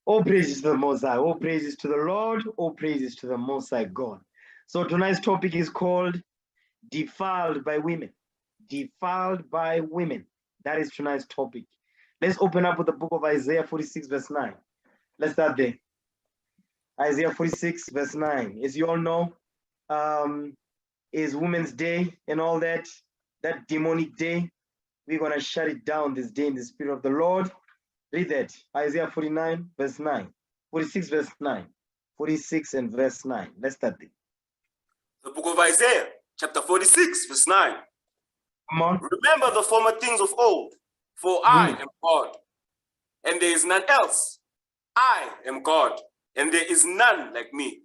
All praises to the Most High. All praises to the Lord. All praises to the Most High God. So tonight's topic is called Defiled by Women. Defiled by Women. That is tonight's topic. Let's open up with the book of Isaiah 46 verse 9. Let's start there. Isaiah 46 verse 9. As you all know, is Women's Day and all that demonic day. We're going to shut it down this day in the Spirit of the Lord. Read that. Isaiah 49 verse 9. 46 verse 9. 46 and verse 9. Let's start there. The book of Isaiah, chapter 46, verse 9. Come on. Remember the former things of old, for I am God, and there is none else. I am God, and there is none like me.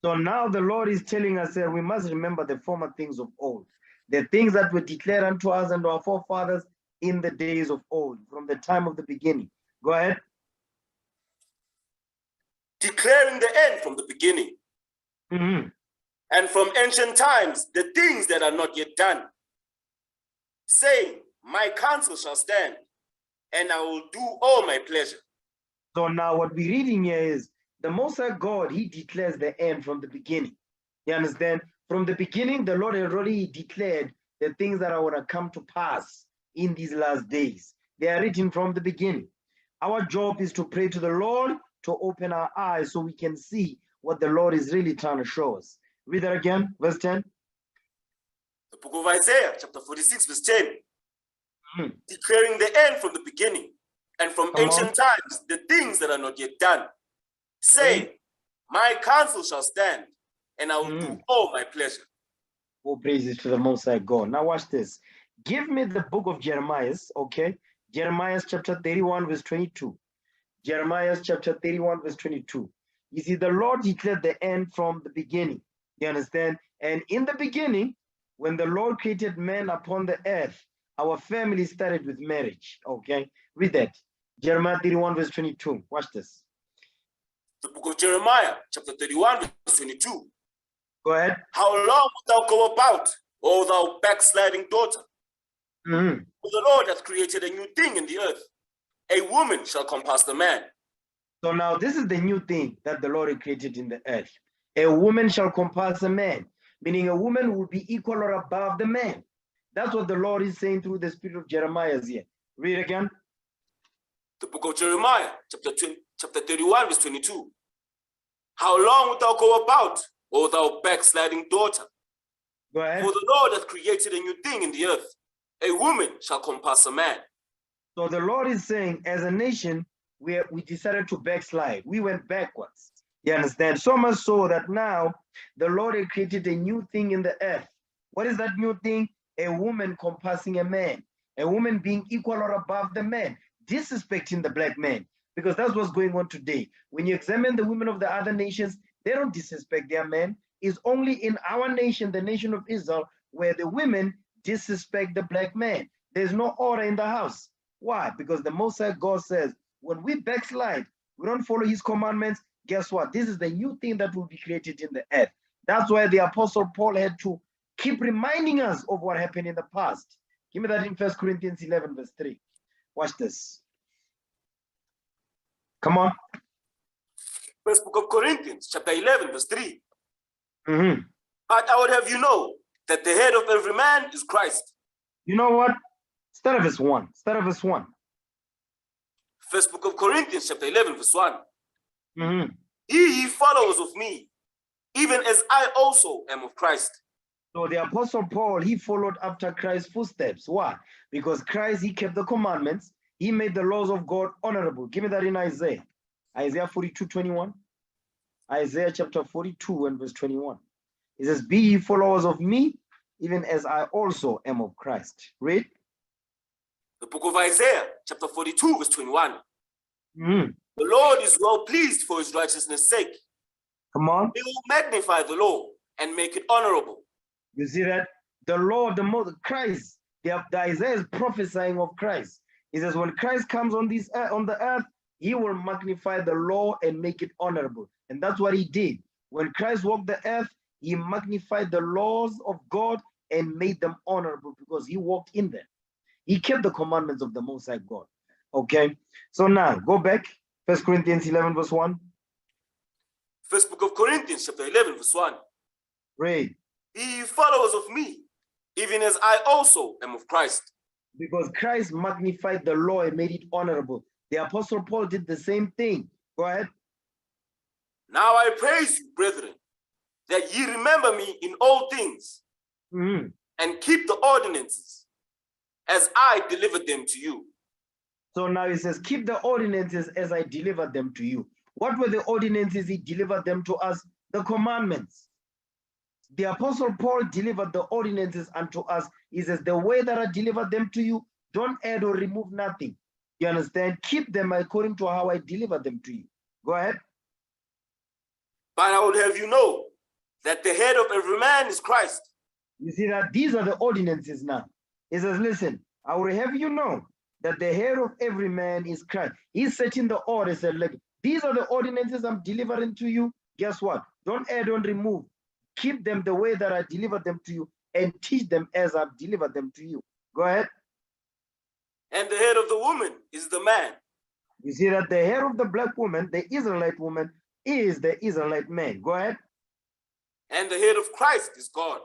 So now the Lord is telling us that we must remember the former things of old, the things that were declared unto us and our forefathers in the days of old, from the time of the beginning. Go ahead. Declaring the end from the beginning. And from ancient times, the things that are not yet done. Saying, my counsel shall stand, and I will do all my pleasure. So now what we're reading here is the Most High God, he declares the end from the beginning. You understand? From the beginning, the Lord had already declared the things that are going to come to pass in these last days. They are written from the beginning. Our job is to pray to the Lord to open our eyes so we can see what the Lord is really trying to show us. Read that again, verse 10. The book of Isaiah, chapter 46, verse 10. Declaring the end from the beginning, and from ancient times, the things that are not yet done. Saying, my counsel shall stand, and I will do all my pleasure. All praises to the Most High God. Now watch this. Give me the book of Jeremiah, okay? Jeremiah chapter 31, verse 22. Jeremiah chapter 31, verse 22. You see, the Lord declared the end from the beginning. You understand? And in the beginning, when the Lord created man upon the earth, our family started with marriage, okay? Read that. Jeremiah 31, verse 22. Watch this. The book of Jeremiah, chapter 31, verse 22. Go ahead. How long wilt thou go about, O thou backsliding daughter? For the Lord hath created a new thing in the earth. A woman shall compass the man. So now this is the new thing that the Lord had created in the earth. A woman shall compass a man, meaning a woman will be equal or above the man. That's what the Lord is saying through the spirit of Jeremiah here. Read again. The book of Jeremiah, chapter 31, verse 22. How long wilt thou go about, O thou backsliding daughter? Go ahead. For the Lord hath created a new thing in the earth. A woman shall compass a man. So the Lord is saying, as a nation, we decided to backslide. We went backwards. You understand? So much so that now the Lord had created a new thing in the earth. What is that new thing? A woman compassing a man. A woman being equal or above the man. Disrespecting the black man. Because that's what's going on today. When you examine the women of the other nations, they don't disrespect their men. It's only in our nation, the nation of Israel, where the women disrespect the black man. There's no order in the house. Why? Because the Most High God says, when we backslide, we don't follow his commandments, guess what? This is the new thing that will be created in the earth. That's why the Apostle Paul had to keep reminding us of what happened in the past. Give me that in 1 Corinthians 11, verse 3. Watch this. Come on. First book of Corinthians, chapter 11, verse 3. But I would have you know that the head of every man is Christ. You know what? Start of verse 1. Start of verse 1. First book of Corinthians, chapter 11, verse 1. He follows of me, even as I also am of Christ. So the Apostle Paul, he followed after Christ's footsteps. Why? Because Christ, he kept the commandments. He made the laws of God honorable. Give me that in Isaiah. Isaiah 42, 21. Isaiah chapter 42 and verse 21. It says, be ye followers of me, even as I also am of Christ. Read. The book of Isaiah, chapter 42, verse 21. The Lord is well pleased for his righteousness' sake. Come on. He will magnify the law and make it honorable. You see that? The Lord, the most Christ, the Isaiah is prophesying of Christ. He says, when Christ comes on this on the earth, he will magnify the law and make it honorable. And that's what he did. When Christ walked the earth, he magnified the laws of God and made them honorable because he walked in them. He kept the commandments of the Most High God. Okay, so now go back, 1 Corinthians 11, verse 1. First book of Corinthians, chapter 11, verse 1. Read. Be ye followers of me, even as I also am of Christ. Because Christ magnified the law and made it honorable. The Apostle Paul did the same thing. Go ahead. Now I praise you, brethren, that ye remember me in all things, and keep the ordinances as I delivered them to you. So now he says, keep the ordinances as I delivered them to you. What were the ordinances he delivered them to us? The commandments. The Apostle Paul delivered the ordinances unto us. He says, the way that I delivered them to you, don't add or remove nothing. You understand? Keep them according to how I delivered them to you. Go ahead. But I would have you know that the head of every man is Christ. You see that these are the ordinances now. He says, listen, I will have you know that the head of every man is Christ. He's setting the order. He said, like, these are the ordinances I'm delivering to you. Guess what? Don't add, don't remove. Keep them the way that I delivered them to you and teach them as I've delivered them to you. Go ahead. And the head of the woman is the man. You see that the head of the black woman, the Israelite woman, is the Israelite man. Go ahead. And the head of Christ is God.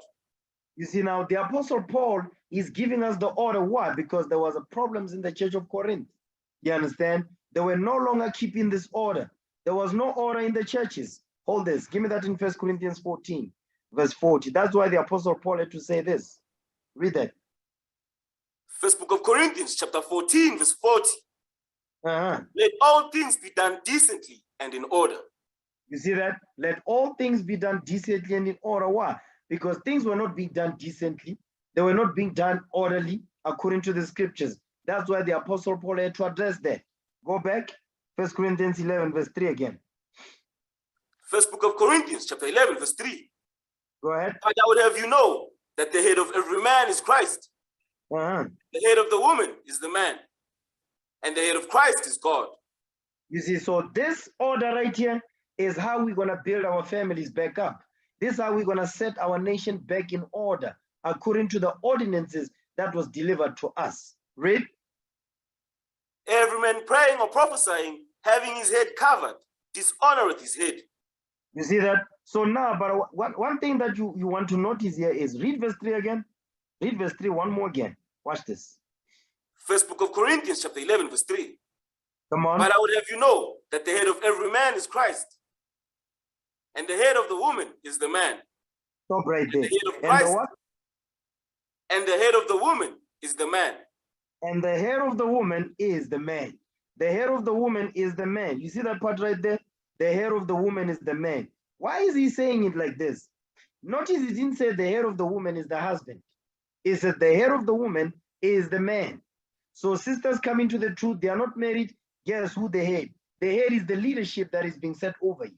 You see now, the Apostle Paul is giving us the order. Why? Because there was a problems in the church of Corinth. You understand? They were no longer keeping this order. There was no order in the churches. Hold this. Give me that in 1 Corinthians 14, verse 40. That's why the Apostle Paul had to say this. Read that. First book of Corinthians, chapter 14, verse 40. Let all things be done decently and in order. You see that? Let all things be done decently and in order. Why? Because things were not being done decently. They were not being done orderly according to the scriptures. That's why the Apostle Paul had to address that. Go back, 1 Corinthians 11, verse 3 again. First book of Corinthians, chapter 11, verse 3. Go ahead. But I would have you know that the head of every man is Christ. The head of the woman is the man. And the head of Christ is God. You see, so this order right here is how we're going to build our families back up. This is how we're going to set our nation back in order according to the ordinances that was delivered to us. Read. Every man praying or prophesying, having his head covered, dishonoreth his head. You see that? So now, but one thing that you want to notice here is read verse 3 again. Read verse 3 one more again. Watch this. First book of Corinthians, chapter 11, verse 3. Come on. But I would have you know that the head of every man is Christ, and the head of the woman is the man. Stop right there. And the head of And Christ, the what? And the head of the woman is the man. And the head of the woman is the man. The head of the woman is the man. You see that part right there? The head of the woman is the man. Why is he saying it like this? Notice he didn't say the head of the woman is the husband. He said the head of the woman is the man. So sisters coming to the truth, they are not married. Guess who the head? The head is the leadership that is being set over you.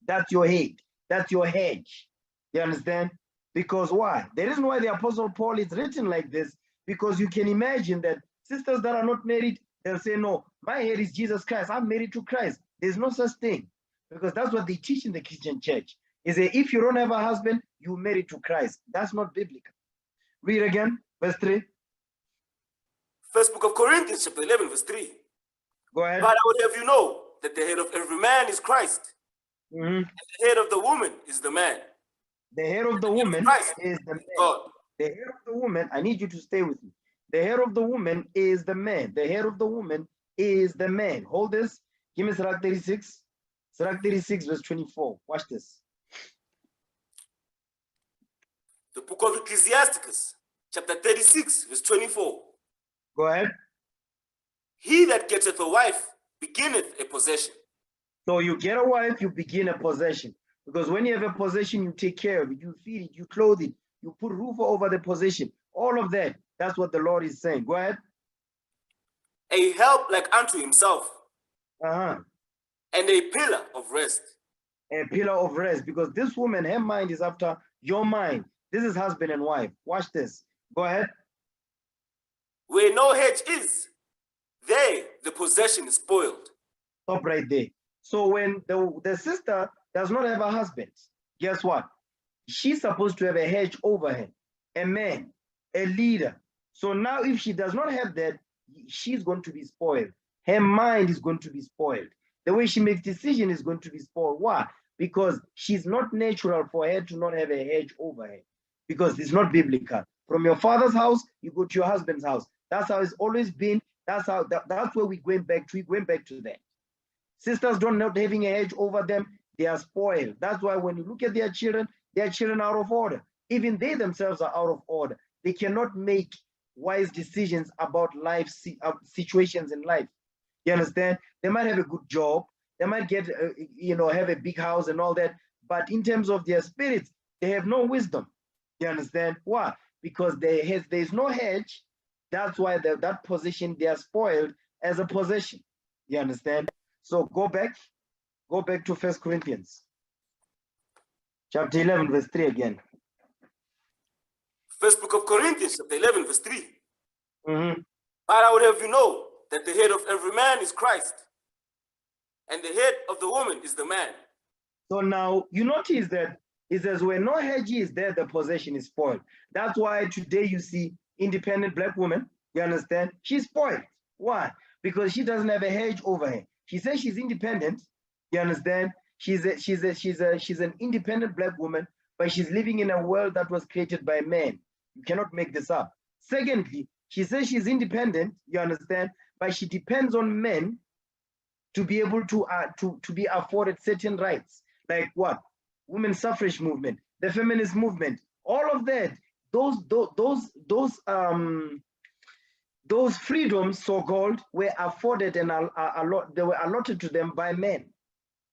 That's your head. That's your hedge. You understand? Because why? The reason why the Apostle Paul is written like this, because you can imagine that sisters that are not married, they'll say, no, my head is Jesus Christ. I'm married to Christ. There's no such thing. Because that's what they teach in the Christian church. Is that if you don't have a husband, you married to Christ. That's not biblical. Read again, verse 3. First book of Corinthians, chapter 11, verse 3. Go ahead. But I would have you know that the head of every man is Christ. And the head of the woman is the man. The head of the woman is the man. God. The head of the woman, I need you to stay with me. The head of the woman is the man. The head of the woman is the man. Hold this. Give me Sirach 36. Sirach 36, verse 24. Watch this. The book of Ecclesiasticus, chapter 36, verse 24. Go ahead. He that getteth a wife beginneth a possession. So you get a wife, you begin a possession. Because when you have a possession, you take care of it, you feed it, you clothe it, you put roof over the possession. All of that. That's what the Lord is saying. Go ahead. A help like unto himself. And a pillar of rest. A pillar of rest. Because this woman, her mind is after your mind. This is husband and wife. Watch this. Go ahead. Where no hedge is, there the possession is spoiled. Stop right there. So when the sister does not have a husband, guess what? She's supposed to have a hedge over her, a man, a leader. So now if she does not have that, she's going to be spoiled. Her mind is going to be spoiled. The way she makes decision is going to be spoiled. Why? Because she's not natural for her to not have a hedge over her. Because it's not biblical. From your father's house, you go to your husband's house. That's how it's always been. That's where we're going back to. We're going back to that. Sisters don't not having a hedge over them, they are spoiled. That's why when you look at their children out of order. Even they themselves are out of order. They cannot make wise decisions about life situations in life. You understand? They might have a good job, they might get have a big house and all that, but in terms of their spirits, they have no wisdom. You understand? Why? Because there's no hedge. That's why that position, they are spoiled as a possession. You understand? So go back to 1 Corinthians chapter 11 verse 3 again. First book of Corinthians chapter 11 verse 3. Mm-hmm. But I would have you know that the head of every man is Christ, and the head of the woman is the man. So now you notice that it says where no hedge is there, the possession is spoiled. That's why today you see independent black woman, you understand? She's spoiled. Why? Because she doesn't have a hedge over her. She says she's independent, you understand? She's an independent black woman, but she's living in a world that was created by men. You cannot make this up. Secondly, she says she's independent, you understand, but she depends on men to be able to be afforded certain rights, like what? Women's suffrage movement, the feminist movement, all of that. Those freedoms, so-called, were afforded and they were allotted to them by men.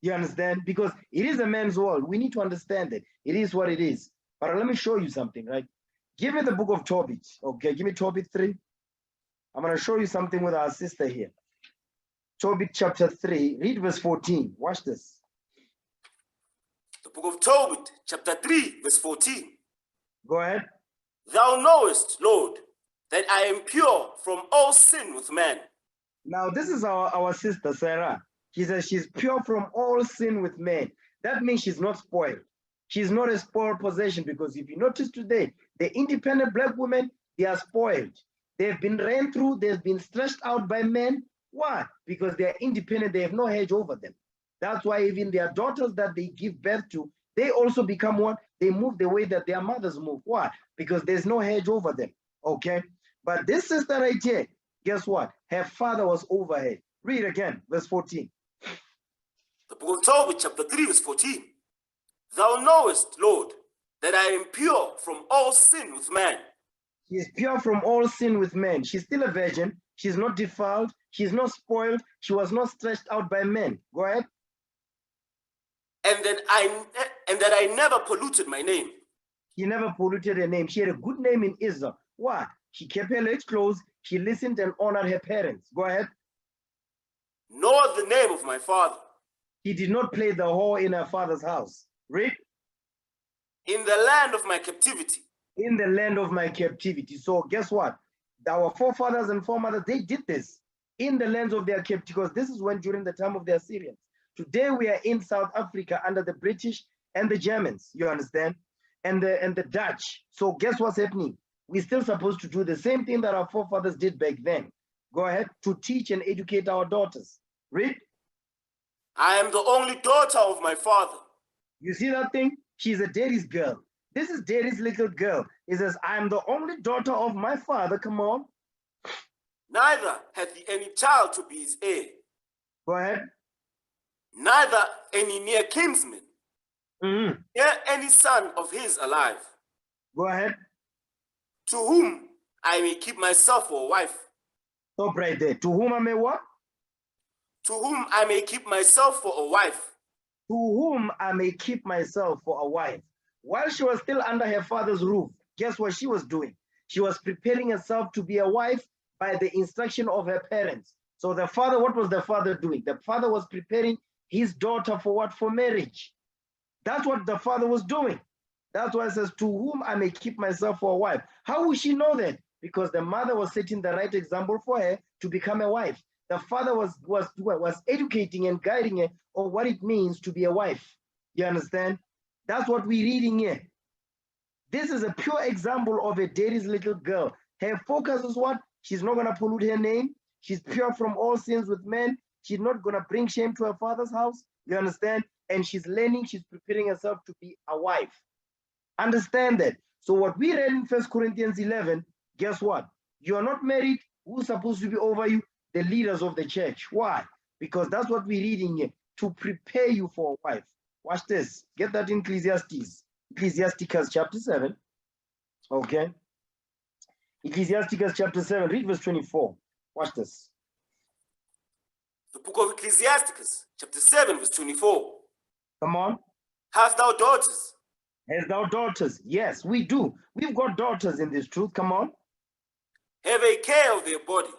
You understand? Because it is a man's world. We need to understand it. It is what it is. But let me show you something, right? Give me the book of Tobit. Okay, give me Tobit 3. I'm going to show you something with our sister here. Tobit chapter 3, read verse 14. Watch this. The book of Tobit, chapter 3, verse 14. Go ahead. Thou knowest, Lord, that I am pure from all sin with man. Now, this is our sister, Sarah. She says she's pure from all sin with men. That means she's not spoiled. She's not a spoiled possession, because if you notice today, the independent black women, they are spoiled. They've been ran through, they've been stretched out by men. Why? Because they're independent, they have no hedge over them. That's why even their daughters that they give birth to, they also become what? They move the way that their mothers move. Why? Because there's no hedge over them. Okay? But this sister right here, guess what? Her father was over her. Read again, verse 14. The book of Tobit, chapter 3, verse 14. Thou knowest, Lord, that I am pure from all sin with man. She is pure from all sin with men. She's still a virgin. She's not defiled. She's not spoiled. She was not stretched out by men. Go ahead. And that I never polluted my name. She never polluted her name. She had a good name in Israel. Why? She kept her legs closed. She listened and honored her parents. Go ahead. Nor the name of my father. He did not play the whore in her father's house. Read. In the land of my captivity. In the land of my captivity. So guess what? Our forefathers and foremothers, they did this in the lands of their captivity, because this is when during the time of the Assyrians. Today we are in South Africa under the British and the Germans, you understand, and the Dutch. So guess what's happening? We're still supposed to do the same thing that our forefathers did back then. Go ahead, to teach and educate our daughters. Read. I am the only daughter of my father. You see that thing? She's a daddy's girl. This is daddy's little girl. It says, I am the only daughter of my father. Come on. Neither hath he any child to be his heir. Go ahead. Neither any near kinsman. Mm-hmm. Nor any son of his alive. Go ahead. To whom I may keep myself for a wife. Stop right there. To whom I may what? To whom I may keep myself for a wife. To whom I may keep myself for a wife. While she was still under her father's roof, guess what she was doing? She was preparing herself to be a wife by the instruction of her parents. So the father, what was the father doing? The father was preparing his daughter for what? For marriage. That's what the father was doing. That's why it says, to whom I may keep myself for a wife. How would she know that? Because the mother was setting the right example for her to become a wife. The father was educating and guiding her on what it means to be a wife. You understand? That's what we're reading here. This is a pure example of a daddy's little girl. Her focus is what? She's not going to pollute her name. She's pure from all sins with men. She's not going to bring shame to her father's house. You understand? And she's learning, she's preparing herself to be a wife. Understand that. So what we read in 1 Corinthians 11, guess what? You're not married. Who's supposed to be over you? The leaders of the church. Why? Because that's what we're reading here, to prepare you for a wife. Watch this. Get that in Ecclesiastes. Ecclesiasticus chapter 7. Okay. Ecclesiasticus chapter 7. Read verse 24. Watch this. The book of Ecclesiasticus, chapter 7, verse 24. Come on. Hast thou daughters? Hast thou daughters? Yes, we do. We've got daughters in this truth. Come on. Have a care of their body.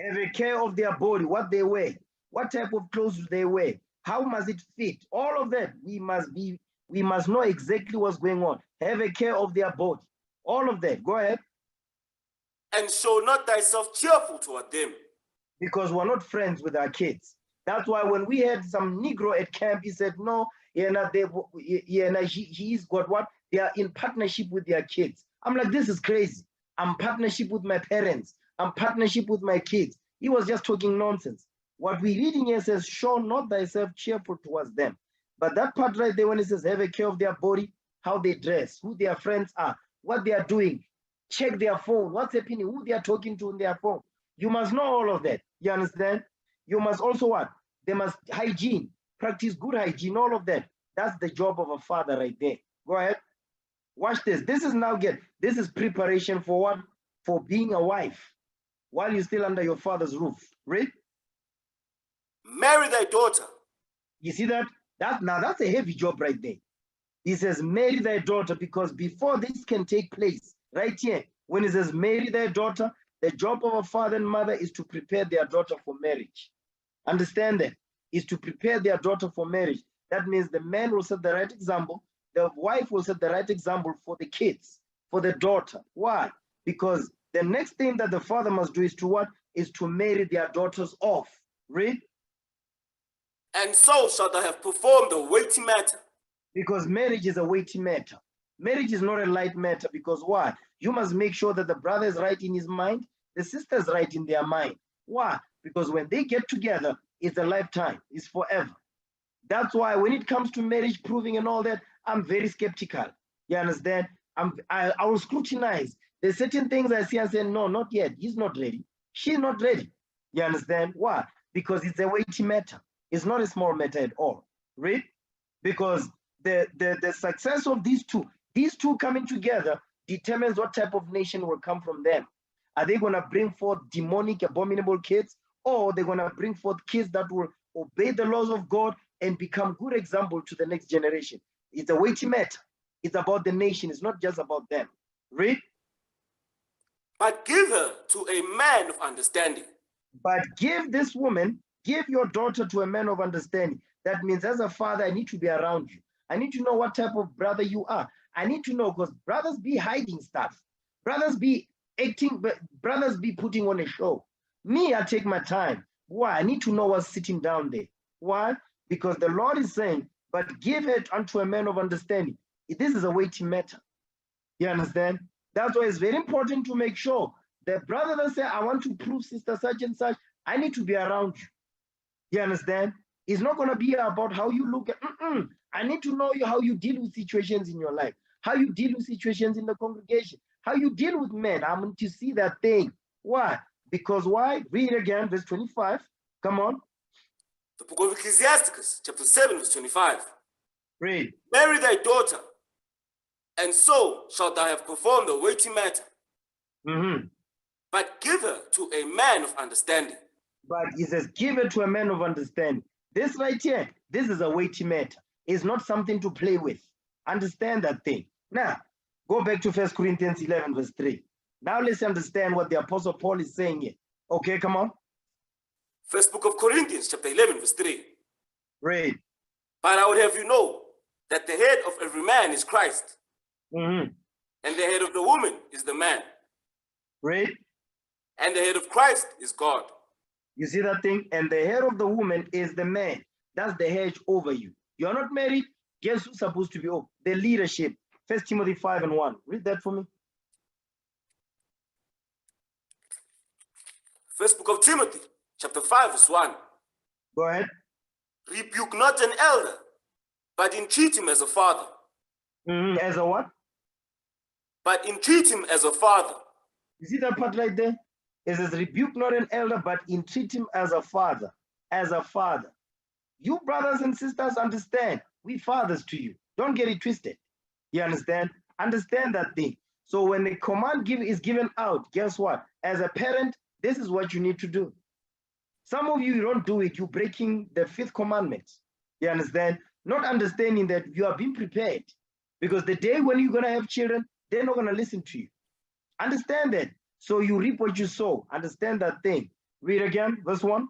Have a care of their body, what they wear, what type of clothes do they wear, how must it fit? All of that, we must know exactly what's going on. Have a care of their body. All of that. Go ahead. And show not thyself cheerful toward them. Because we're not friends with our kids. That's why when we had some Negro at camp, he said, no, he's got what? They are in partnership with their kids. I'm like, this is crazy. I'm partnership with my parents. I'm partnership with my kids. He was just talking nonsense. What we're reading here says, show not thyself cheerful towards them. But that part right there, when it says, have a care of their body, how they dress, who their friends are, what they are doing, check their phone, what's happening, who they are talking to in their phone. You must know all of that. You understand? You must also what? They must hygiene, practice good hygiene, all of that. That's the job of a father right there. Go ahead. Watch this. This is preparation for what? For being a wife while you're still under your father's roof. Read. Marry thy daughter. You see that? Now that's a heavy job right there. He says, marry thy daughter, because before this can take place, right here, when he says, marry thy daughter, the job of a father and mother is to prepare their daughter for marriage. Understand that? Is to prepare their daughter for marriage. That means the man will set the right example. The wife will set the right example for the kids, for the daughter. Why? Because the next thing that the father must do is to what? Is to marry their daughters off. Read. And so shalt thou have performed a weighty matter. Because marriage is a weighty matter. Marriage is not a light matter, because why? You must make sure that the brother is right in his mind, the sister is right in their mind. Why? Because when they get together, it's a lifetime, it's forever. That's why when it comes to marriage proving and all that, I'm very skeptical. You understand? I will scrutinize. There's certain things I see and say, no, not yet. He's not ready. She's not ready. You understand? Why? Because it's a weighty matter. It's not a small matter at all. Right? Because the success of these two coming together determines what type of nation will come from them. Are they going to bring forth demonic, abominable kids, or they're going to bring forth kids that will obey the laws of God and become good example to the next generation? It's a weighty matter. It's about the nation. It's not just about them. Read. But give her to a man of understanding. But give this woman, give your daughter to a man of understanding. That means as a father, I need to be around you. I need to know what type of brother you are. I need to know, because brothers be hiding stuff. Brothers be acting, brothers be putting on a show. Me, I take my time. Why? I need to know what's sitting down there. Why? Because the Lord is saying, but give it unto a man of understanding. This is a weighty matter. You understand? That's why it's very important to make sure that brother that say, I want to prove sister such and such, I need to be around you. You understand? It's not going to be about how you look at, I need to know you, how you deal with situations in your life, how you deal with situations in the congregation, how you deal with men. I want to see that thing. Why? Because why? Read again, verse 25. Come on. The book of Ecclesiasticus, chapter 7, verse 25. Read. Marry thy daughter, and so shalt thou have performed a weighty matter. But give her to a man of understanding. But he says, give it to a man of understanding. This right here, this is a weighty matter. It's not something to play with. Understand that thing. Now, go back to 1 Corinthians 11, verse 3. Now let's understand what the Apostle Paul is saying here. Okay, come on. First book of Corinthians, chapter 11, verse 3. Read. But I would have you know that the head of every man is Christ, and the head of the woman is the man. Read. And the head of Christ is God. You see that thing? And the head of the woman is the man. That's the hedge over you. You're not married. Guess who's supposed to be over? The leadership. 1 Timothy 5 and 1. Read that for me. First book of Timothy, chapter 5, verse 1. Go ahead. Rebuke not an elder, but entreat him as a father. As a what? But entreat him as a father. You see that part right there? It says, rebuke not an elder, but entreat him as a father. As a father. You brothers and sisters understand, we fathers to you. Don't get it twisted. You understand? Understand that thing. So when the command is given out, guess what? As a parent, this is what you need to do. Some of you don't do it. You're breaking the 5th commandment. You understand? Not understanding that you are being prepared. Because the day when you're going to have children, they're not going to listen to you. Understand that. So you reap what you sow. Understand that thing. Read again, verse 1.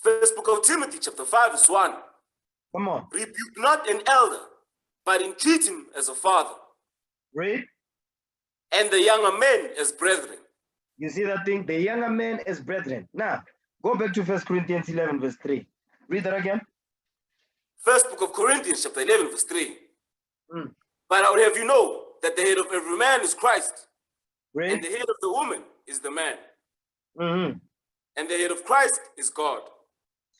First book of Timothy, chapter 5, verse 1. Come on. Rebuke not an elder, but entreat him as a father. Read. And the younger men as brethren. You see that thing? The younger men as brethren. Now, go back to 1 Corinthians 11, verse 3. Read that again. First book of Corinthians, chapter 11, verse 3. But I would have you know that the head of every man is Christ. Read. And the head of the woman is the man. And the head of Christ is God.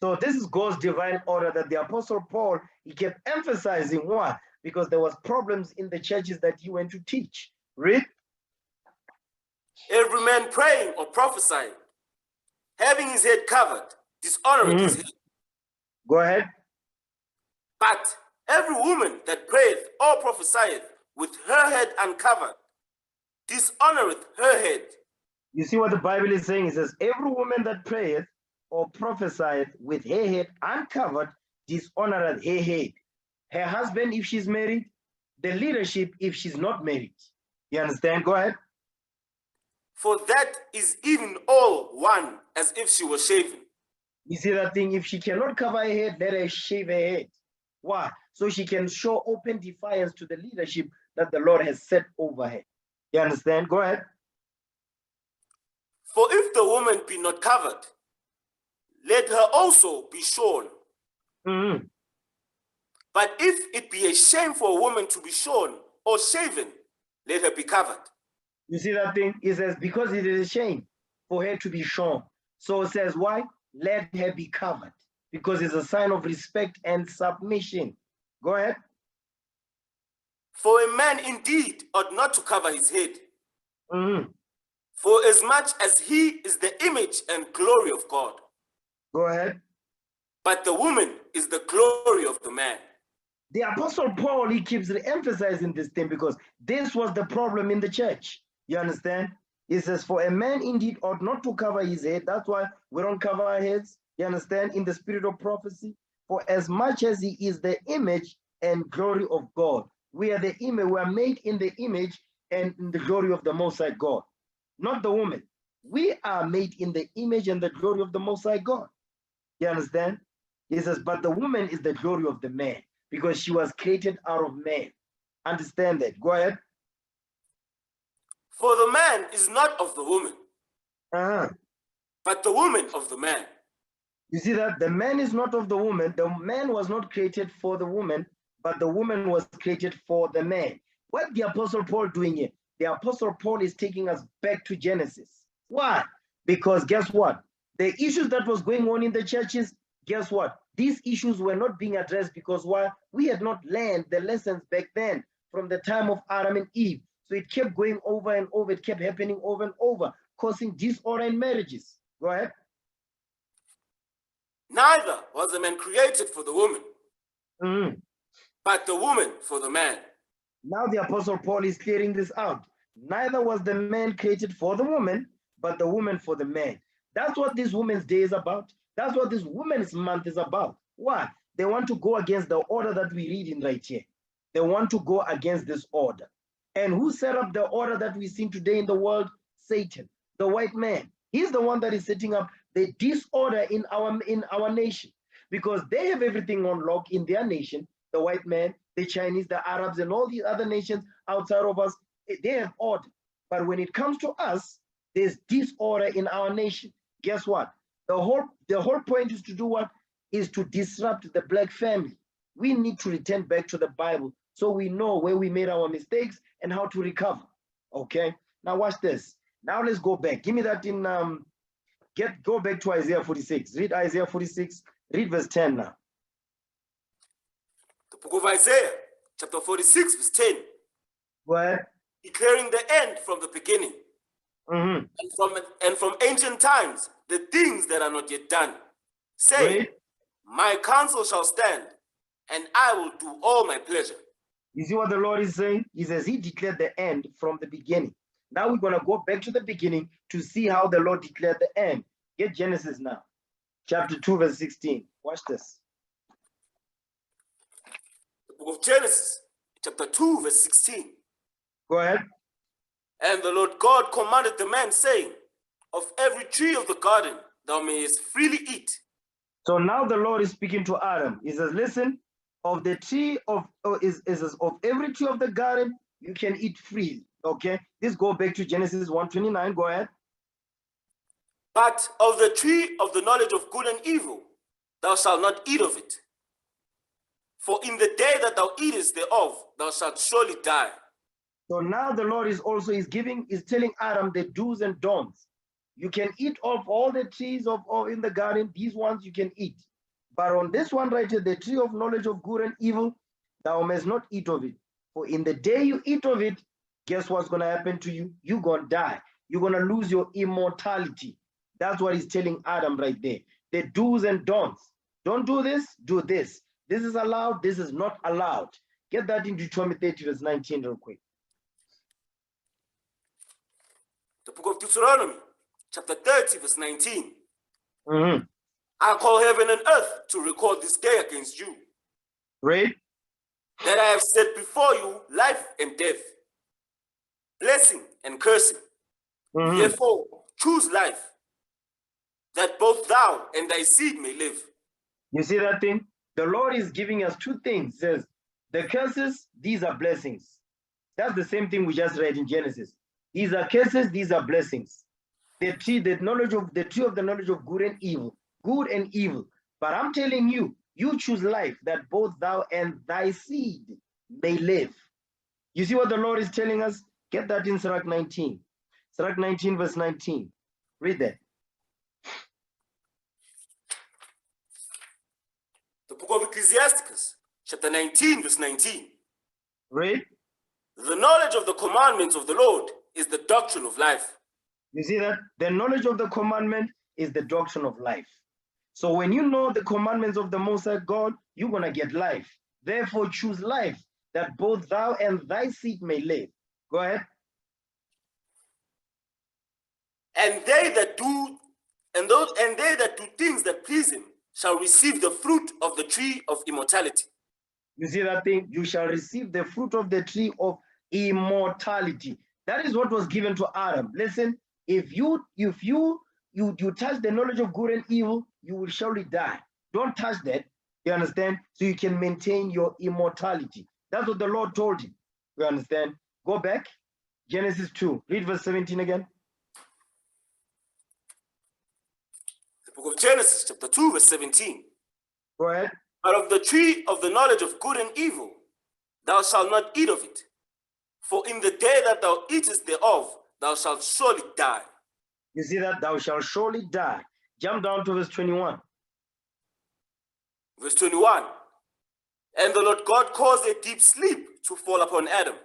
So this is God's divine order that the Apostle Paul, he kept emphasizing. Why? Because there was problems in the churches that he went to teach. Read. Every man praying or prophesying, having his head covered, dishonoring his head. Go ahead. But every woman that prayeth or prophesieth with her head uncovered, dishonoreth her head. You see what the Bible is saying? It says, every woman that prayeth or prophesieth with her head uncovered, dishonoreth her head. Her husband, if she's married, the leadership, if she's not married. You understand? Go ahead. For that is even all one, as if she was shaven. You see that thing? If she cannot cover her head, let her shave her head. Why? So she can show open defiance to the leadership that the Lord has set over her. You understand? Go ahead. For if the woman be not covered, let her also be shorn. But if it be a shame for a woman to be shorn or shaven, let her be covered. You see that thing? It says, because it is a shame for her to be shorn. So it says, why? Let her be covered. Because it's a sign of respect and submission. Go ahead. For a man indeed ought not to cover his head. For as much as he is the image and glory of God. Go ahead. But the woman is the glory of the man. The Apostle Paul, he keeps emphasizing this thing because this was the problem in the church. You understand? He says, for a man indeed ought not to cover his head. That's why we don't cover our heads. You understand? In the spirit of prophecy. For as much as he is the image and glory of God. We are the image. We are made in the image and in the glory of the Most High God. Not the woman. We are made in the image and the glory of the Most High God. You understand? He says, but the woman is the glory of the man because she was created out of man. Understand that. Go ahead. For the man is not of the woman, but the woman of the man. You see that? The man is not of the woman. The man was not created for the woman, but the woman was created for the man. What the Apostle Paul doing here? The Apostle Paul is taking us back to Genesis. Why? Because guess what? The issues that was going on in the churches, guess what? These issues were not being addressed because why? We had not learned the lessons back then from the time of Adam and Eve. So it kept going over and over. It kept happening over and over, causing disorder in marriages. Go ahead. Neither was the man created for the woman, but the woman for the man. Now the Apostle Paul is clearing this out. Neither was the man created for the woman, but the woman for the man. That's what this Women's Day is about. That's what this Women's Month is about. Why? They want to go against the order that we read in right here. They want to go against this order. And who set up the order that we see today in the world? Satan, the white man. He's the one that is setting up the disorder in our nation because they have everything on lock in their nation. The white man, the Chinese, the Arabs, and all these other nations outside of us, they have order. But when it comes to us, there's disorder in our nation. Guess what? The whole point is to do what? Is to disrupt the black family. We need to return back to the Bible so we know where we made our mistakes and how to recover. Okay? Now watch this. Now let's go back. Give me that in Go back to Isaiah 46. Read Isaiah 46. Read verse 10 now. The book of Isaiah, chapter 46, verse 10. Go ahead. Declaring the end from the beginning. And from ancient times, the things that are not yet done. Saying, my counsel shall stand, and I will do all my pleasure. You see what the Lord is saying? He says he declared the end from the beginning. Now we're going to go back to the beginning to see how the Lord declared the end. Get Genesis now. Chapter 2, verse 16. Watch this. The book of Genesis, chapter 2, verse 16. Go ahead. And the Lord God commanded the man, saying, of every tree of the garden thou mayest freely eat. So now the Lord is speaking to Adam. He says, listen, of the tree of every tree of the garden, you can eat freely. Okay, this go back to Genesis 1:29. Go ahead. But of the tree of the knowledge of good and evil, thou shalt not eat of it. For in the day that thou eatest thereof, thou shalt surely die. So now the Lord is telling Adam the do's and don'ts. You can eat of all the trees of in the garden. These ones you can eat. But on this one right here, the tree of knowledge of good and evil, thou mayest not eat of it. For in the day you eat of it, guess what's going to happen to you? You're going to die. You're going to lose your immortality. That's what he's telling Adam right there. The do's and don'ts. Don't do this, do this. This is allowed, this is not allowed. Get that in Deuteronomy 30, verse 19 real quick. The book of Deuteronomy, chapter 30, verse 19. I call heaven and earth to record this day against you. Right? That I have set before you life and death, blessing and cursing. Therefore, choose life, that both thou and thy seed may live. You see that thing? The Lord is giving us two things. He says, the curses, these are blessings. That's the same thing we just read in Genesis. These are curses, these are blessings. The tree of the knowledge of good and evil. Good and evil. But I'm telling you, you choose life, that both thou and thy seed may live. You see what the Lord is telling us? Get that in Sirach 19. Sirach 19, verse 19. Read that. The book of Ecclesiasticus, chapter 19, verse 19. Read. The knowledge of the commandments of the Lord is the doctrine of life. You see that? The knowledge of the commandment is the doctrine of life. So when you know the commandments of the Most High God, you're going to get life. Therefore, choose life, that both thou and thy seed may live. Go ahead. And they that do things that please him shall receive the fruit of the tree of immortality. You see that thing? You shall receive the fruit of the tree of immortality. That is what was given to Adam. Listen, if you touch the knowledge of good and evil, you will surely die. Don't touch that. You understand? So you can maintain your immortality. That's what the Lord told him. You understand? Go back. Genesis 2. Read verse 17 again. The book of Genesis, chapter 2, verse 17. Go ahead. But of the tree of the knowledge of good and evil, thou shalt not eat of it. For in the day that thou eatest thereof, thou shalt surely die. You see that? Thou shalt surely die. Jump down to verse 21. Verse 21. And the Lord God caused a deep sleep to fall upon Adam.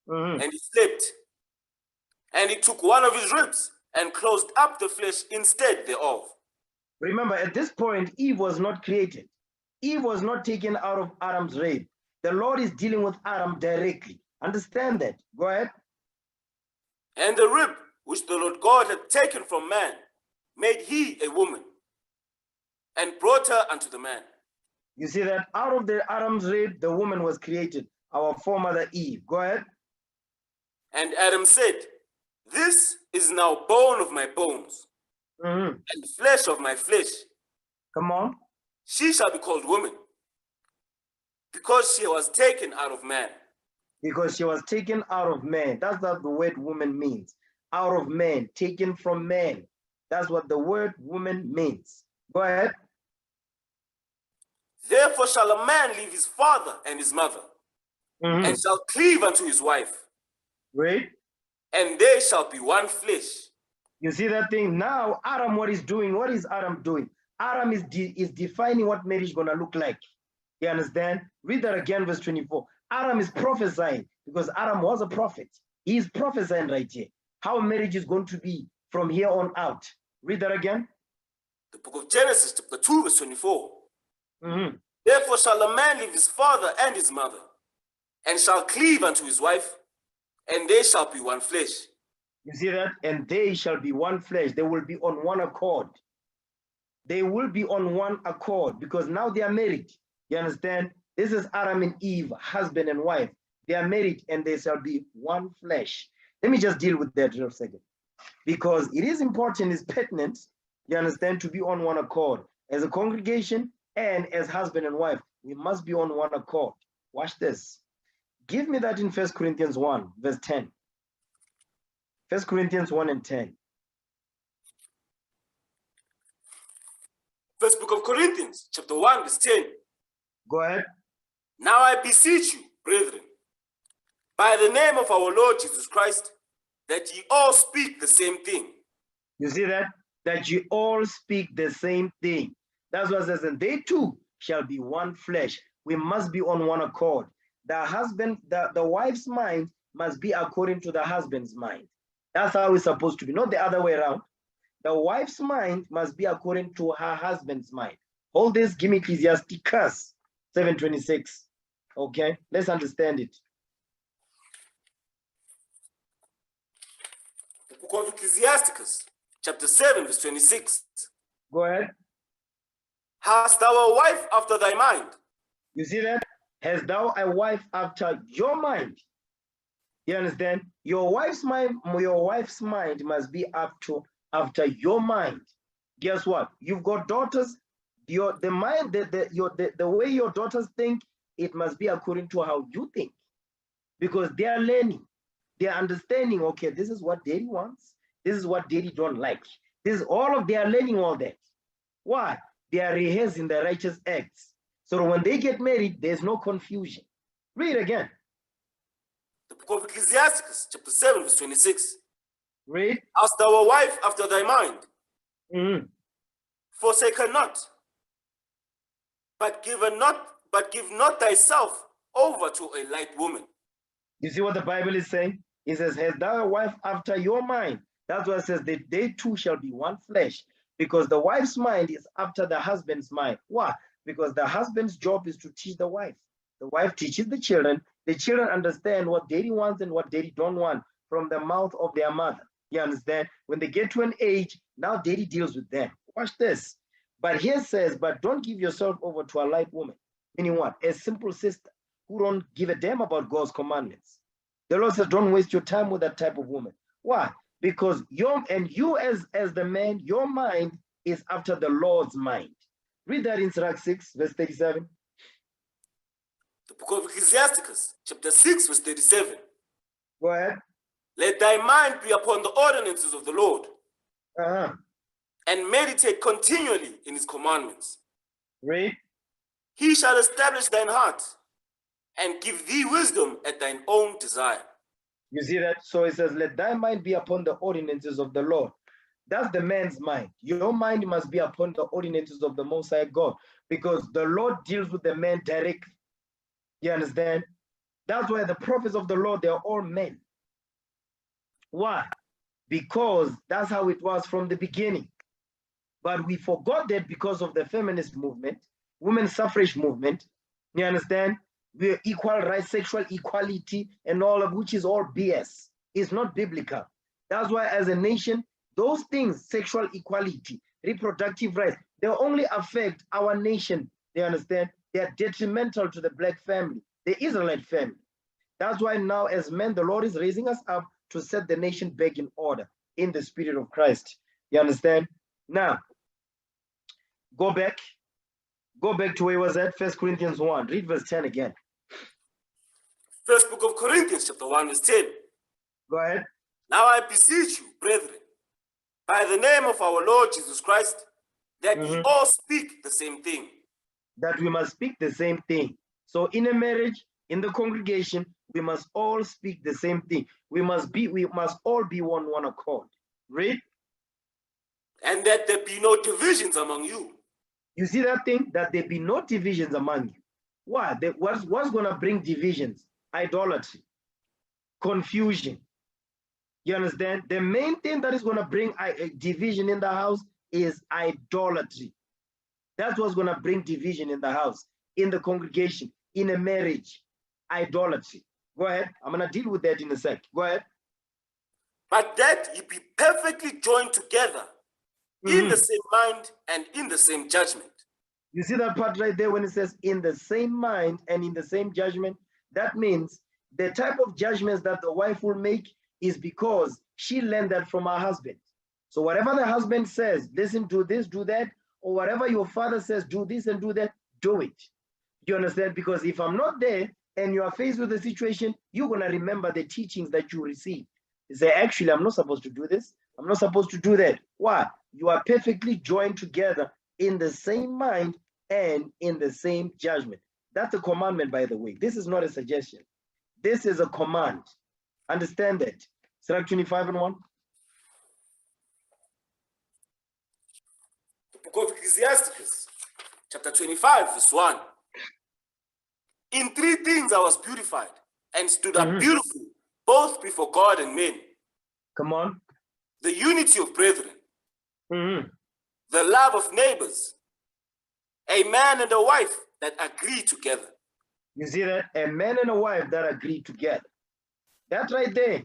And he slept. And he took one of his ribs and closed up the flesh instead thereof. Remember, at this point, Eve was not created. Eve was not taken out of Adam's rib. The Lord is dealing with Adam directly. Understand that. Go ahead. And the rib which the Lord God had taken from man, made he a woman, and brought her unto the man. You see that out of the Adam's rib, the woman was created, our foremother Eve. Go ahead. And Adam said, this is now bone of my bones, and flesh of my flesh. Come on. She shall be called woman, because she was taken out of man. Because she was taken out of man. That's what the word woman means. Out of man, taken from man. That's what the word woman means. Go ahead. Therefore shall a man leave his father and his mother, and shall cleave unto his wife. Right. And they shall be one flesh. You see that thing? Now, Adam, what is doing? What is Adam doing? Adam is defining what marriage is going to look like. You understand? Read that again, verse 24. Adam is prophesying because Adam was a prophet. He is prophesying right here how marriage is going to be from here on out. Read that again. The book of Genesis, chapter 2, verse 24. Mm-hmm. Therefore shall a man leave his father and his mother, and shall cleave unto his wife, and they shall be one flesh. You see that? And they shall be one flesh. They will be on one accord. They will be on one accord because now they are married. You understand? This is Adam and Eve, husband and wife. They are married and they shall be one flesh. Let me just deal with that real second. Because it is important, it's pertinent, you understand, to be on one accord. As a congregation and as husband and wife, we must be on one accord. Watch this. Give me that in 1 Corinthians 1, verse 10. 1 Corinthians 1 and 10. First book of Corinthians, chapter 1, verse 10. Go ahead. Now I beseech you, brethren, by the name of our Lord Jesus Christ, that ye all speak the same thing. You see that? That you all speak the same thing. That's what it says, and they too shall be one flesh. We must be on one accord. The wife's mind must be according to the husband's mind. That's how it's supposed to be, not the other way around. The wife's mind must be according to her husband's mind. Hold this, give me Ecclesiasticus 7:26. Okay, let's understand it. The book of Ecclesiasticus, chapter 7, verse 26. Go ahead. Hast thou a wife after thy mind? You see that? Hast thou a wife after your mind? You understand? Your wife's mind must be after your mind. Guess what? You've got daughters. The way your daughters think, it must be according to how you think, because they are learning, they are understanding. Okay, this is what daddy wants. This is what daddy don't like. This is all of they are learning all that. Why? They are rehearsing the righteous acts. So when they get married, there's no confusion. Read again. The book of Ecclesiasticus, chapter 7, verse 26. Read. Hast thou a wife after thy mind? Mm-hmm. Forsake her not, but give not thyself over to a light woman. You see what the Bible is saying? It says, hast thou a wife after your mind? That's what it says, that they two shall be one flesh. Because the wife's mind is after the husband's mind. Why? Because the husband's job is to teach the wife. The wife teaches the children. The children understand what daddy wants and what daddy don't want from the mouth of their mother. You understand? When they get to an age, now daddy deals with them. Watch this. But here says, but don't give yourself over to a light woman. Meaning what? A simple sister who don't give a damn about God's commandments. The Lord says, don't waste your time with that type of woman. Why? Because you as the man, your mind is after the Lord's mind. Read that in Sirach 6, verse 37. The book of Ecclesiasticus, chapter 6, verse 37. Go ahead. Let thy mind be upon the ordinances of the Lord, and meditate continually in his commandments. Read. He shall establish thine heart and give thee wisdom at thine own desire. You see that? So it says, let thy mind be upon the ordinances of the Lord. That's the man's mind. Your mind must be upon the ordinances of the Most High God, because the Lord deals with the man directly. You understand? That's why the prophets of the Lord, they are all men. Why? Because that's how it was from the beginning. But we forgot that because of the feminist movement, women's suffrage movement. You understand? We're equal rights, sexual equality, and all of which is all BS. It's not biblical. That's why as a nation, those things, sexual equality, reproductive rights, they only affect our nation. They understand? They are detrimental to the black family, the Israelite family. That's why now as men, the Lord is raising us up to set the nation back in order in the spirit of Christ. You understand? Now, go back to where it was at, 1 Corinthians 1. Read verse 10 again. First book of Corinthians, chapter 1, verse 10. Go ahead. Now I beseech you, brethren, by the name of our Lord Jesus Christ, that ye all speak the same thing. That we must speak the same thing. So in a marriage, in the congregation, we must all speak the same thing. We must all be one accord. Read. And that there be no divisions among you. You see that thing? That there be no divisions among you. Why? What's going to bring divisions? Idolatry, confusion. You understand? The main thing that is going to bring division in the house is idolatry. That's what's going to bring division in the house, in the congregation, in a marriage. Idolatry. Go ahead. I'm going to deal with that in a sec. Go ahead. But that ye be perfectly joined together in the same mind and in the same judgment. You see that part right there when it says in the same mind and in the same judgment? That means the type of judgments that the wife will make is because she learned that from her husband. So whatever the husband says, listen, do this, do that, or whatever your father says, do this and do that, do it. You understand? Because if I'm not there and you are faced with the situation, you're going to remember the teachings that you received. You say, actually, I'm not supposed to do this. I'm not supposed to do that. Why? You are perfectly joined together in the same mind and in the same judgment. That's a commandment, by the way. This is not a suggestion. This is a command. Understand that. Sirach 25 and 1. The book of Ecclesiastes, chapter 25, verse 1. In 3 things I was beautified and stood up beautiful, both before God and men. Come on. The unity of brethren, the love of neighbors, a man and a wife that agree together. You see that? A man and a wife that agree together. That right there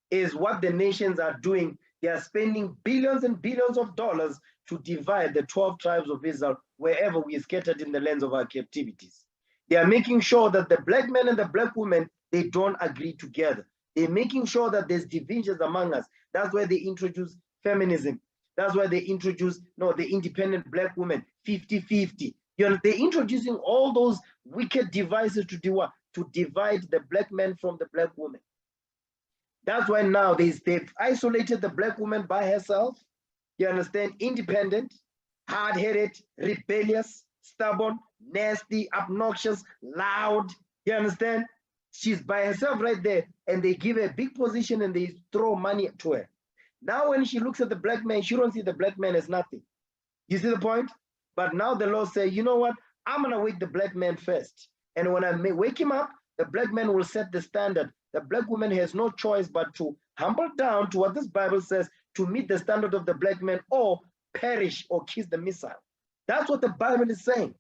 is what the nations are doing. They are spending billions and billions of dollars to divide the 12 tribes of Israel wherever we are scattered in the lands of our captivities. They are making sure that the black men and the black women, they don't agree together. They're making sure that there's divisions among us. That's why they introduce feminism. That's why they introduce the independent black women, 50-50. You know, they're introducing all those wicked devices to do what? To divide the black man from the black woman. That's why now they've isolated the black woman by herself. You understand? Independent, hard-headed, rebellious, stubborn, nasty, obnoxious, loud. You understand? She's by herself right there, and they give her a big position and they throw money to her. Now when she looks at the black man, she don't see the black man as nothing. You see the point? But now the Lord says, you know what? I'm going to wake the black man first. And when I wake him up, the black man will set the standard. The black woman has no choice but to humble down to what this Bible says, to meet the standard of the black man, or perish or kiss the missile. That's what the Bible is saying.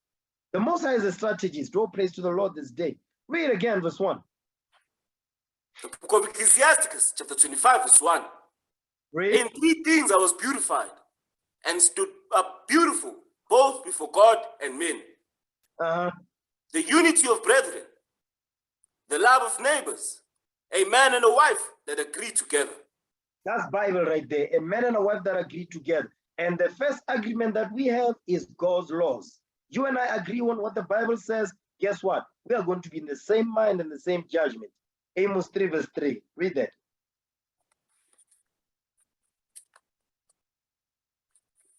The Most High is a strategist. All praise to the Lord this day. Read again, verse 1. The book of Ecclesiastes, chapter 25, verse 1. Read. In 3 things I was beautified and stood up beautiful, both before God and men. The unity of brethren, the love of neighbors, a man and a wife that agree together. That's Bible right there. A man and a wife that agree together. And the first agreement that we have is God's laws. You and I agree on what the Bible says. Guess what? We are going to be in the same mind and the same judgment. Amos 3 verse 3. Read that.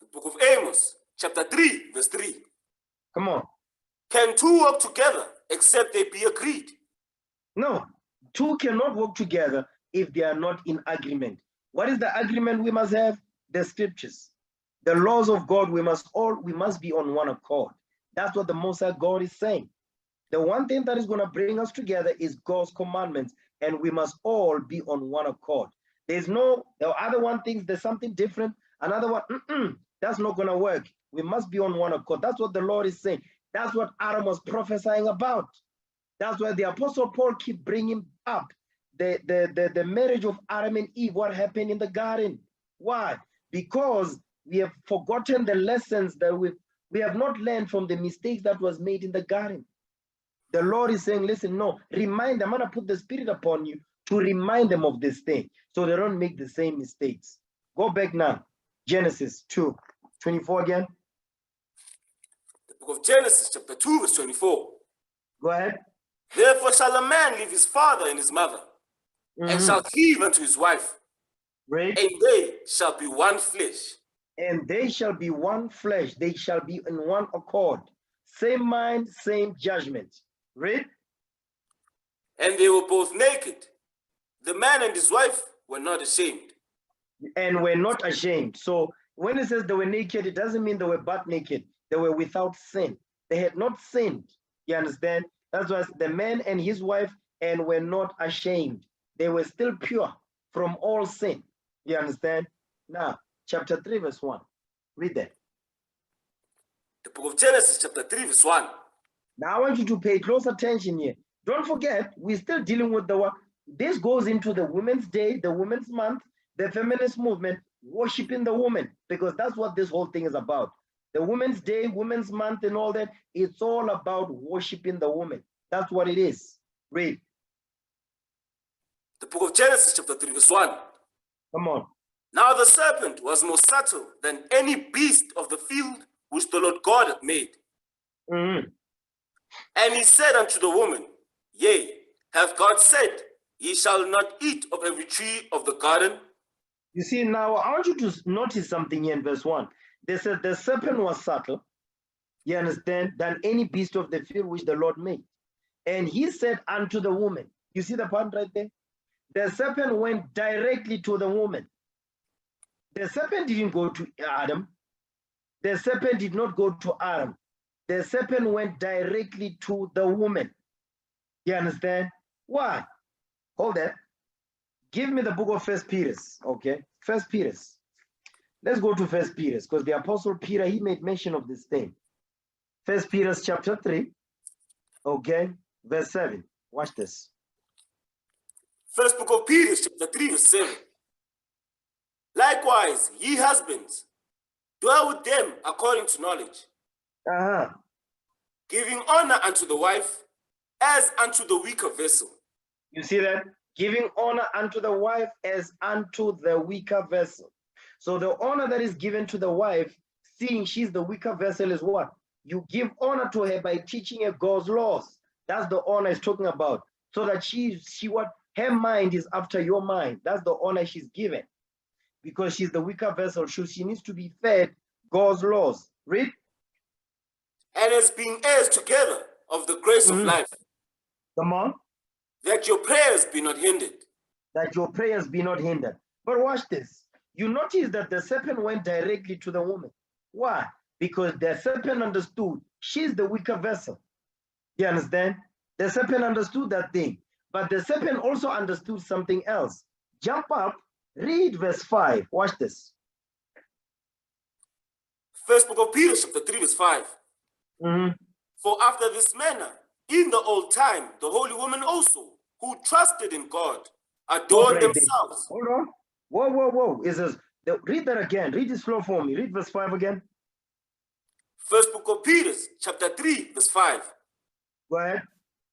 The book of Amos, chapter 3, verse 3. Come on. Can 2 work together except they be agreed? No. 2 cannot work together if they are not in agreement. What is the agreement we must have? The scriptures. The laws of God, we must be on one accord. That's what the Most High God is saying. The one thing that is going to bring us together is God's commandments, and we must all be on one accord. There are other one things, there's something different, another one, that's not going to work. We must be on one accord. That's what the Lord is saying. That's what Adam was prophesying about. That's why the Apostle Paul keep bringing up the marriage of Adam and Eve, what happened in the garden. Why? Because we have forgotten the lessons that we have not learned from the mistakes that was made in the garden. The Lord is saying, listen, no, remind them. I'm going to put the Spirit upon you to remind them of this thing so they don't make the same mistakes. Go back now. Genesis 2:24 again. The book of Genesis, chapter 2, verse 24. Go ahead. Therefore shall a man leave his father and his mother, and shall cleave unto his wife, Right. and they shall be one flesh. And they shall be one flesh. They shall be in one accord. Same mind, same judgment. Read. And they were both naked. The man and his wife were not ashamed. And we're not ashamed. So When it says they were naked, it doesn't mean they were butt naked. They were without sin. They had not sinned. You understand? That's why the man and his wife and were not ashamed. They were still pure from all sin. You understand? Now, chapter 3, verse 1. Read that. The book of Genesis, chapter 3, verse 1. Now I want you to pay close attention here. Don't forget, we're still dealing with this goes into the Women's Day, the Women's Month, the feminist movement, worshiping the woman, because that's what this whole thing is about. The Women's Day, Women's Month, and all that, it's all about worshiping the woman. That's what it is. Read. The book of Genesis, chapter 3, verse 1. Come on. Now the serpent was more subtle than any beast of the field which the Lord God had made. Mm-hmm. And he said unto the woman, Yea, hath God said, Ye shall not eat of every tree of the garden? You see, now I want you to notice something here in verse 1. They said the serpent was subtle, you understand, than any beast of the field which the Lord made. And he said unto the woman, you see the part right there? The serpent went directly to the woman. The serpent didn't go to Adam. The serpent did not go to Adam. The serpent went directly to the woman. You understand? Why? Hold that. Give me the book of 1 Peter, okay? 1 Peter. Let's go to 1 Peter, because the Apostle Peter, he made mention of this thing. 1 Peter chapter 3, okay? Verse 7. Watch this. First book of Peter, chapter 3, verse 7. Likewise, ye husbands, dwell with them according to knowledge, giving honor unto the wife as unto the weaker vessel. You see that? Giving honor unto the wife as unto the weaker vessel. So the honor that is given to the wife, seeing she's the weaker vessel, is what? You give honor to her by teaching her God's laws. That's the honor he's talking about. So that she what? Her mind is after your mind. That's the honor she's given. Because she's the weaker vessel, so she needs to be fed God's laws. Read. And as being heirs together of the grace of life. Come on. That your prayers be not hindered. That your prayers be not hindered. But watch this. You notice that the serpent went directly to the woman. Why? Because the serpent understood she's the weaker vessel. You understand? The serpent understood that thing. But the serpent also understood something else. Jump up, read verse 5. Watch this. First book of Peter, chapter 3, verse 5. For after this manner, in the old time, the holy women also, who trusted in God, adorned themselves. Hold on. Whoa. It says, read that again. Read it slow for me. Read verse 5 again. First book of Peter, chapter 3, verse 5. Go ahead.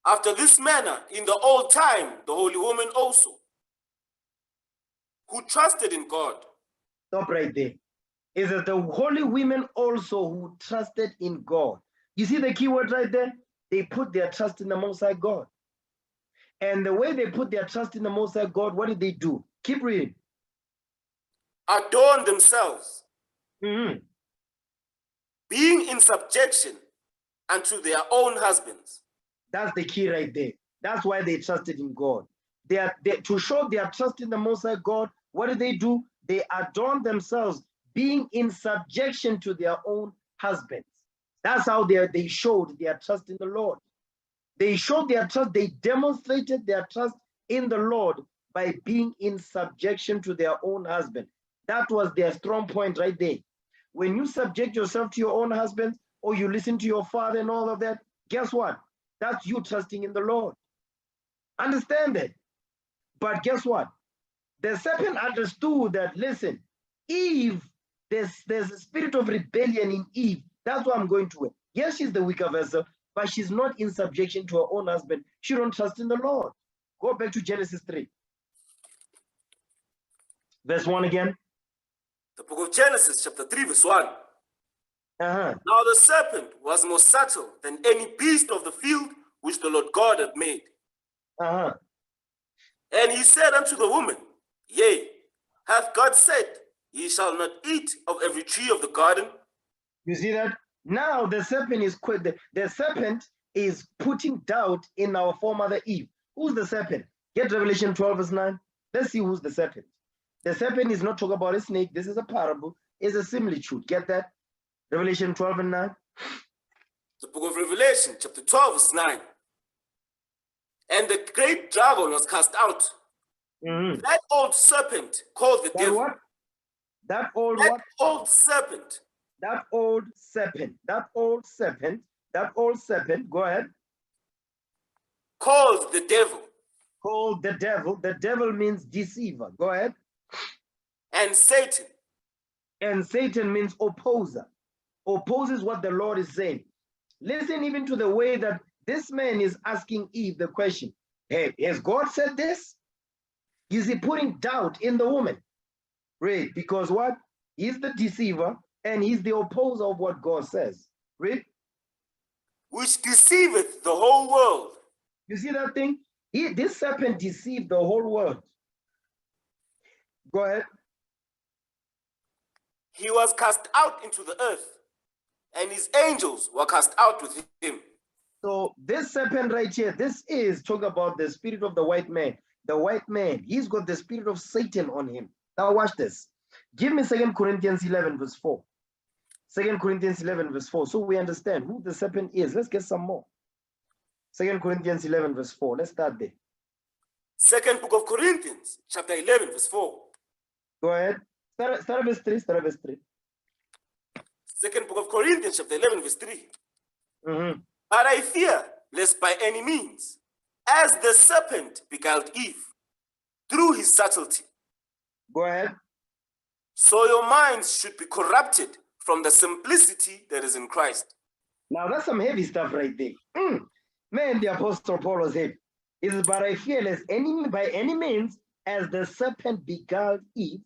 After this manner, in the old time, the holy women also, who trusted in God. Stop right there. It says the holy women also who trusted in God. You see the key word right there? They put their trust in the Most High God. And the way they put their trust in the Most High God, what did they do? Keep reading. Adorn themselves. Being in subjection unto their own husbands. That's the key right there. That's why they trusted in God. To show their trust in the Most High God, what did they do? They adorn themselves, being in subjection to their own husbands. That's how they showed their trust in the Lord. They showed their trust, they demonstrated their trust in the Lord by being in subjection to their own husband. That was their strong point right there. When you subject yourself to your own husband, or you listen to your father and all of that, guess what? That's you trusting in the Lord. Understand that? But guess what? The serpent understood that, listen, Eve, there's a spirit of rebellion in Eve. That's why I'm going to it. Yes, she's the weaker vessel, but she's not in subjection to her own husband. She don't trust in the Lord. Go back to Genesis 3. Verse 1 again. The book of Genesis, chapter 3, verse 1. Now the serpent was more subtle than any beast of the field which the Lord God had made. And he said unto the woman, Yea, hath God said, Ye shall not eat of every tree of the garden? You see that? Now the serpent is the serpent is putting doubt in our foremother Eve. Who's the serpent? Get Revelation 12 verse 9. Let's see who's the serpent. The serpent is not talking about a snake. This is a parable. is a similitude. Get that? Revelation 12 and 9. The book of Revelation, chapter 12, verse 9. And the great dragon was cast out. That old serpent called the devil. What? That old that what? Old serpent. That old serpent. That old serpent. That old serpent. Go ahead. Called the devil. Called the devil. The devil means deceiver. Go ahead. And Satan. And Satan means opposer. Opposes what the Lord is saying. Listen even to the way that this man is asking Eve the question. Hey, has God said this? Is he putting doubt in the woman? Read, because what? He's the deceiver and he's the opposer of what God says. Read. Which deceiveth the whole world. You see that thing? This serpent deceived the whole world. Go ahead. He was cast out into the earth, and his angels were cast out with him. So this serpent right here, this is talk about the spirit of the white man. The white man, he's got the spirit of Satan on him. Now watch this. Give me 2 Corinthians 11 verse 4. 2 Corinthians 11 verse 4. So we understand who the serpent is. Let's get some more. 2 Corinthians 11 verse 4. Let's start there. Second book of Corinthians, chapter 11 verse 4. Go ahead. Start verse 3. Start verse 3. Second book of Corinthians, chapter 11 verse 3. But I fear lest by any means, as the serpent beguiled Eve through his subtlety. Go ahead. So your minds should be corrupted from the simplicity that is in Christ. Now that's some heavy stuff right there. Man, the Apostle Paul was heavy. It is but I fear lest by any means, as the serpent beguiled Eve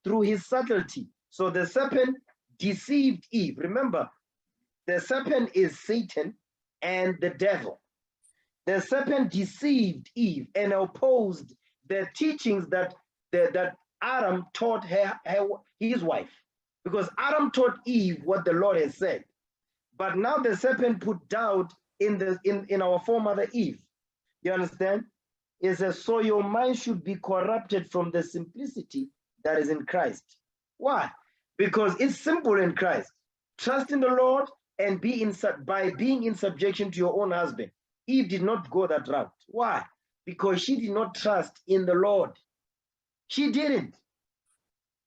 through his subtlety. So the serpent deceived Eve. Remember, the serpent is Satan and the devil. The serpent deceived Eve and opposed the teachings that Adam taught his wife. Because Adam taught Eve what the Lord has said. But now the serpent put doubt in our foremother Eve. You understand? It says, so your mind should be corrupted from the simplicity that is in Christ. Why? Because it's simple in Christ. Trust in the Lord and by being in subjection to your own husband. Eve did not go that route. Why? Because she did not trust in the Lord. She didn't.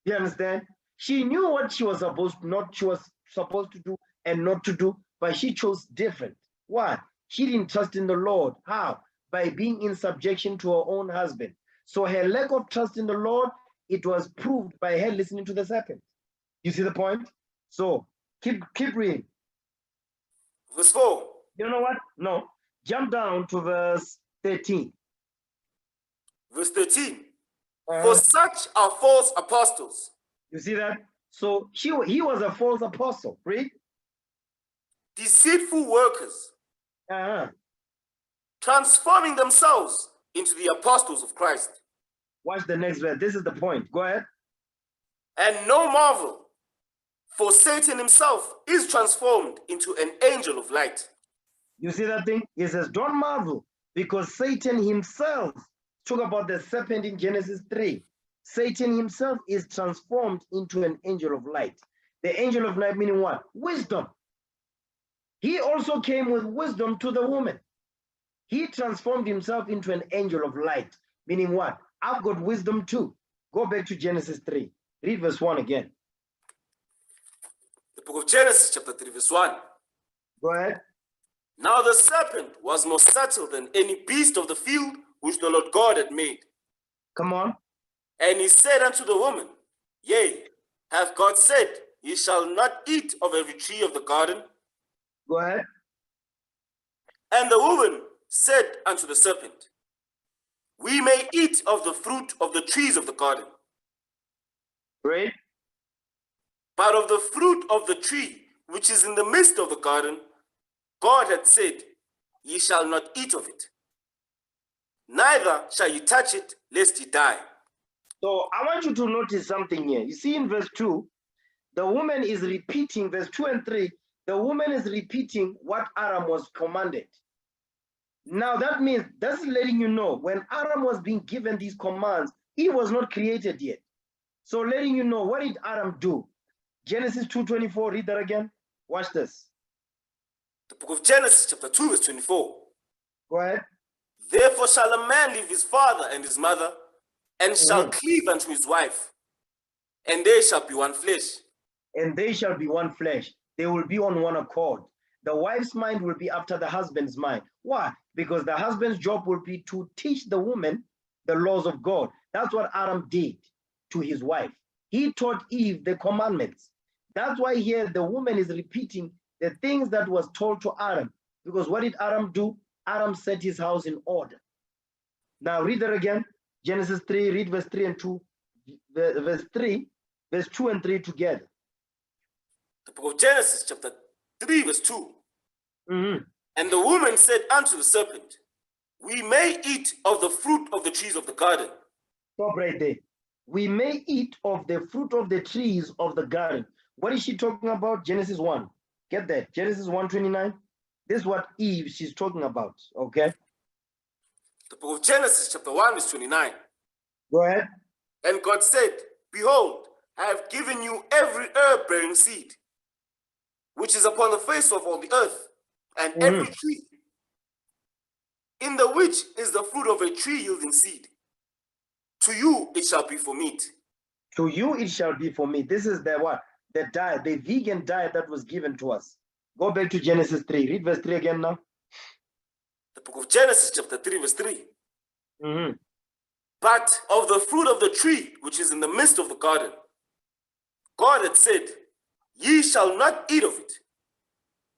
You understand? She knew what she was supposed to do and not to do, but she chose different. Why? She didn't trust in the Lord. How? By being in subjection to her own husband. So her lack of trust in the Lord, it was proved by her listening to the serpent. You see the point? So keep reading. Verse 4. You know what? No. Jump down to verse 13. Verse 13. For such are false apostles. You see that? So he was a false apostle. Read. Deceitful workers. Transforming themselves into the apostles of Christ. Watch the next verse. This is the point. Go ahead. And no marvel, for Satan himself is transformed into an angel of light. You see that thing? He says, don't marvel, because Satan himself, talk about the serpent in Genesis 3. Satan himself is transformed into an angel of light. The angel of light meaning what? Wisdom. He also came with wisdom to the woman. He transformed himself into an angel of light, meaning what? I've got wisdom too. Go back to Genesis 3. Read verse 1 again. The book of Genesis, chapter 3, verse 1. Go ahead. Now the serpent was more subtle than any beast of the field which the Lord God had made. Come on. And he said unto the woman, Yea, hath God said, Ye shall not eat of every tree of the garden? Go ahead. And the woman said unto the serpent, We may eat of the fruit of the trees of the garden. Right. But of the fruit of the tree which is in the midst of the garden, God had said, Ye shall not eat of it, neither shall ye touch it, lest ye die. So I want you to notice something here. You see in verse 2, the woman is repeating, verse 2 and 3, the woman is repeating what Adam was commanded. Now that means, that's letting you know, when Adam was being given these commands, he was not created yet. So letting you know, what did Adam do? Genesis 2:24, read that again. Watch this. The book of Genesis, chapter 2, verse 24. Go ahead. Therefore shall a man leave his father and his mother, and shall cleave unto his wife, and they shall be one flesh. And they shall be one flesh. They will be on one accord. The wife's mind will be after the husband's mind. Why? Because the husband's job will be to teach the woman the laws of God. That's what Adam did to his wife. He taught Eve the commandments. That's why here the woman is repeating the things that was told to Adam. Because what did Adam do? Adam set his house in order. Now read that again. Genesis 3, read verse 3 and 2. Verse 2 and 3 together. The book of Genesis, chapter 3, verse 2. And the woman said unto the serpent, we may eat of the fruit of the trees of the garden. Stop right there. We may eat of the fruit of the trees of the garden. What is she talking about? Genesis 1. Get that. Genesis 1:29. This is what Eve she's talking about. Okay. The book of Genesis, chapter 1, verse 29. Go ahead. And God said, behold, I have given you every herb bearing seed, which is upon the face of all the earth, and every tree, in the which is the fruit of a tree yielding seed. To you it shall be for meat. To you it shall be for meat. This is the what? The diet, the vegan diet that was given to us. Go back to Genesis 3. Read verse 3 again now. The book of Genesis, chapter 3, verse 3. But of the fruit of the tree which is in the midst of the garden, God had said, ye shall not eat of it,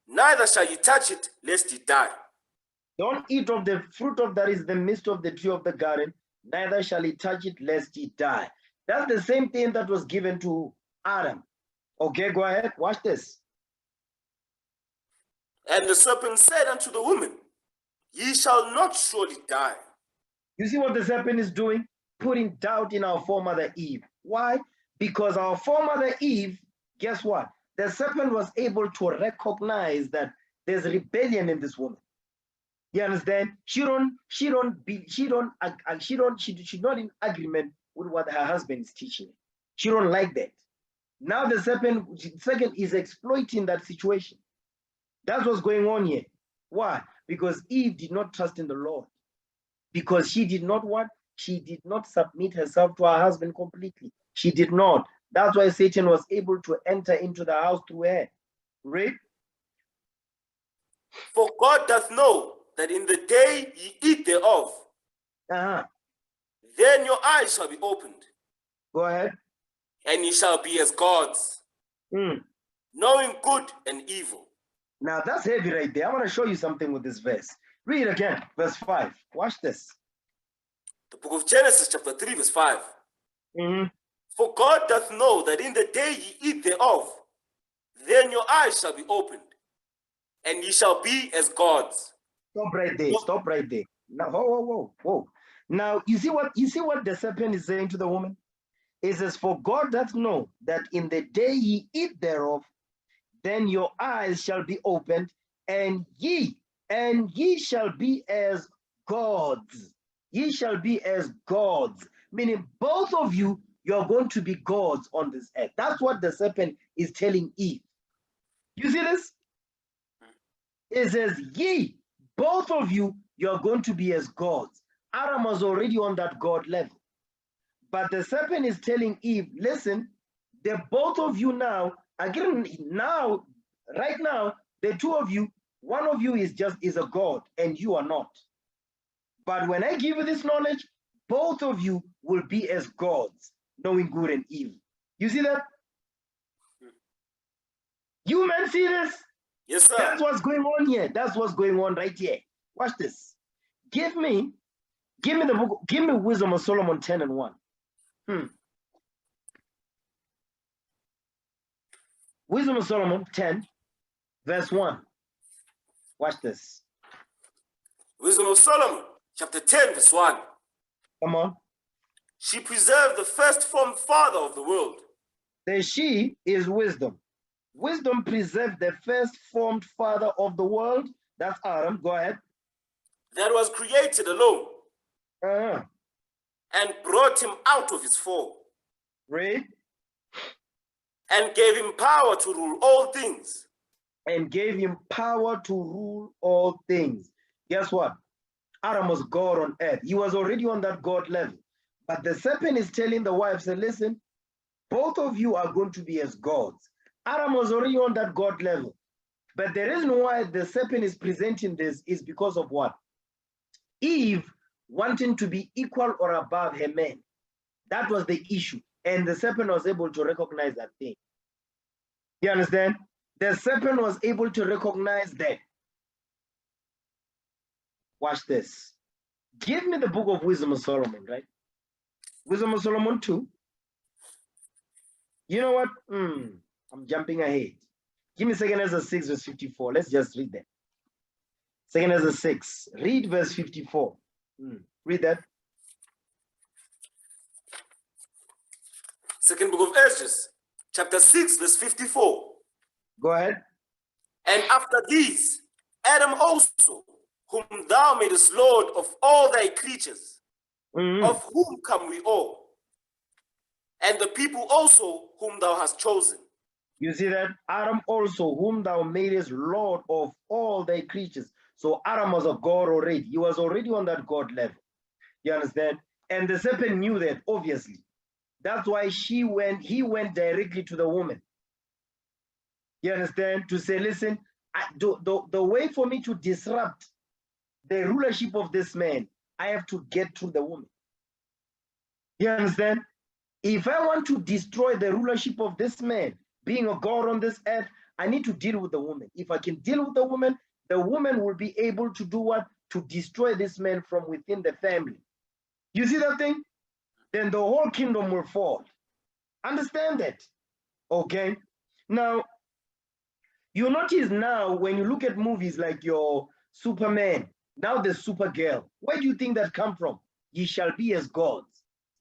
neither shall ye touch it, lest ye die. Don't eat of the fruit of that is the midst of the tree of the garden, neither shall he touch it, lest he die. That's the same thing that was given to Adam. Okay, go ahead. Watch this. And the serpent said unto the woman, ye shall not surely die. You see what the serpent is doing? Putting doubt in our foremother Eve. Why? Because our foremother Eve, guess what? The serpent was able to recognize that there's rebellion in this woman. You understand? She's not in agreement with what her husband is teaching. She don't like that. Now the serpent is exploiting that situation. That's what's going on here. Why? Because Eve did not trust in the Lord. Because she did not what? She did not submit herself to her husband completely. She did not. That's why Satan was able to enter into the house through her. Read. For God doth know that in the day ye eat thereof, then your eyes shall be opened. Go ahead. And ye shall be as gods, knowing good and evil. Now that's heavy right there. I want to show you something with this verse. Read again, verse 5. Watch this. The book of Genesis, chapter 3, verse 5. For God doth know that in the day ye eat thereof, then your eyes shall be opened, and ye shall be as gods. Stop right there. Stop right there. Now, whoa. Now, you see what the serpent is saying to the woman? It says, for God doth know that in the day ye eat thereof, then your eyes shall be opened, and ye shall be as gods. Ye shall be as gods. Meaning both of you, you're going to be gods on this earth. That's what the serpent is telling Eve. You see this? It says, ye, both of you, you're going to be as gods. Adam was already on that God level. But the serpent is telling Eve, listen, the both of you now, again, right now, the two of you, one of you is a God and you are not. But when I give you this knowledge, both of you will be as gods, knowing good and evil. You see that? You men see this? Yes, sir. That's what's going on here. That's what's going on right here. Watch this. Give me the book, give me Wisdom of Solomon 10 and 1. Wisdom of Solomon 10, verse 1. Watch this. Wisdom of Solomon, chapter 10, verse 1. Come on. She preserved the first formed father of the world. The she is wisdom. Wisdom preserved the first formed father of the world. That's Adam. Go ahead. That was created alone. And brought him out of his fall. Read. and gave him power to rule all things. And gave him power to rule all things. Guess what? Adam was God on earth. He was already on that God level. But the serpent is telling the wife, say, listen, both of you are going to be as gods. Adam was already on that God level. But the reason why the serpent is presenting this is because of what? Eve wanting to be equal or above her man. That was the issue. And the serpent was able to recognize that thing. You understand? The serpent was able to recognize that. Watch this. Give me the book of Wisdom of Solomon, right? Wisdom of Solomon 2. You know what? I'm jumping ahead. Give me 2 Ezra 6, verse 54. Let's just read that. 2 Ezra 6. Read verse 54. Read that. Second book of Ezra, chapter 6, verse 54. Go ahead. And after these, Adam also, whom thou madest Lord of all thy creatures, of whom come we all, and the people also whom thou hast chosen. You see that? Adam also, whom thou madest Lord of all thy creatures. So Adam was a God already. He was already on that God level. You understand? And the serpent knew that, obviously. That's why he went directly to the woman. You understand? To say, listen, the way for me to disrupt the rulership of this man, I have to get through the woman. You understand? If I want to destroy the rulership of this man, being a God on this earth, I need to deal with the woman. If I can deal with the woman will be able to do what? To destroy this man from within the family. You see that thing? Then the whole kingdom will fall. Understand that? Okay? Now, you notice now when you look at movies like your Superman, now the Supergirl, where do you think that come from? Ye shall be as gods.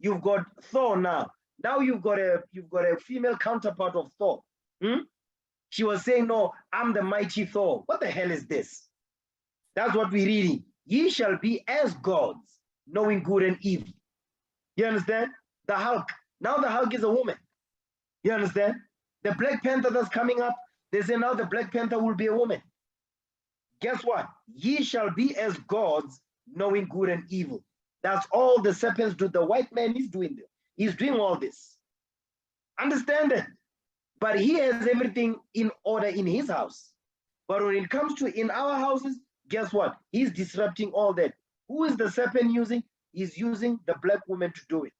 You've got Thor now. Now you've got a female counterpart of Thor. She was saying, no, I'm the mighty Thor. What the hell is this? That's what we're reading. Ye shall be as gods, knowing good and evil. You understand? The Hulk. Now the Hulk is a woman. You understand? The Black Panther that's coming up, they say now the Black Panther will be a woman. Guess what? Ye shall be as gods, knowing good and evil. That's all the serpents do. The white man is doing this. He's doing all this. Understand it? But he has everything in order in his house. But when it comes to in our houses, guess what? He's disrupting all that. Who is the serpent using? He's using the black woman to do it.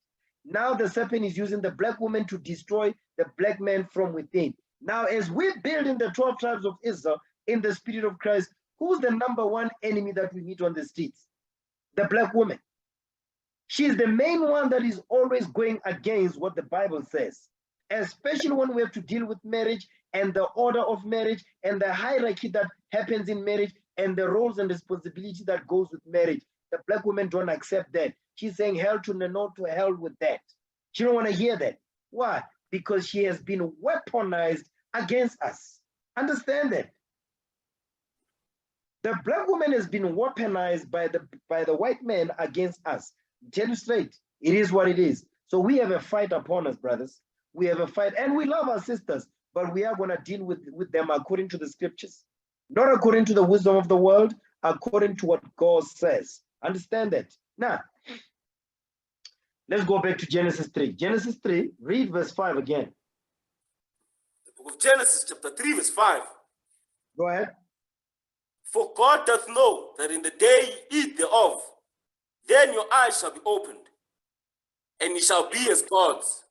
Now the serpent is using the black woman to destroy the black man from within. Now, as we build in the 12 tribes of Israel in the spirit of Christ, who's the number one enemy that we meet on the streets? The black woman. She's the main one that is always going against what the Bible says, especially when we have to deal with marriage and the order of marriage and the hierarchy that happens in marriage and the roles and responsibility that goes with marriage. The black women don't accept that. She's saying hell to the no, to hell with that. She don't want to hear that. Why? Because she has been weaponized against us. Understand that? The black woman has been weaponized by the white man against us. Tell you straight, it is what it is. So we have a fight upon us, brothers. We have a fight, and we love our sisters, but we are going to deal with them according to the scriptures, not according to the wisdom of the world, according to what God says. Understand that? Now, let's go back to Genesis 3. Genesis 3, read verse 5 again. The book of Genesis, chapter 3, verse 5. Go ahead. For God doth know that in the day ye eat thereof, then your eyes shall be opened, and ye shall be as gods,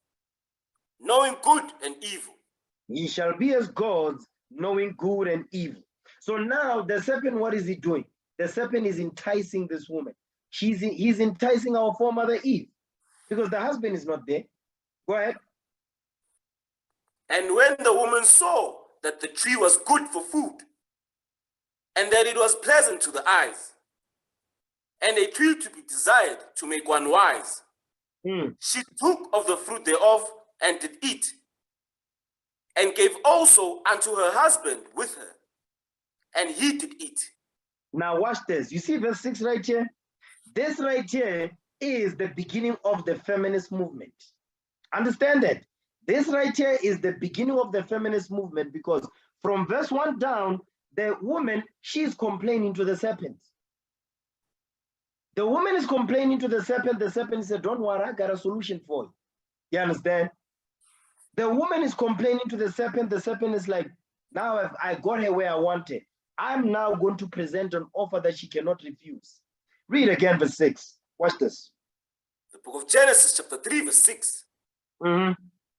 knowing good and evil. Ye shall be as gods, knowing good and evil. So now the serpent, what is he doing? The serpent is enticing this woman. He's enticing our foremother Eve, because the husband is not there. Go ahead. And when the woman saw that the tree was good for food, and that it was pleasant to the eyes, and a tree to be desired to make one wise, she took of the fruit thereof and did eat, and gave also unto her husband with her, and he did eat. Now watch this. You see verse 6 right here? This right here is the beginning of the feminist movement. Understand that? This right here is the beginning of the feminist movement, because from verse 1 down, the woman, she's complaining to the serpent. The woman is complaining to the serpent said, don't worry, I got a solution for you. You understand? The woman is complaining to the serpent is like, now I got her where I wanted. I'm now going to present an offer that she cannot refuse. Read again verse 6. Watch this. The book of Genesis, chapter 3, verse 6. Mm-hmm.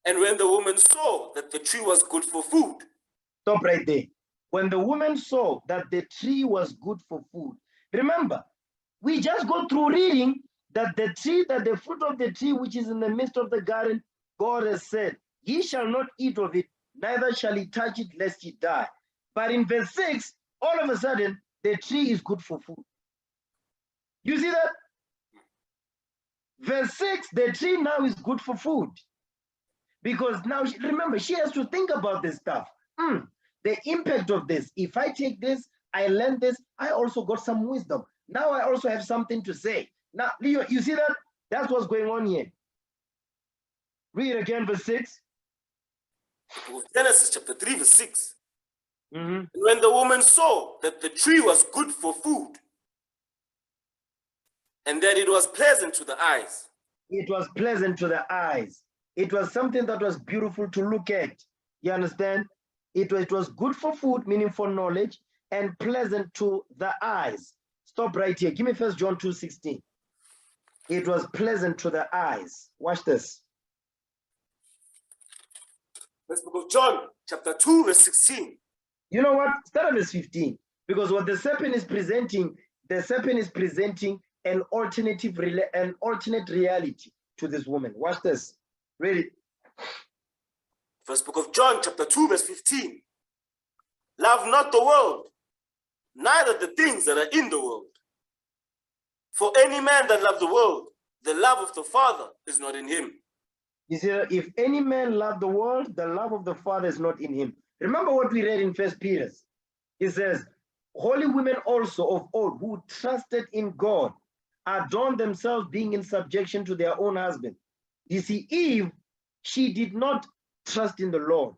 And when the woman saw that the tree was good for food. Stop right there. When the woman saw that the tree was good for food. Remember, we just go through reading that the fruit of the tree which is in the midst of the garden, God has said, ye shall not eat of it, neither shall ye touch it, lest ye die. But in verse 6, all of a sudden, the tree is good for food. You see that? Verse 6, the tree now is good for food. Because now, remember, she has to think about this stuff. The impact of this. If I take this, I learn this, I also got some wisdom. Now I also have something to say. Now, you see that? That's what's going on here. Read again, verse 6. Genesis chapter 3, verse 6. And when the woman saw that the tree was good for food, and that it was pleasant to the eyes. It was pleasant to the eyes. It was something that was beautiful to look at. You understand? It was good for food, meaning for knowledge, and pleasant to the eyes. Stop right here. Give me 1 John 2:16. It was pleasant to the eyes. Watch this. First book of John, chapter 2, verse 16. You know what? Start at verse 15. Because what the serpent is presenting an alternate reality to this woman. Watch this. Read it. First book of John, chapter 2, verse 15. Love not the world, neither the things that are in the world. For any man that loves the world, the love of the Father is not in him. You see, if any man love the world, the love of the Father is not in him. Remember what we read in 1 Peter. It says, holy women also of old who trusted in God adorned themselves being in subjection to their own husband. You see, Eve, she did not trust in the Lord.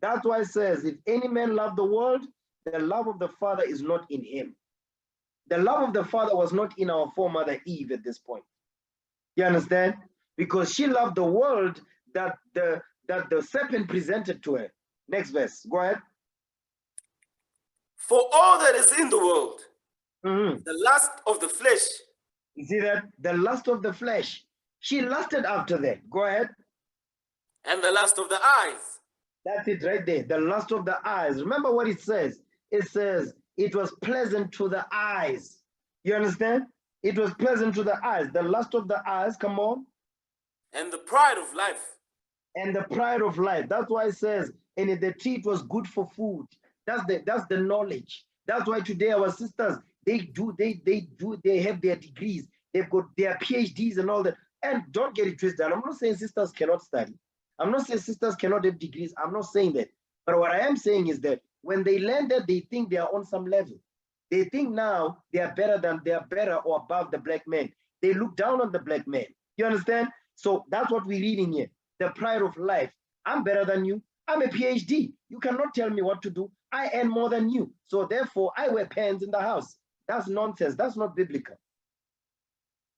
That's why it says, if any man love the world, the love of the Father is not in him. The love of the Father was not in our foremother Eve at this point. You understand? Because she loved the world that the serpent presented to her. Next verse, go ahead. For all that is in the world, the lust of the flesh. You see that? The lust of the flesh. She lusted after that. Go ahead. And the lust of the eyes. That's it right there. The lust of the eyes. Remember what it says. It says it was pleasant to the eyes. You understand? It was pleasant to the eyes. The lust of the eyes, come on. And the pride of life. And the pride of life. That's why it says, and the tree was good for food. That's the knowledge. That's why today our sisters, they have their degrees. They've got their PhDs and all that. And don't get it twisted. I'm not saying sisters cannot study. I'm not saying sisters cannot have degrees. I'm not saying that. But what I am saying is that when they learn that, they think they are on some level. They think now they are better or above the black man. They look down on the black man. You understand? So that's what we're reading here. The pride of life. I'm better than you. I'm a PhD. You cannot tell me what to do. I earn more than you. So therefore, I wear pants in the house. That's nonsense. That's not biblical.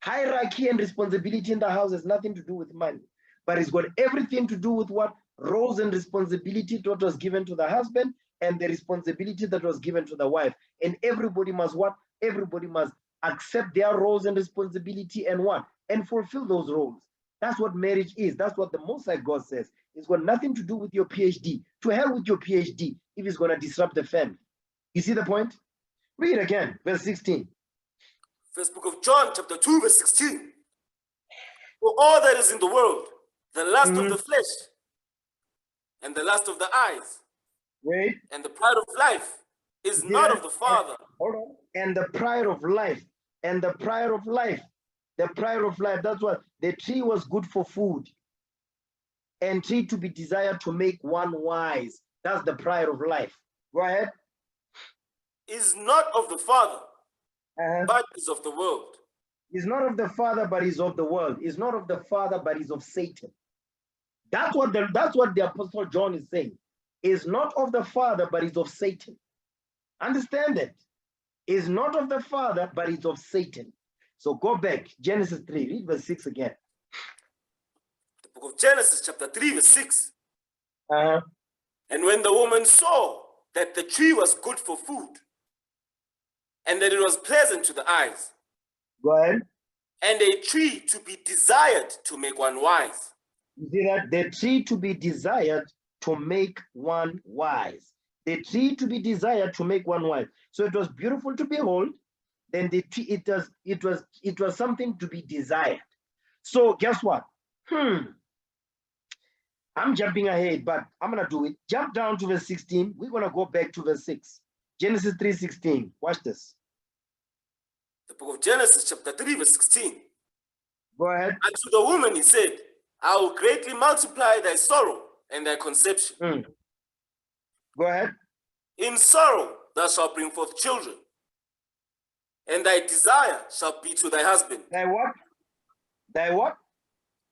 Hierarchy and responsibility in the house has nothing to do with money. But it's got everything to do with what? Roles and responsibility that was given to the husband and the responsibility that was given to the wife. And everybody must what? Everybody must accept their roles and responsibility and what? And fulfill those roles. That's what marriage is. That's what the Most High God says. It's got nothing to do with your PhD. To hell with your PhD if it's going to disrupt the family. You see the point? Read again, verse 16. First book of John, chapter 2, verse 16. For all that is in the world, the lust of the flesh, and the lust of the eyes, and the pride of life is not of the Father. Hold on. And the pride of life, and the pride of life, the pride of life, that's what the tree was good for food, and tree to be desired to make one wise. That's the pride of life. Go ahead. Is not of the Father, but is of the world. Is not of the Father, but is of the world. Is not of the Father, but is of Satan. That's what the Apostle John is saying. Is not of the Father, but is of Satan. Understand that? Is not of the Father, but is of Satan. So go back, Genesis 3, read verse 6 again. The book of Genesis, chapter 3, verse 6. Uh-huh. And when the woman saw that the tree was good for food, and that it was pleasant to the eyes, Go ahead. and a tree to be desired to make one wise. You see that? The tree to be desired to make one wise. The tree to be desired to make one wise. So it was beautiful to behold. Then the tree, it was something to be desired. So guess what? I'm jumping ahead, but I'm gonna do it. Jump down to verse 16. We're gonna go back to verse 6. Genesis 3:16. Watch this. The book of Genesis, chapter 3, verse 16. Go ahead. And to the woman he said, I will greatly multiply thy sorrow and thy conception. Go ahead. In sorrow thou shalt bring forth children, and thy desire shall be to thy husband. Thy what? Thy what?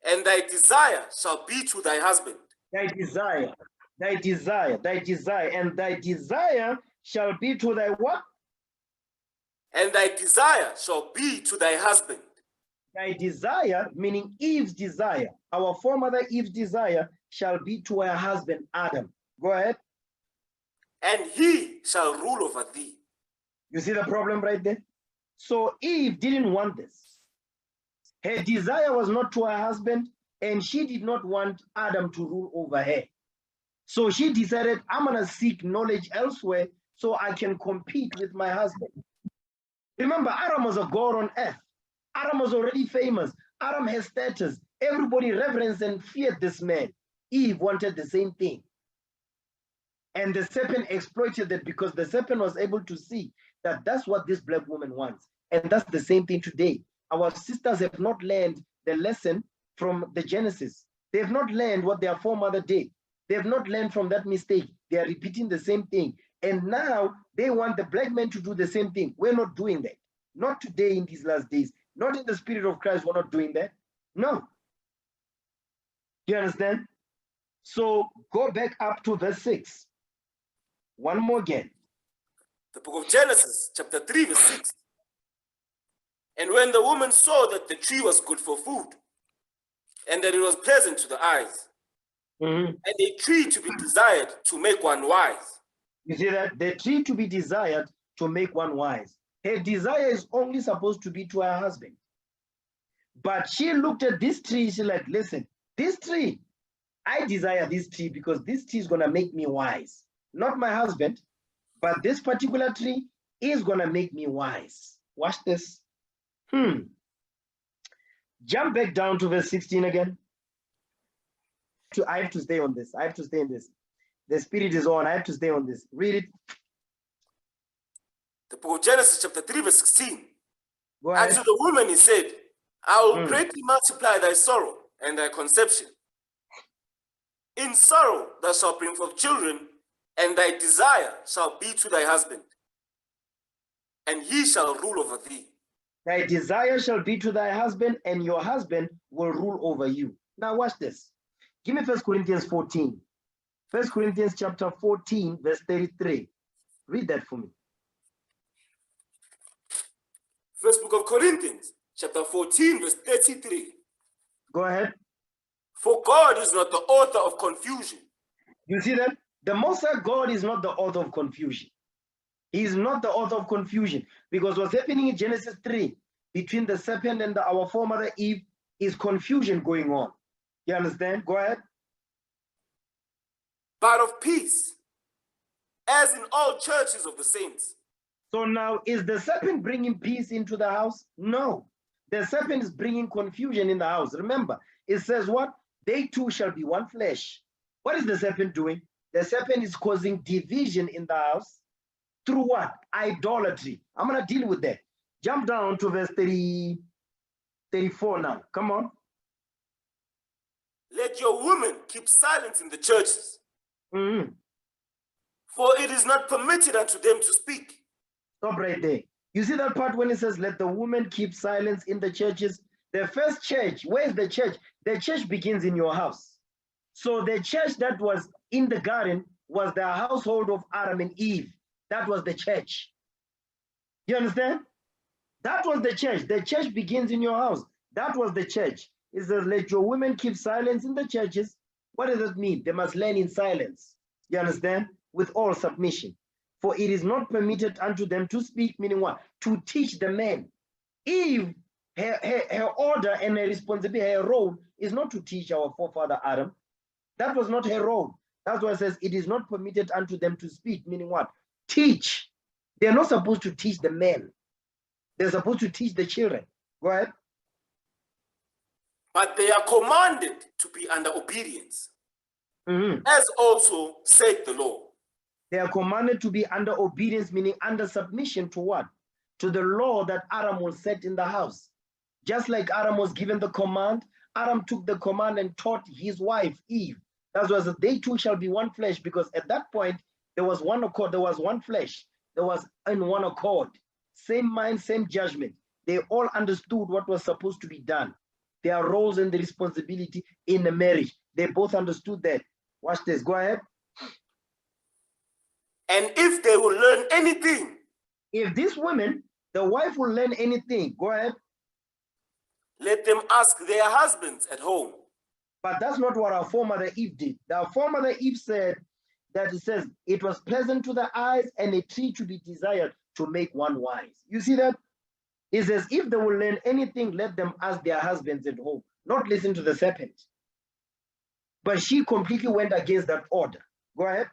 And thy desire shall be to thy husband. Thy desire, thy desire, thy desire, and thy desire shall be to thy what? And thy desire shall be to thy husband. Thy desire, meaning Eve's desire, our foremother Eve's desire, shall be to her husband Adam. Go ahead. And he shall rule over thee. You see the problem right there? So Eve didn't want this. Her desire was not to her husband, and she did not want Adam to rule over her. So she decided, I'm going to seek knowledge elsewhere so I can compete with my husband. Remember, Adam was a god on earth. Adam was already famous. Adam has status. Everybody reverenced and feared this man. Eve wanted the same thing. And the serpent exploited that because the serpent was able to see that that's what this black woman wants. And that's the same thing today. Our sisters have not learned the lesson from the Genesis. They have not learned what their foremother did. They have not learned from that mistake. They are repeating the same thing. And now they want the black men to do the same thing. We're not doing that. Not today in these last days. Not in the spirit of Christ, we're not doing that. No. Do you understand? So go back up to verse 6. One more again. The book of Genesis, chapter 3, verse 6. And when the woman saw that the tree was good for food, and that it was pleasant to the eyes, and a tree to be desired to make one wise. You see that? The tree to be desired to make one wise. Her desire is only supposed to be to her husband. But she looked at this tree, she's like, listen, this tree, I desire this tree because this tree is going to make me wise. Not my husband, but this particular tree is going to make me wise. Watch this. Jump back down to verse 16 again. I have to stay on this. I have to stay in this. The spirit is on. I have to stay on this. Read it. The book of Genesis, chapter 3, verse 16. Go ahead. And to the woman he said, I will greatly multiply thy sorrow and thy conception. In sorrow thou shalt bring forth children, and thy desire shall be to thy husband, and he shall rule over thee. Thy desire shall be to thy husband, and your husband will rule over you. Now watch this. Give me 1 Corinthians 14. 1 Corinthians chapter 14, verse 33. Read that for me. First book of Corinthians, chapter 14, verse 33. Go ahead. For God is not the author of confusion. You see that? The Most High God is not the author of confusion. He is not the author of confusion. Because what's happening in Genesis 3, between the serpent and our foremother Eve, is confusion going on. You understand? Go ahead. But of peace, as in all churches of the saints. So now, is the serpent bringing peace into the house? No. The serpent is bringing confusion in the house. Remember, it says what? They two shall be one flesh. What is the serpent doing? The serpent is causing division in the house through what? Idolatry. I'm going to deal with that. Jump down to verse 34 now. Come on. Let your women keep silence in the churches. For it is not permitted unto them to speak. Stop right there. You see that part when it says, let the woman keep silence in the churches? The first church, where is the church? The church begins in your house. So the church that was in the garden was the household of Adam and Eve. That was the church. You understand? That was the church. The church begins in your house. That was the church. It says, let your women keep silence in the churches. What does that mean? They must learn in silence. You understand? With all submission. For it is not permitted unto them to speak, meaning what? To teach the men. Eve, her order and her responsibility, her role is not to teach our forefather Adam. That was not her role. That's why it says it is not permitted unto them to speak, meaning what? Teach. They're not supposed to teach the men. They're supposed to teach the children. Go ahead. But they are commanded to be under obedience, as also said the law. They are commanded to be under obedience, meaning under submission to what? To the law that Adam was set in the house. Just like Adam was given the command, Adam took the command and taught his wife, Eve. That was they two shall be one flesh, because at that point, there was one accord, there was one flesh, there was in one accord. Same mind, same judgment. They all understood what was supposed to be done. Their roles and the responsibility in the marriage. They both understood that. Watch this, go ahead. And if they will learn anything, if this woman, the wife will learn anything, go ahead. Let them ask their husbands at home. But that's not what our foremother Eve did. Our foremother Eve said that it says, it was pleasant to the eyes and a tree to be desired to make one wise. You see that? It says, if they will learn anything, let them ask their husbands at home, not listen to the serpent. But she completely went against that order. Go ahead.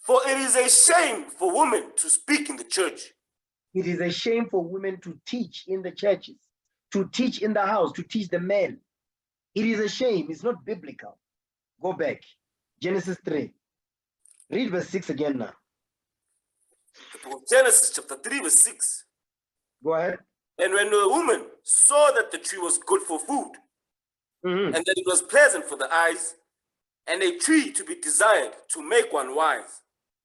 For it is a shame for women to speak in the church. It is a shame for women to teach in the churches, to teach in the house, to teach the men. It is a shame. It's not biblical. Go back. Genesis 3. Read verse 6 again now. Genesis chapter 3 verse 6. Go ahead. And when the woman saw that the tree was good for food, and that it was pleasant for the eyes, and a tree to be desired to make one wise.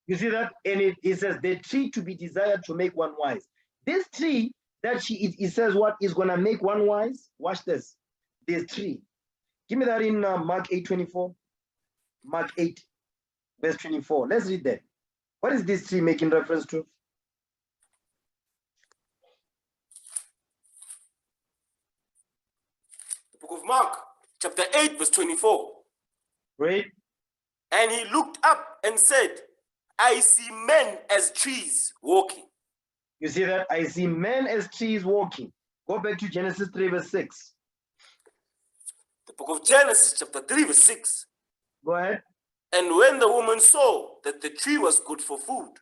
You see that? And it says the tree to be desired to make one wise. This tree that it says what is going to make one wise? Watch this. This tree. Give me that in Mark 8:24. Mark 8, verse 24. Let's read that. What is this tree making reference to? The book of Mark, chapter 8, verse 24. Right. And he looked up and said, I see men as trees walking. You see that? I see men as trees walking. Go back to Genesis 3, verse 6. The book of Genesis, chapter 3, verse 6. Go ahead. And when the woman saw that the tree was good for food.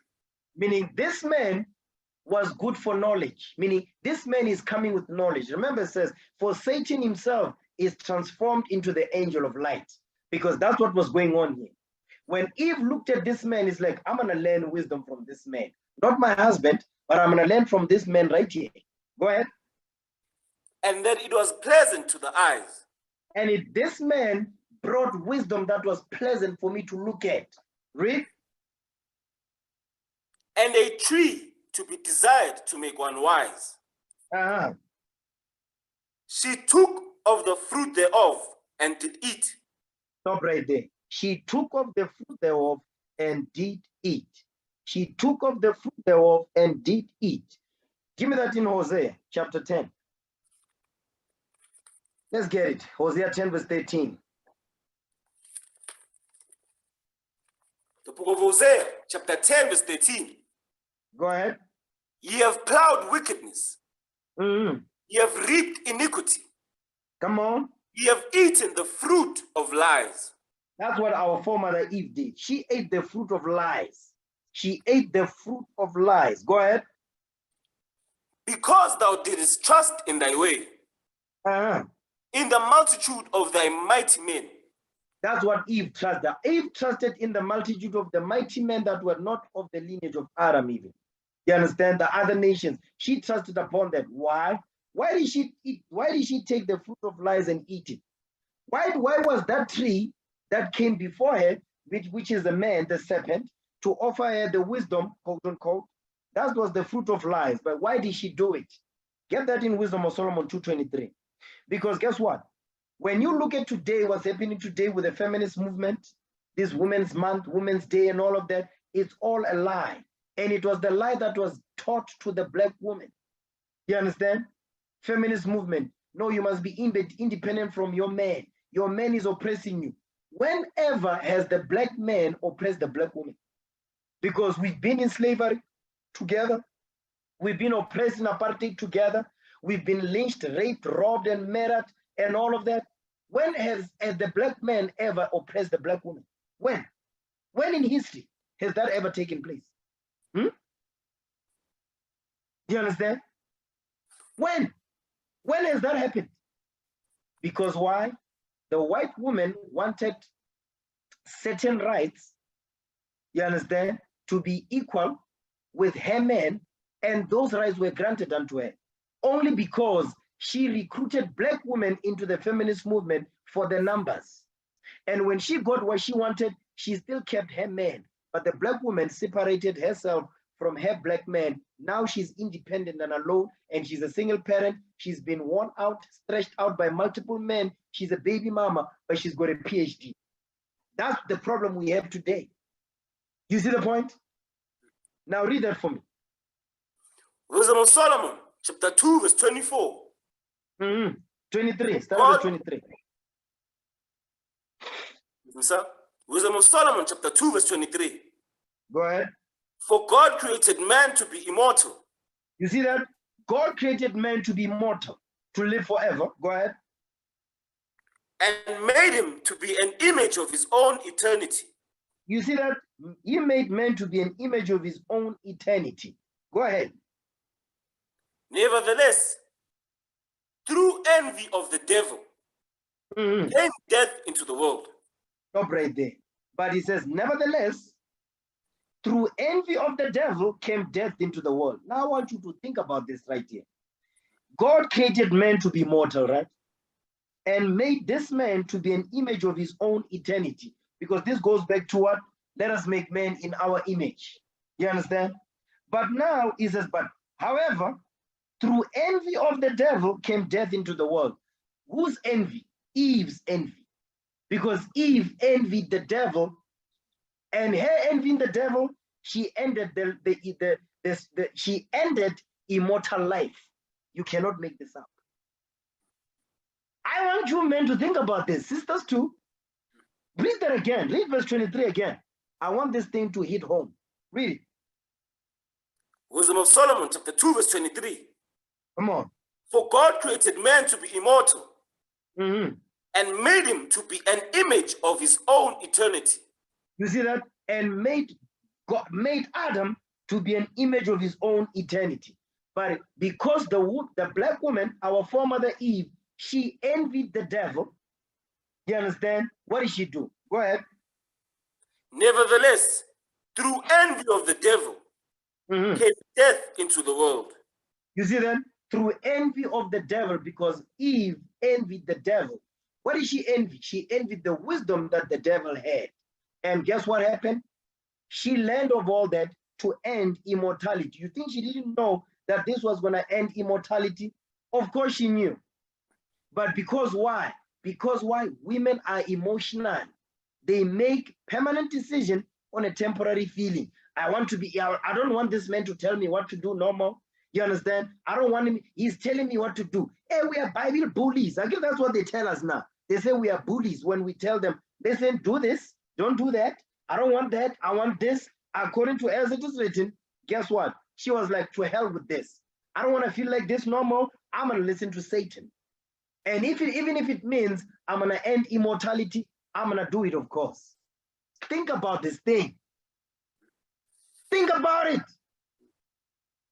Meaning this man was good for knowledge. Meaning this man is coming with knowledge. Remember it says, for Satan himself is transformed into the angel of light. Because that's what was going on here. When Eve looked at this man, it's like, I'm going to learn wisdom from this man. Not my husband, but I'm going to learn from this man right here. Go ahead. And that it was pleasant to the eyes. And this man brought wisdom that was pleasant for me to look at. Read. And a tree to be desired to make one wise. She took of the fruit thereof and did eat. Stop right there. She took of the fruit thereof and did eat. She took of the fruit thereof and did eat. Give me that in Hosea chapter 10. Let's get it. Hosea 10 verse 13. The book of Hosea chapter 10 verse 13. Go ahead. Ye have plowed wickedness. Ye have reaped iniquity. Come on. Ye have eaten the fruit of lies. That's what our foremother Eve did. She ate the fruit of lies. She ate the fruit of lies. Go ahead. Because thou didst trust in thy way, in the multitude of thy mighty men. That's what Eve trusted. Eve trusted in the multitude of the mighty men that were not of the lineage of Adam even. You understand? The other nations. She trusted upon that. Why? Why did she eat? Why did she take the fruit of lies and eat it? Why was that tree that came before her, which is the man, the serpent, to offer her the wisdom, quote unquote? That was the fruit of lies. But why did she do it? Get that in Wisdom of Solomon 2:23. Because guess what? When you look at today, what's happening today with the feminist movement, this Women's Month, Women's Day, and all of that, it's all a lie. And it was the lie that was taught to the black woman. You understand? Feminist movement. No, you must be independent from your man. Your man is oppressing you. Whenever has the black man oppressed the black woman? Because we've been in slavery together. We've been oppressed in apartheid together. We've been lynched, raped, robbed, and murdered, and all of that. When has the black man ever oppressed the black woman? When? When in history has that ever taken place? Do you understand? When? When has that happened? Because why? The white woman wanted certain rights, you understand, to be equal with her man, and those rights were granted unto her only because she recruited black women into the feminist movement for the numbers. And when she got what she wanted, she still kept her man. But the black woman separated herself from her black man. Now she's independent and alone, and she's a single parent. She's been worn out, stretched out by multiple men. She's a baby mama, but she's got a PhD. That's the problem we have today. You see the point? Now read that for me. Wisdom of Solomon, chapter 2, verse 24. 23, start with 23. Sir? Wisdom of Solomon, chapter 2, verse 23. Go ahead. For God created man to be immortal. You see that? God created man to be immortal, to live forever. Go ahead. And made him to be an image of his own eternity. You see that? He made man to be an image of his own eternity. Go ahead. Nevertheless, through envy of the devil, came death into the world. Stop right there. But he says, nevertheless, through envy of the devil came death into the world. Now I want you to think about this right here. God created man to be mortal, right? And made this man to be an image of his own eternity. Because this goes back to what? Let us make man in our image. You understand? But now he says, but however, through envy of the devil came death into the world. Whose envy? Eve's envy. Because Eve envied the devil, and her envying the devil, she ended she ended immortal life. You cannot make this up. I want you men to think about this. Sisters too. Read that again. Read verse 23 again. I want this thing to hit home. Read it. Wisdom of Solomon, chapter 2, verse 23. Come on. For God created man to be immortal, and made him to be an image of his own eternity. You see that? And God made Adam to be an image of his own eternity. But because the black woman, our foremother Eve, she envied the devil. You understand? What did she do? Go ahead. Nevertheless, through envy of the devil, came death into the world. You see that? Through envy of the devil, because Eve envied the devil. What did she envy? She envied the wisdom that the devil had. And guess what happened? She learned of all that to end immortality. You think she didn't know that this was going to end immortality? Of course she knew. But because why? Because why? Women are emotional. They make permanent decision on a temporary feeling. I don't want this man to tell me what to do no more. You understand? I don't want him. He's telling me what to do. Hey, we are Bible bullies. I guess that's what they tell us now. They say we are bullies when we tell them, listen, do this, don't do that. I don't want that. I want this. According to as it is written, guess what? She was like, to hell with this. I don't want to feel like this no more. I'm going to listen to Satan. And even if it means I'm going to end immortality, I'm going to do it, of course. Think about this thing. Think about it.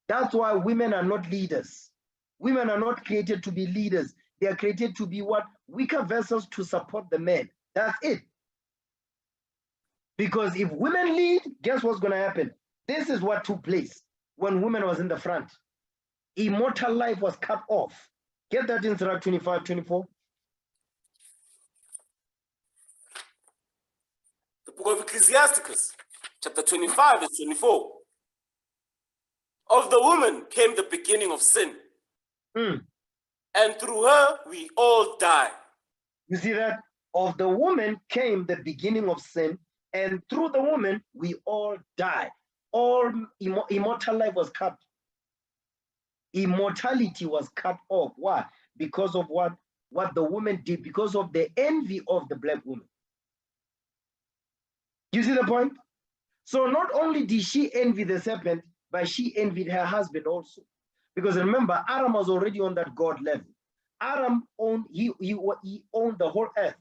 That's why women are not leaders. Women are not created to be leaders. They are created to be what? Weaker vessels to support the men. That's it. Because if women lead, guess what's going to happen? This is what took place when women was in the front. Immortal life was cut off. Get that in Surah 25, 24. The book of Ecclesiasticus, chapter 25, verse 24. Of the woman came the beginning of sin, and through her we all die. You see that? Of the woman came the beginning of sin, and through the woman we all die. All immortal life was cut. Immortality was cut off. Why? Because of what the woman did, because of the envy of the black woman. You see the point? So not only did she envy the serpent, but she envied her husband also. Because remember, Adam was already on that God level. Adam owned, he owned the whole earth.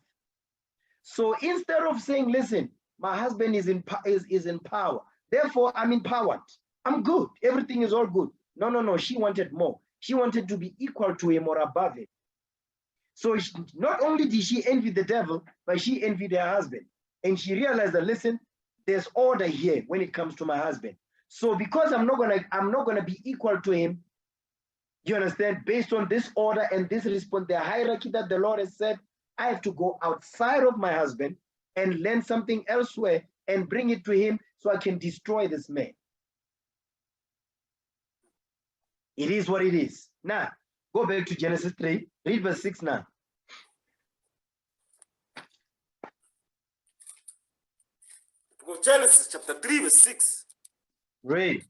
So instead of saying, listen, my husband is in power, therefore I'm empowered, I'm good, everything is all good. No, she wanted more. She wanted to be equal to him or above him. So not only did she envy the devil, but she envied her husband. And she realized that, listen, there's order here when it comes to my husband. So because I'm not gonna be equal to him, you understand, based on this order and this response, the hierarchy that the Lord has said, I have to go outside of my husband and learn something elsewhere and bring it to him so I can destroy this man. It is what it is. Now, go back to Genesis 3, read verse 6 now. Genesis chapter 3, verse 6. Read.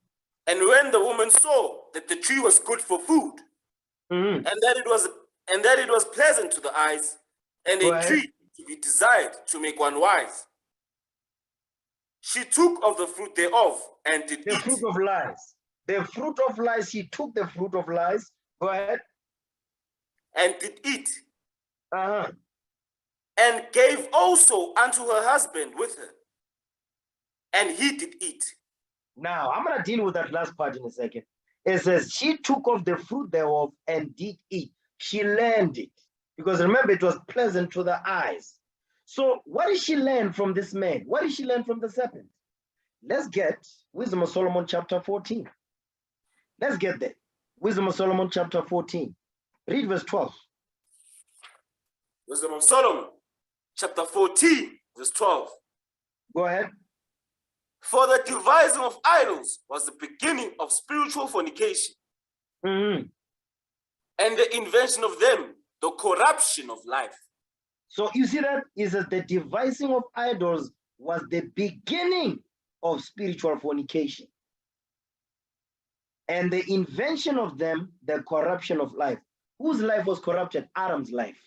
And when the woman saw that the tree was good for food, and that it was pleasant to the eyes, and a tree to be desired to make one wise, she took of the fruit thereof and did eat. The fruit of lies. The fruit of lies, she took the fruit of lies. Go ahead. And did eat. And gave also unto her husband with her, and he did eat. Now, I'm going to deal with that last part in a second. It says, she took of the fruit thereof and did eat. She learned it. Because remember, it was pleasant to the eyes. So what did she learn from this man? What did she learn from the serpent? Let's get Wisdom of Solomon chapter 14. Let's get there. Wisdom of Solomon chapter 14. Read verse 12. Wisdom of Solomon chapter 14, verse 12. Go ahead. For the devising of idols was the beginning of spiritual fornication, and the invention of them, the corruption of life. So you see that is that the devising of idols was the beginning of spiritual fornication, and the invention of them, the corruption of life. Whose life was corrupted? Adam's life.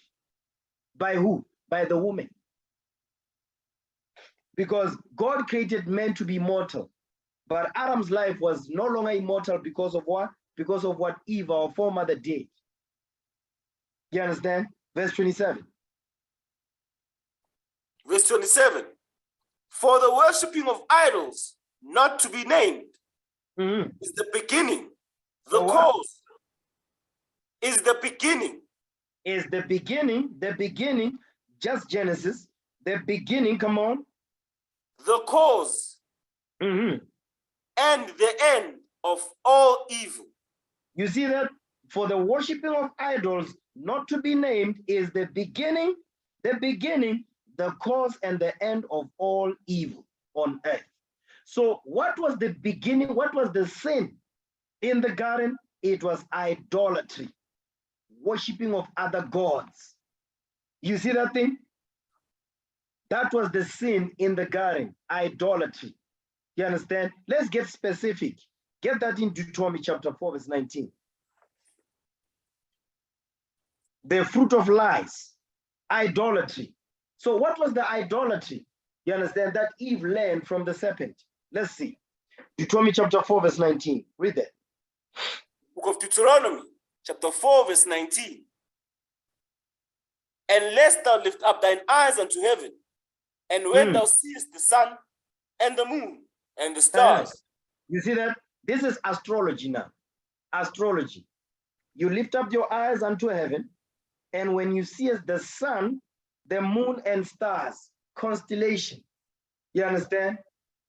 By who? By the woman. Because God created men to be mortal, but Adam's life was no longer immortal because of what? Because of what Eve, our foremother, did. You understand? Verse 27. Verse 27. For the worshipping of idols, not to be named, is the beginning. The cause is the beginning. Is the beginning, just Genesis, the beginning, come on. The cause and the end of all evil. You see that? For the worshiping of idols, not to be named, is the beginning, the cause and the end of all evil on earth. So what was the beginning? What was the sin in the garden? It was idolatry, worshiping of other gods. You see that thing? That was the sin in the garden, idolatry. You understand? Let's get specific. Get that in Deuteronomy chapter 4, verse 19. The fruit of lies, idolatry. So what was the idolatry? You understand? That Eve learned from the serpent. Let's see. Deuteronomy chapter 4, verse 19. Read that. Book of Deuteronomy, chapter 4, verse 19. And lest thou lift up thine eyes unto heaven, and when thou seest the sun and the moon and the stars. You see that? This is astrology now. Astrology. You lift up your eyes unto heaven, and when you see the sun, the moon and stars, constellation. You understand?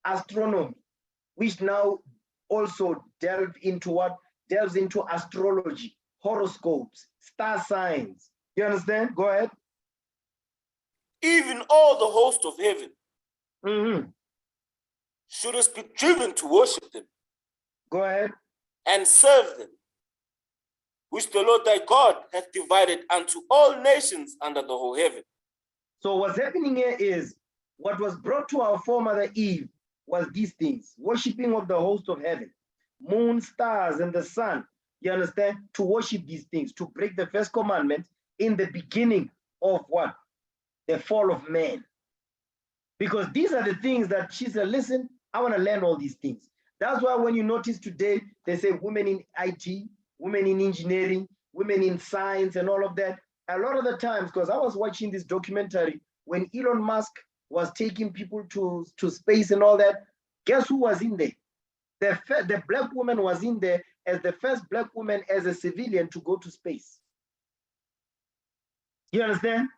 Astronomy, which now also delves into astrology, horoscopes, star signs. You understand? Go ahead. Even all the host of heaven shouldst be driven to worship them. Go ahead. And serve them, which the Lord thy God hath divided unto all nations under the whole heaven. So what's happening here is what was brought to our foremother Eve was these things: worshiping of the host of heaven, moon, stars, and the sun. You understand? To worship these things, to break the first commandment in the beginning of what? The fall of man. Because these are the things that she said, listen, I want to learn all these things. That's why when you notice today, they say women in IT, women in engineering, women in science, and all of that. A lot of the times, because I was watching this documentary when Elon Musk was taking people to space and all that, guess who was in there? The black woman was in there as the first black woman as a civilian to go to space. You understand?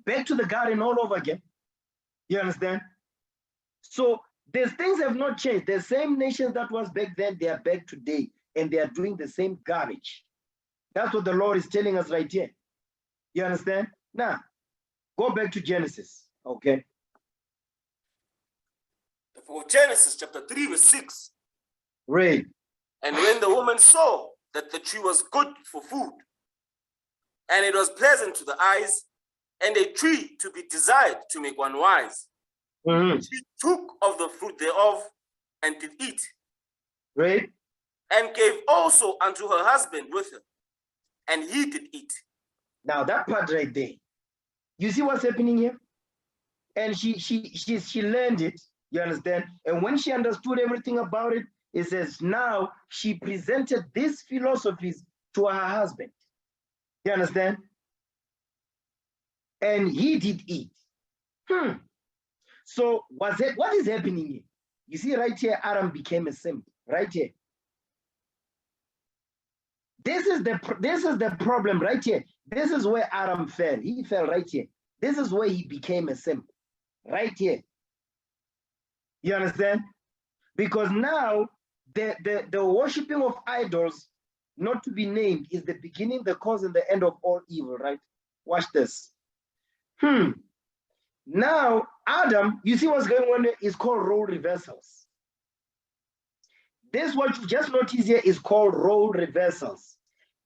Back to the garden all over again. You understand? So these things have not changed. The same nations that was back then, they are back today, and they are doing the same garbage. That's what the Lord is telling us right here. You understand? Now, go back to Genesis, okay? For Genesis chapter 3, verse 6. Read. And when the woman saw that the tree was good for food, and it was pleasant to the eyes, and a tree to be desired to make one wise, she took of the fruit thereof and did eat. Read. And gave also unto her husband with her, and he did eat. Now that part right there, you see what's happening here? And she learned it, you understand? And when she understood everything about it, it says now she presented these philosophies to her husband. You understand? And he did eat. So what is happening here? You see right here, Adam became a simp, right here. This is the problem right here. This is where Adam fell. He fell right here. This is where he became a simp, right here. You understand? Because now the worshiping of idols, not to be named, is the beginning, the cause, and the end of all evil, right? Watch this. Now, Adam, you see what's going on here is called role reversals. This, what you just noticed here, is called role reversals.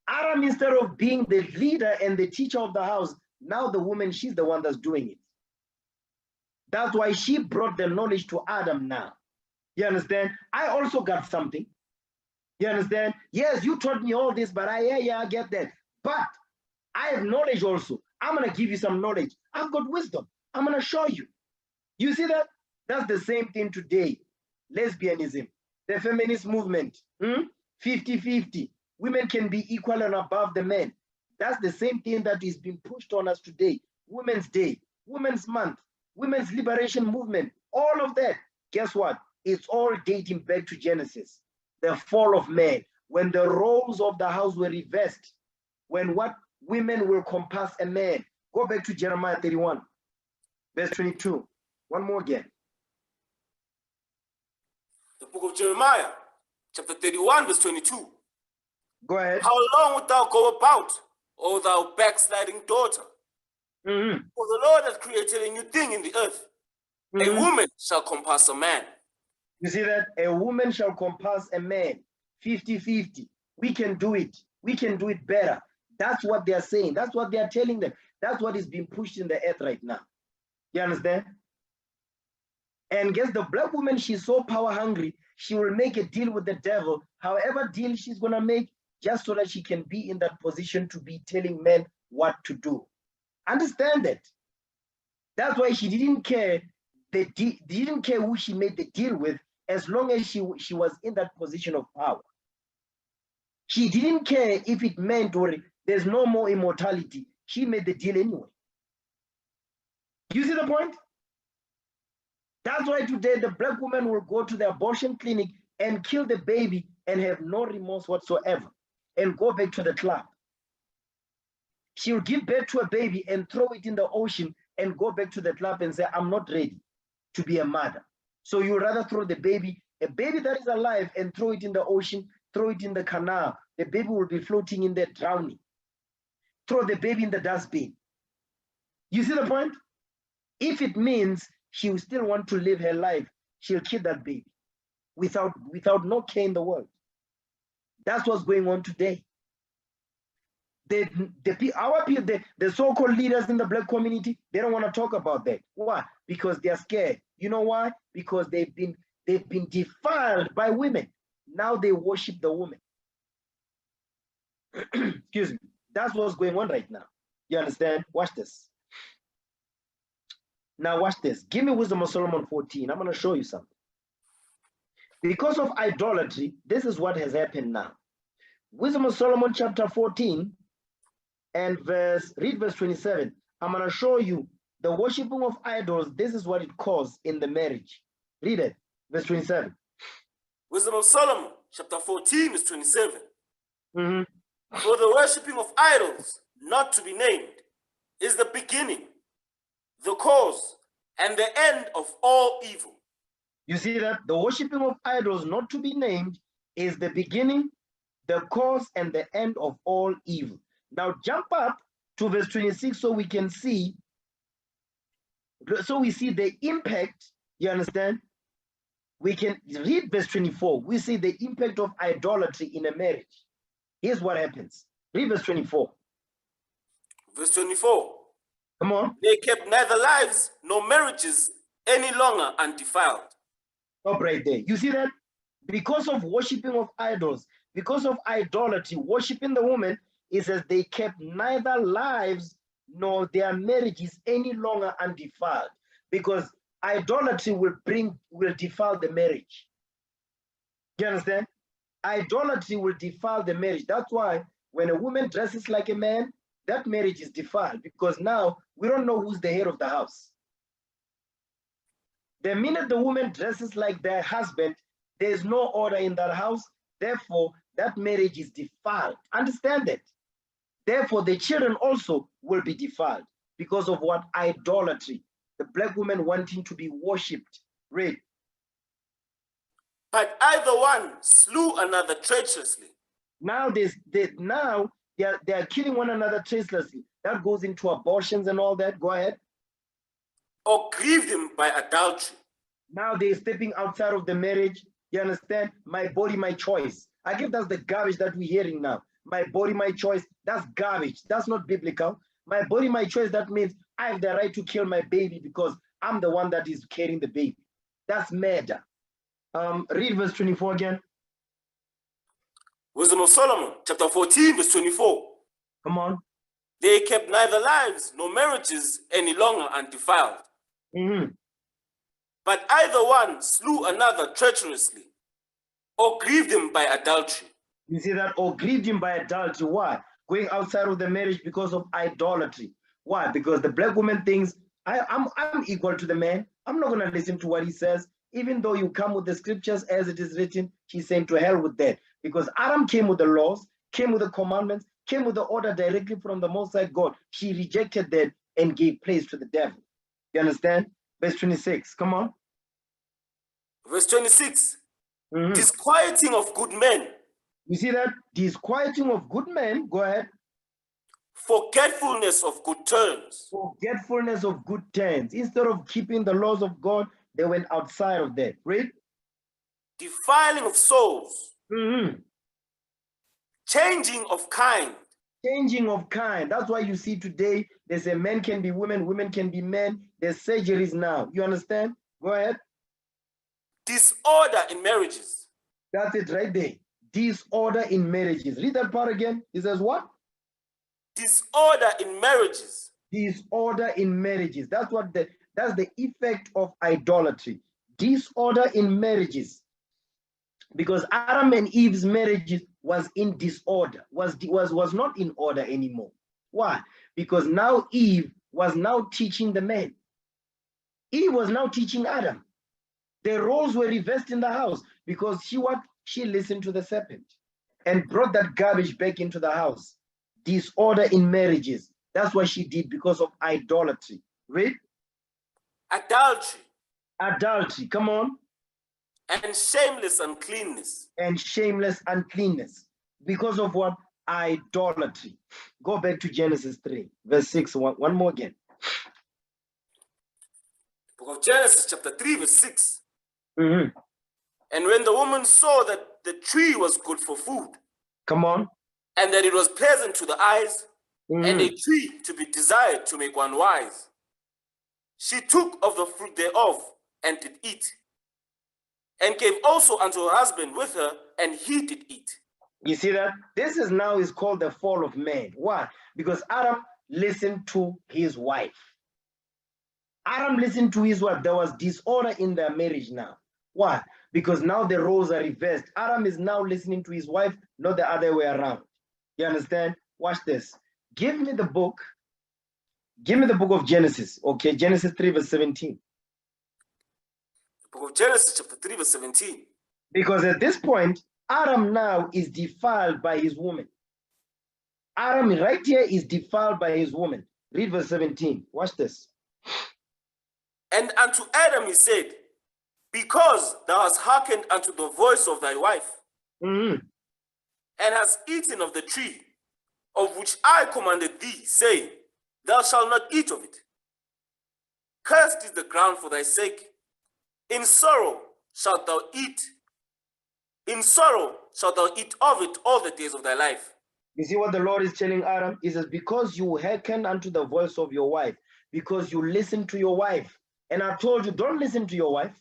Adam, instead of being the leader and the teacher of the house, now the woman, she's the one that's doing it. That's why she brought the knowledge to Adam now. You understand? I also got something. You understand? Yes, you taught me all this, but I get that. But I have knowledge also. I'm going to give you some knowledge. I've got wisdom. I'm going to show you. You see that? That's the same thing today. Lesbianism, the feminist movement, 50-50. Women can be equal and above the men. That's the same thing that is being pushed on us today. Women's Day, Women's Month, Women's Liberation Movement, all of that. Guess what? It's all dating back to Genesis, the fall of man, when the roles of the house were reversed, when what women will compass a man. Go back to Jeremiah 31, verse 22. One more again. The book of Jeremiah, chapter 31, verse 22. Go ahead. How long wilt thou go about, O thou backsliding daughter? For the Lord has created a new thing in the earth. A woman shall compass a man. You see that? A woman shall compass a man. 50-50. We can do it. We can do it better. That's what they are saying. That's what they are telling them. That's what is being pushed in the earth right now. You understand? And guess the black woman, she's so power hungry, she will make a deal with the devil. However deal she's going to make, just so that she can be in that position to be telling men what to do. Understand that. That's why she didn't care. Didn't care who she made the deal with, as long as she was in that position of power. She didn't care if it meant or there's no more immortality. She made the deal anyway. You see the point? That's why today the black woman will go to the abortion clinic and kill the baby and have no remorse whatsoever and go back to the club. She will give birth to a baby and throw it in the ocean and go back to the club and say, I'm not ready to be a mother. So you rather throw the baby, a baby that is alive, and throw it in the ocean, throw it in the canal. The baby will be floating in there drowning. Throw the baby in the dustbin. You see the point? If it means she will still want to live her life, she'll kill that baby without no care in the world. That's what's going on today. the so-called leaders in the black community, they don't want to talk about that. Why? Because they're scared. You know why? Because they've been defiled by women. Now they worship the woman. Excuse me. That's what's going on right now. You understand? Watch this. Now watch this. Give me Wisdom of Solomon 14. I'm going to show you something. Because of idolatry, this is what has happened now. Wisdom of Solomon chapter 14 and read verse 27. I'm going to show you the worshiping of idols. This is what it caused in the marriage. Read it. Verse 27. Wisdom of Solomon chapter 14 verse 27. Mm-hmm. For the worshipping of idols, not to be named, is the beginning, the cause, and the end of all evil. You see that? The worshipping of idols, not to be named, is the beginning, the cause, and the end of all evil. Now jump up to verse 26 so we can see, so we see the impact, you understand? We can read verse 24. We see the impact of idolatry in a marriage. Here's what happens. Read verse 24. Verse 24. Come on. They kept neither lives nor marriages any longer undefiled. Stop right there. You see that? Because of worshipping of idols, because of idolatry, worshipping the woman, it says they kept neither lives nor their marriages any longer undefiled. Because idolatry will defile the marriage. Do you understand? Idolatry will defile the marriage. That's why when a woman dresses like a man, that marriage is defiled, because now we don't know who's the head of the house. The minute the woman dresses like their husband, there's no order in that house. Therefore, that marriage is defiled. Understand that? Therefore, the children also will be defiled because of what? Idolatry. The black woman wanting to be worshipped. Read. But either one slew another treacherously. Now they are killing one another treacherously. That goes into abortions and all that. Go ahead. Or grieved him by adultery. Now they're stepping outside of the marriage. You understand? My body, my choice. I guess that's the garbage that we're hearing now. My body, my choice. That's garbage. That's not biblical. My body, my choice. That means I have the right to kill my baby because I'm the one that is carrying the baby. That's murder. Read verse 24 again. Wisdom of Solomon, chapter 14, verse 24. Come on. They kept neither lives nor marriages any longer undefiled. Mm-hmm. But either one slew another treacherously, or grieved him by adultery. You see that? Or grieved him by adultery. Why? Going outside of the marriage because of idolatry. Why? Because the black woman thinks, I'm equal to the man. I'm not going to listen to what he says. Even though you come with the scriptures as it is written, she's saying to hell with that. Because Adam came with the laws, came with the commandments, came with the order directly from the Most High God. She rejected that and gave place to the devil. You understand? Verse 26, come on. Verse 26, Mm-hmm. Disquieting of good men. You see that? Disquieting of good men, go ahead. Forgetfulness of good turns. Forgetfulness of good turns. Instead of keeping the laws of God, they went outside of that. Read. Defiling of souls. Mm-hmm. Changing of kind. Changing of kind. That's why you see today, they say men can be women, women can be men. There's surgeries now. You understand? Go ahead. Disorder in marriages. That's it right there. Disorder in marriages. Read that part again. It says what? Disorder in marriages. Disorder in marriages. That's the effect of idolatry. Disorder in marriages. Because Adam and Eve's marriage was in disorder, was not in order anymore. Why? Because now Eve was now teaching the man. Eve was now teaching Adam. The roles were reversed in the house because she listened to the serpent and brought that garbage back into the house. Disorder in marriages. That's what she did because of idolatry. Read. Adultery. Adultery. Come on. And shameless uncleanness. And shameless uncleanness. Because of what? Idolatry. Go back to Genesis 3, verse 6. One more again. Book of Genesis, chapter 3, verse 6. Mm-hmm. And when the woman saw that the tree was good for food. Come on. and that it was pleasant to the eyes, and a tree to be desired to make one wise. She took of the fruit thereof, and did eat, and gave also unto her husband with her, and he did eat. You see that? This is now is called the fall of man. Why? Because Adam listened to his wife. Adam listened to his wife. There was disorder in their marriage now. Why? Because now the roles are reversed. Adam is now listening to his wife, not the other way around. You understand? Watch this. Give me the book. Give me the book of Genesis. Okay, Genesis 3 verse 17. The book of Genesis chapter 3 verse 17. Because at this point, Adam now is defiled by his woman. Adam right here is defiled by his woman. Read verse 17. Watch this. And unto Adam he said, because thou hast hearkened unto the voice of thy wife, and hast eaten of the tree of which I commanded thee, saying, thou shalt not eat of it. Cursed is the ground for thy sake. In sorrow shalt thou eat. In sorrow shalt thou eat of it all the days of thy life. You see what the Lord is telling Adam? He says, because you hearken unto the voice of your wife, because you listen to your wife. And I told you, don't listen to your wife.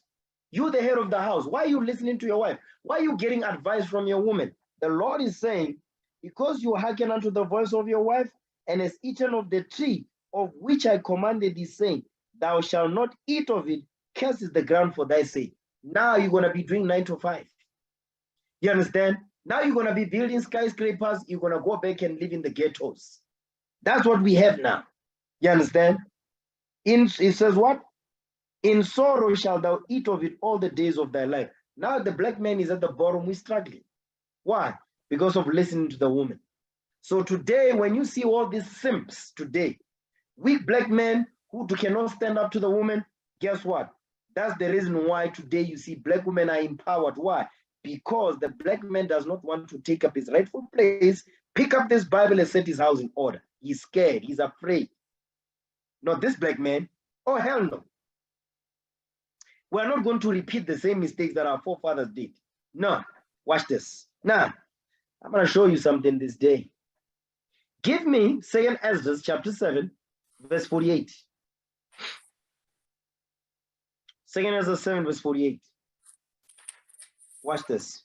You're the head of the house. Why are you listening to your wife? Why are you getting advice from your woman? The Lord is saying, because you hearken unto the voice of your wife, and has eaten of the tree of which I commanded thee, saying, thou shalt not eat of it, cursed is the ground for thy sake. Now you're going to be doing 9 to 5. You understand? Now you're going to be building skyscrapers. You're going to go back and live in the ghettos. That's what we have now. You understand? It says what? In sorrow shalt thou eat of it all the days of thy life. Now the black man is at the bottom. We're struggling. Why? Because of listening to the woman. So today, when you see all these simps today, weak black men who cannot stand up to the woman, guess what? That's the reason why today you see black women are empowered. Why? Because the black man does not want to take up his rightful place, pick up this Bible and set his house in order. He's scared. He's afraid. Not this black man. Oh, hell no. We're not going to repeat the same mistakes that our forefathers did. No. Watch this. Now, I'm going to show you something this day. Give me 2nd Ezra chapter 7, verse 48. 2nd Ezra 7, verse 48. Watch this.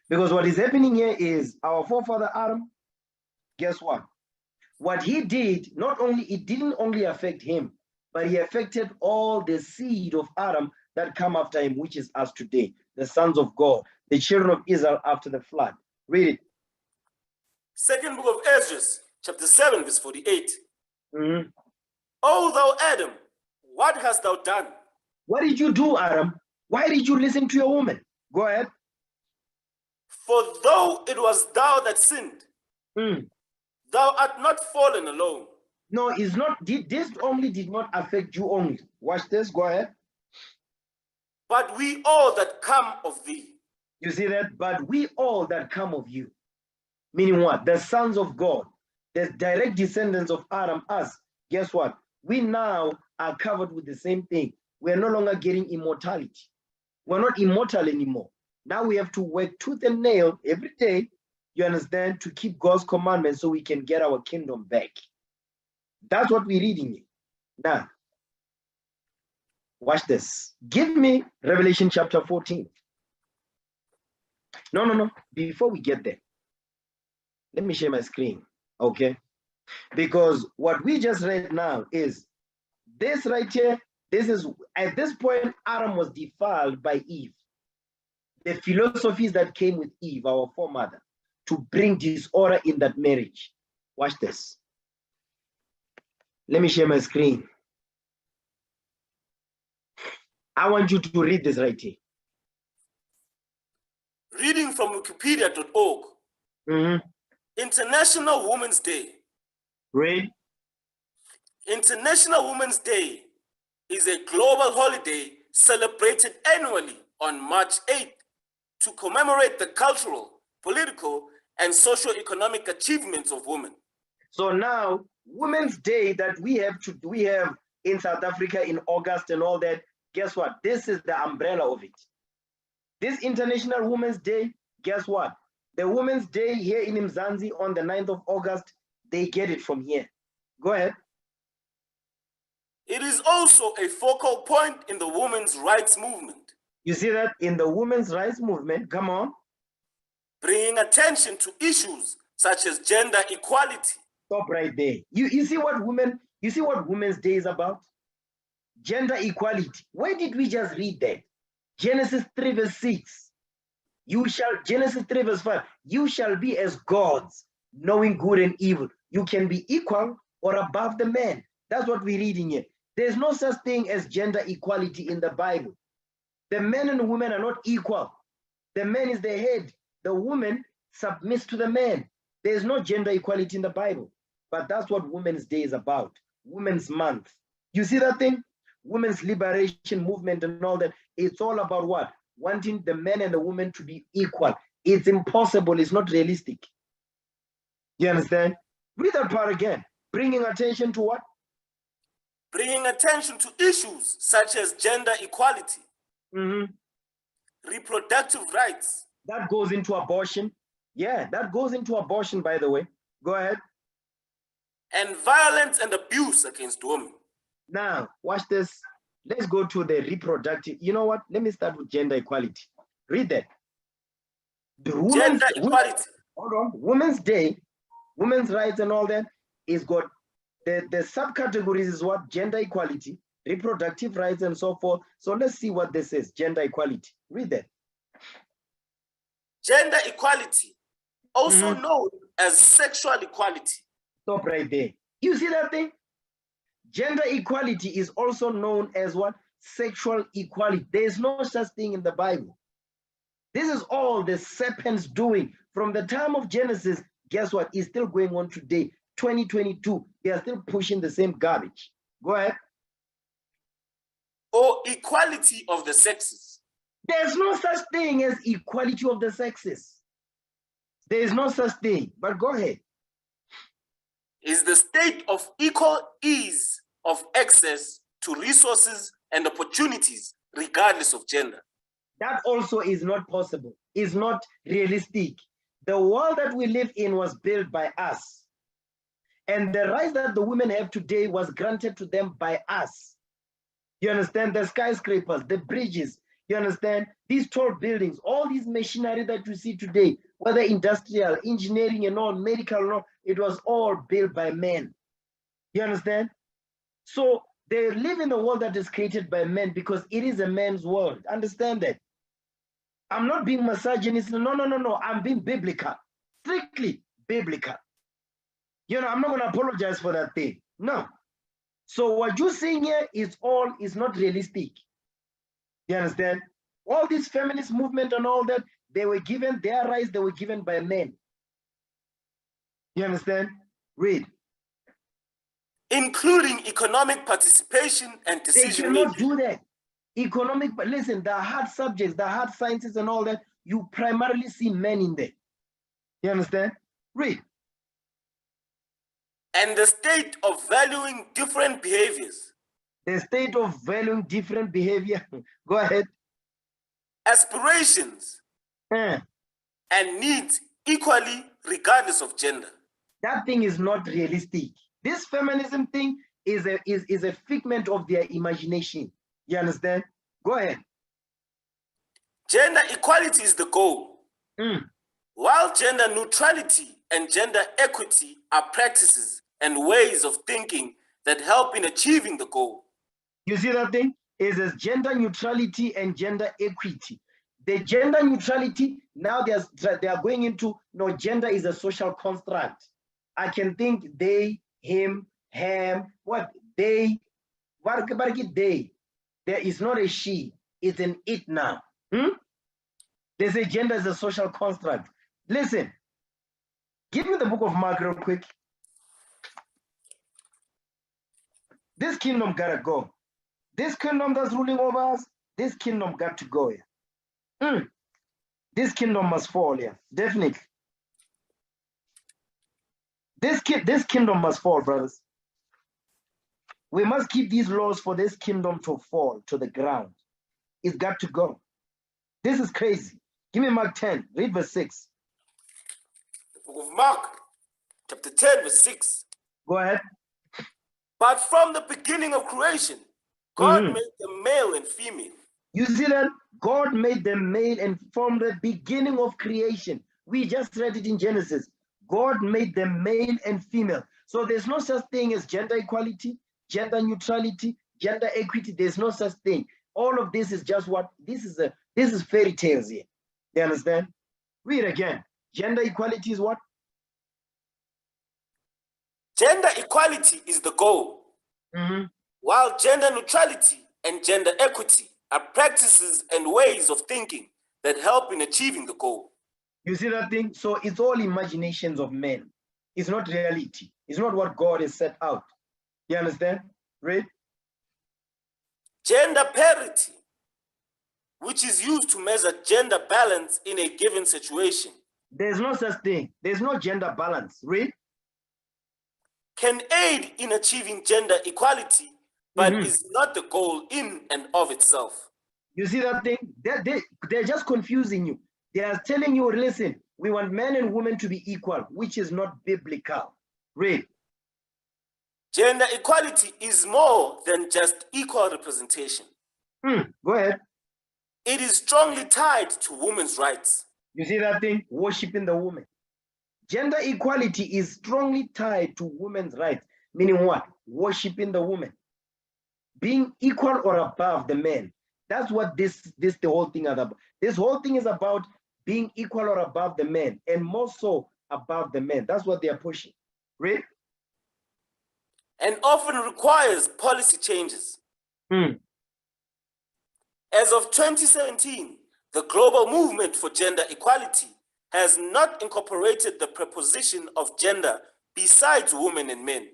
Because what is happening here is our forefather Adam, guess what? What he did, it didn't only affect him, but he affected all the seed of Adam that come after him, which is us today, the sons of God, the children of Israel after the flood. Read it. Second book of Ezra, chapter 7, verse 48. O thou Adam, what hast thou done? What did you do, Adam? Why did you listen to your woman? Go ahead. For though it was thou that sinned, thou art not fallen alone. No, it's not. This only did not affect you only. Watch this. Go ahead. But we all that come of thee. You see that? But we all that come of you. Meaning what? The sons of God, the direct descendants of Adam, us. Guess what? We now are covered with the same thing. We're no longer getting immortality. We're not immortal anymore. Now we have to work tooth and nail every day, you understand, to keep God's commandments so we can get our kingdom back. That's what we're reading here. Now, watch this. Give me Revelation chapter 14. No. Before we get there, let me share my screen, okay? Because what we just read now is this right here. This is, at this point, Adam was defiled by Eve. The philosophies that came with Eve, our foremother, to bring disorder in that marriage. Watch this. Let me share my screen. I want you to read this right here. Reading from Wikipedia.org. International Women's Day. Read. International Women's Day is a global holiday celebrated annually on March 8th to commemorate the cultural, political, and socio-economic achievements of women. So now, Women's Day that we have in South Africa in August and all that, guess what? This is the umbrella of it. This International Women's Day, guess what? The Women's Day here in Mzansi on the 9th of August, they get it from here. Go ahead. It is also a focal point in the women's rights movement. You see that in the women's rights movement, come on. Bringing attention to issues such as gender equality. Stop right there. You see what Women's Day is about? Gender equality. Where did we just read that? Genesis 3 verse 6. Genesis 3 verse 5. You shall be as gods, knowing good and evil. You can be equal or above the man. That's what we're reading here. There's no such thing as gender equality in the Bible. The men and the women are not equal. The man is the head. The woman submits to the man. There's no gender equality in the Bible. But that's what Women's Day is about. Women's Month. You see that thing? Women's liberation movement and all that. It's all about what? Wanting the men and the women to be equal. It's impossible. It's not realistic. You understand? Read that part again. Bringing attention to what? Bringing attention to issues such as gender equality, reproductive rights. That goes into abortion. Yeah, that goes into abortion, by the way. Go ahead. And violence and abuse against women. Now, watch this. Let's go to the reproductive. You know what? Let me start with gender equality. Read that. Gender equality. Hold on. Women's Day, women's rights and all that is got the subcategories is what? Gender equality, reproductive rights and so forth. So let's see what this is. Gender equality. Read that. Gender equality, also known as sexual equality. Stop right there. You see that thing? Gender equality is also known as what? Sexual equality. There is no such thing in the Bible. This is all the serpents doing from the time of Genesis. Guess what? It's still going on today, 2022. They are still pushing the same garbage. Go ahead. Or equality of the sexes. There's no such thing as equality of the sexes. There is no such thing, but go ahead. Is the state of equal ease of access to resources and opportunities regardless of gender. That also is not possible. It's not realistic. The world that we live in was built by us. And the rights that the women have today was granted to them by us. You understand? The skyscrapers, the bridges, you understand? These tall buildings, all these machinery that you see today, whether industrial, engineering and all, medical and all, it was all built by men. You understand? So they live in a world that is created by men because it is a man's world. Understand that? I'm not being misogynist. No. I'm being biblical. Strictly biblical. You know, I'm not going to apologize for that thing. No. So what you're saying here is not realistic. You understand? All this feminist movement and all that, they were given their rights, they were given by men. You understand? Read. Including economic participation and decision making. They cannot do that. Economic, but listen, the hard subjects, the hard sciences and all that, you primarily see men in there. You understand? Read. And the state of valuing different behaviors. The state of valuing different behavior. Go ahead. Aspirations and needs equally regardless of gender. That thing is not realistic. This feminism thing is a figment of their imagination. You understand? Go ahead. Gender equality is the goal. While gender neutrality and gender equity are practices and ways of thinking that help in achieving the goal. You see that thing? Is as gender neutrality and gender equity. The gender neutrality, now they are going into, no, gender is a social construct. I can think they, him, him, what, they, what they. There is not a she, it's an it now. They say gender is a social construct. Listen, give me the book of Mark real quick. This kingdom gotta go. This kingdom that's ruling over us, this kingdom got to go here. This kingdom must fall here, definitely. This kingdom must fall, brothers. We must keep these laws for this kingdom to fall to the ground. It's got to go. This is crazy. Give me Mark 10, read verse 6. Book of Mark, chapter 10, verse 6. Go ahead. But from the beginning of creation, God made them male and female. You see that? God made them male, and from the beginning of creation, we just read it in Genesis. God made them male and female. So there's no such thing as gender equality, gender neutrality, gender equity. There's no such thing. All of this is just what this is fairy tales here. You understand? Read again. Gender equality is what? Gender equality is the goal, while gender neutrality and gender equity are practices and ways of thinking that help in achieving the goal. You see that thing? So it's all imaginations of men. It's not reality. It's not what God has set out. You understand? Read. Gender parity, which is used to measure gender balance in a given situation. There's no such thing. There's no gender balance. Read. Can aid in achieving gender equality, but is not the goal in and of itself. You see that thing? They're just confusing you. They are telling you, listen, we want men and women to be equal, which is not biblical. Read. Gender equality is more than just equal representation. Go ahead. It is strongly tied to women's rights. You see that thing? Worshipping the woman. Gender equality is strongly tied to women's rights, meaning what? Worshipping the woman. Being equal or above the man. That's what the whole thing is about. This whole thing is about being equal or above the man, and more so above the man. That's what they are pushing. Read. And often requires policy changes. As of 2017, the global movement for gender equality has not incorporated the preposition of gender besides women and men,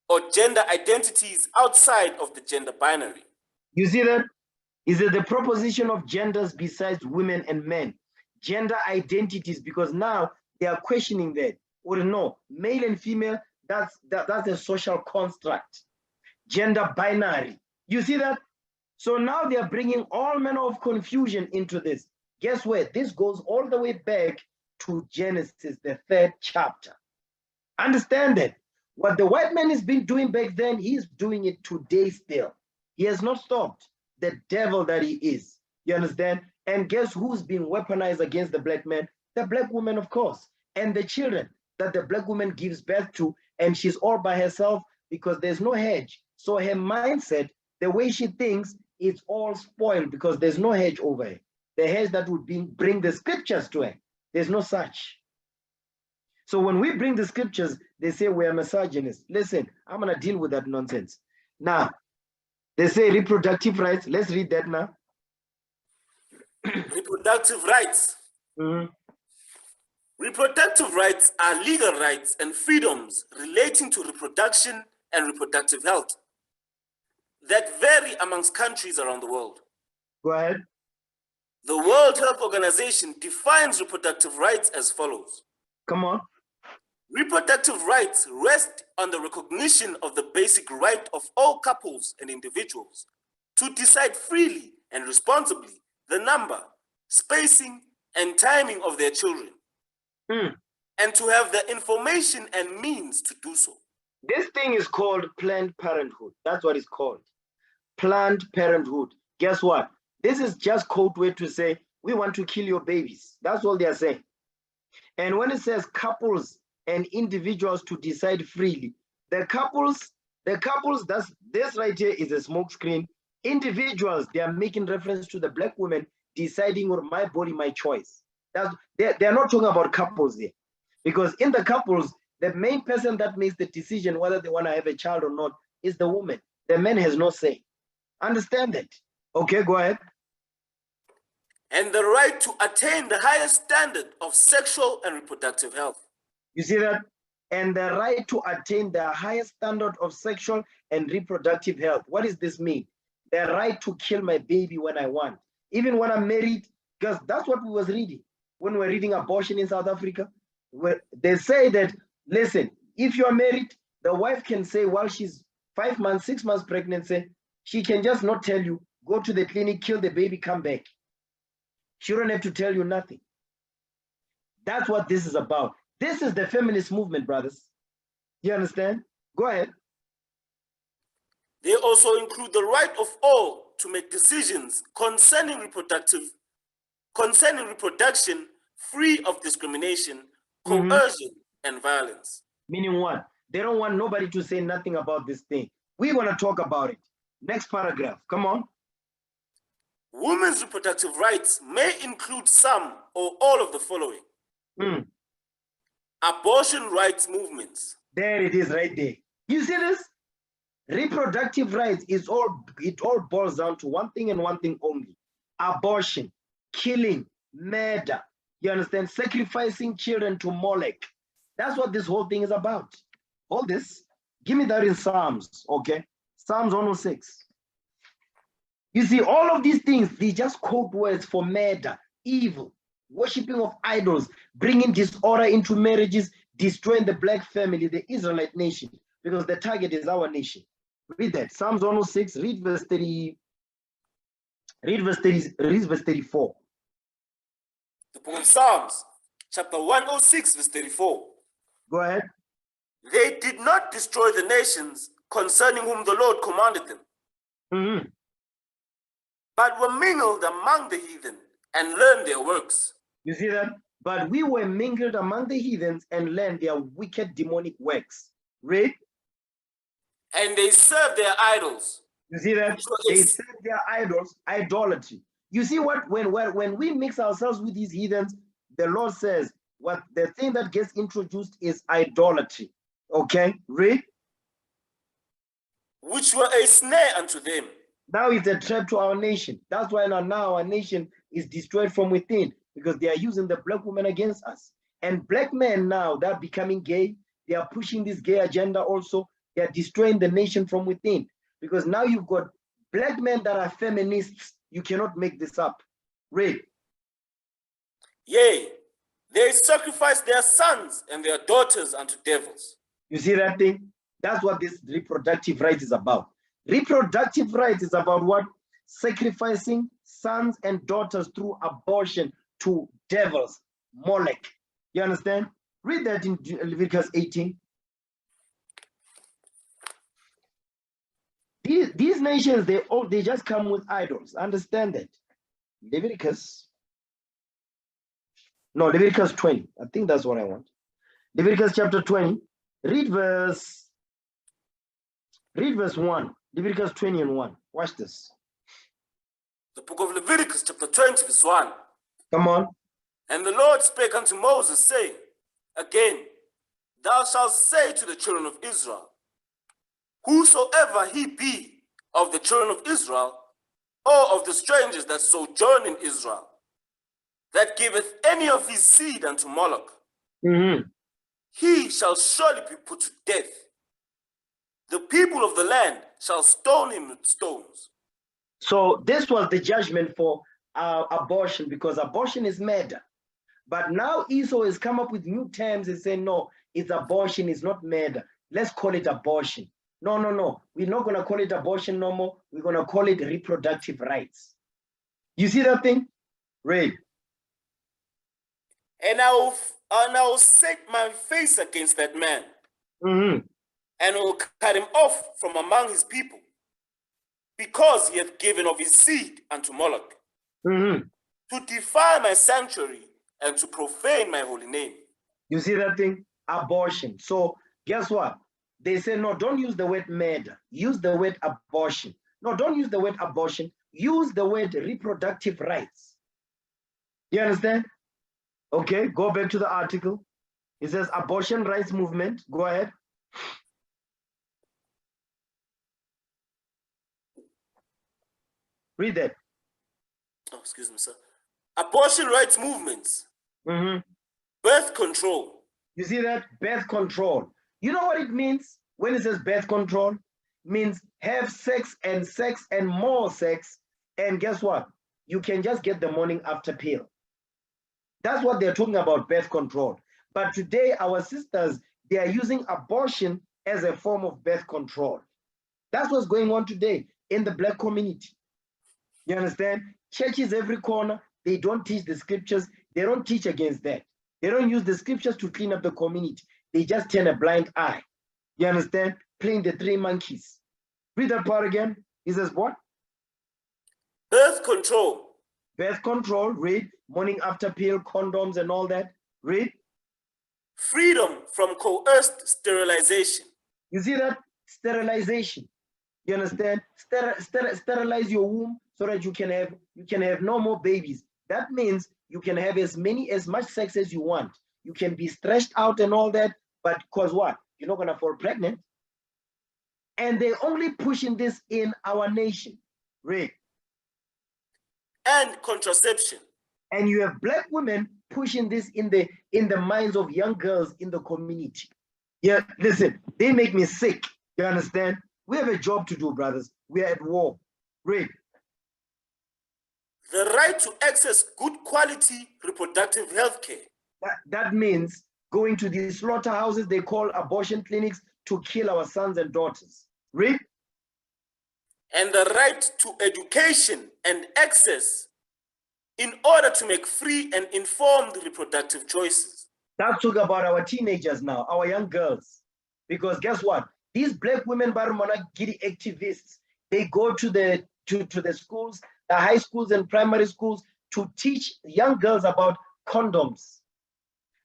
or gender identities outside of the gender binary. You see that? Is it the proposition of genders besides women and men? Gender identities, because now they are questioning that. Or no, male and female, that's a social construct. Gender binary. You see that? So now they are bringing all manner of confusion into this. Guess what? This goes all the way back to Genesis, the 3rd chapter. Understand that? What the white man has been doing back then, he's doing it today still. He has not stopped. The devil that he is. You understand? And guess who's been weaponized against the black man? The black woman, of course. And the children that the black woman gives birth to, and she's all by herself because there's no hedge. So her mindset, the way she thinks, it's all spoiled because there's no hedge over her. The hedge that would bring the scriptures to her. There's no such. So when we bring the scriptures, they say we are misogynists. Listen, I'm going to deal with that nonsense. Now, they say reproductive rights. Let's read that now. Reproductive rights. Reproductive rights are legal rights and freedoms relating to reproduction and reproductive health that vary amongst countries around the world. Go ahead. The World Health Organization defines reproductive rights as follows. Come on. Reproductive rights rest on the recognition of the basic right of all couples and individuals to decide freely and responsibly the number, spacing, and timing of their children, and to have the information and means to do so. This thing is called Planned Parenthood. That's what it's called. Planned Parenthood. Guess what? This is just code word to say, we want to kill your babies. That's all they are saying. And when it says couples and individuals to decide freely, the couples, that's this right here is a smoke screen. Individuals, they are making reference to the black woman deciding on my body, my choice. They're not talking about couples there. Because in the couples, the main person that makes the decision whether they want to have a child or not is the woman. The man has no say. Understand that? Okay, go ahead. And the right to attain the highest standard of sexual and reproductive health. You see that? And the right to attain the highest standard of sexual and reproductive health. What does this mean? The right to kill my baby when I want. Even when I'm married, because that's what we was reading. When we're reading abortion in South Africa, where they say that, listen, if you're married, the wife can say while she's 5 months, 6 months pregnancy, she can just not tell you, go to the clinic, kill the baby, come back. She don't have to tell you nothing. That's what this is about. This is the feminist movement, brothers. You understand? Go ahead. They also include the right of all to make decisions concerning reproduction free of discrimination, coercion, and violence. Meaning what? They don't want nobody to say nothing about this thing. We're going to talk about it. Next paragraph. Come on. Women's reproductive rights may include some or all of the following. Abortion rights movements. There it is right there. You see this? Reproductive rights it all boils down to one thing and one thing only. Abortion, killing, murder. You understand? Sacrificing children to Molech. That's what this whole thing is about. All this. Give me that in Psalms, okay? Psalms 106. You see, all of these things, they just code words for murder, evil, worshiping of idols, bringing disorder into marriages, destroying the black family, the Israelite nation, because the target is our nation. Read that. Psalms 106, read verse 30, read verse 34. The book of Psalms, chapter 106, verse 34. Go ahead. They did not destroy the nations concerning whom the Lord commanded them, but were mingled among the heathen and learned their works. You see that? But we were mingled among the heathens and learned their wicked demonic works. Read. And they served their idols. You see that? They serve their idols, idolatry. You see what? When we mix ourselves with these heathens, the Lord says, what the thing that gets introduced is idolatry. Okay? Read. Which were a snare unto them. Now it's a trap to our nation. That's why now our nation is destroyed from within, because they are using the black woman against us. And black men now, they're becoming gay. They are pushing this gay agenda also. They are destroying the nation from within. Because now you've got black men that are feminists. You cannot make this up. Read. Yea, they sacrifice their sons and their daughters unto devils. You see that thing? That's what this reproductive right is about. Reproductive rights is about what? Sacrificing sons and daughters through abortion to devils, Molech. You understand? Read that in Leviticus 18. These nations, they just come with idols. Understand that? Leviticus 20. I think that's what I want. Leviticus chapter 20. Read verse 1. Leviticus 20 and 1. Watch this. The book of Leviticus chapter 20 verse 1. Come on. And the Lord spake unto Moses, saying, again, thou shalt say to the children of Israel, whosoever he be of the children of Israel, or of the strangers that sojourn in Israel, that giveth any of his seed unto Moloch, he shall surely be put to death. The people of the land shall stone him with stones. So this was the judgment for abortion, because abortion is murder. But now Esau has come up with new terms and saying, no, it's abortion, it's not murder. Let's call it abortion. No. We're not going to call it abortion no more. We're going to call it reproductive rights. You see that thing? Read. And I will set my face against that man, and will cut him off from among his people, because he hath given of his seed unto Moloch, to defile my sanctuary and to profane my holy name. You see that thing? Abortion. So guess what? They say, no, don't use the word murder. Use the word abortion. No, don't use the word abortion. Use the word reproductive rights. You understand? Okay, go back to the article. It says abortion rights movement. Go ahead. Read that. Oh, excuse me, sir. Abortion rights movements. Birth control. You see that? Birth control. You know what it means when it says birth control? It means have sex and more sex. And guess what? You can just get the morning after pill. That's what they're talking about, birth control. But today, our sisters, they are using abortion as a form of birth control. That's what's going on today in the black community. You understand? Churches every corner, they don't teach the scriptures. They don't teach against that. They don't use the scriptures to clean up the community. They just turn a blind eye. You understand? Playing the three monkeys. Read that part again. He says what? Birth control. Birth control, read. Morning after pill, condoms and all that. Read. Freedom from coerced sterilization. You see that? Sterilization. You understand? Sterilize your womb so that you can have no more babies. That means you can have as much sex as you want. You can be stretched out and all that, but cause what? You're not gonna fall pregnant. And they're only pushing this in our nation. Read. And contraception. And you have black women pushing this in the minds of young girls in the community. Yeah, listen, they make me sick. You understand? We have a job to do, brothers. We are at war. Read. The right to access good quality reproductive health care. That means going to these slaughterhouses they call abortion clinics to kill our sons and daughters. Read. And the right to education and access in order to make free and informed reproductive choices. That's talking about our teenagers now, our young girls. Because guess what? These black women, Barumana Giri activists, they go to the schools, the high schools and primary schools to teach young girls about condoms,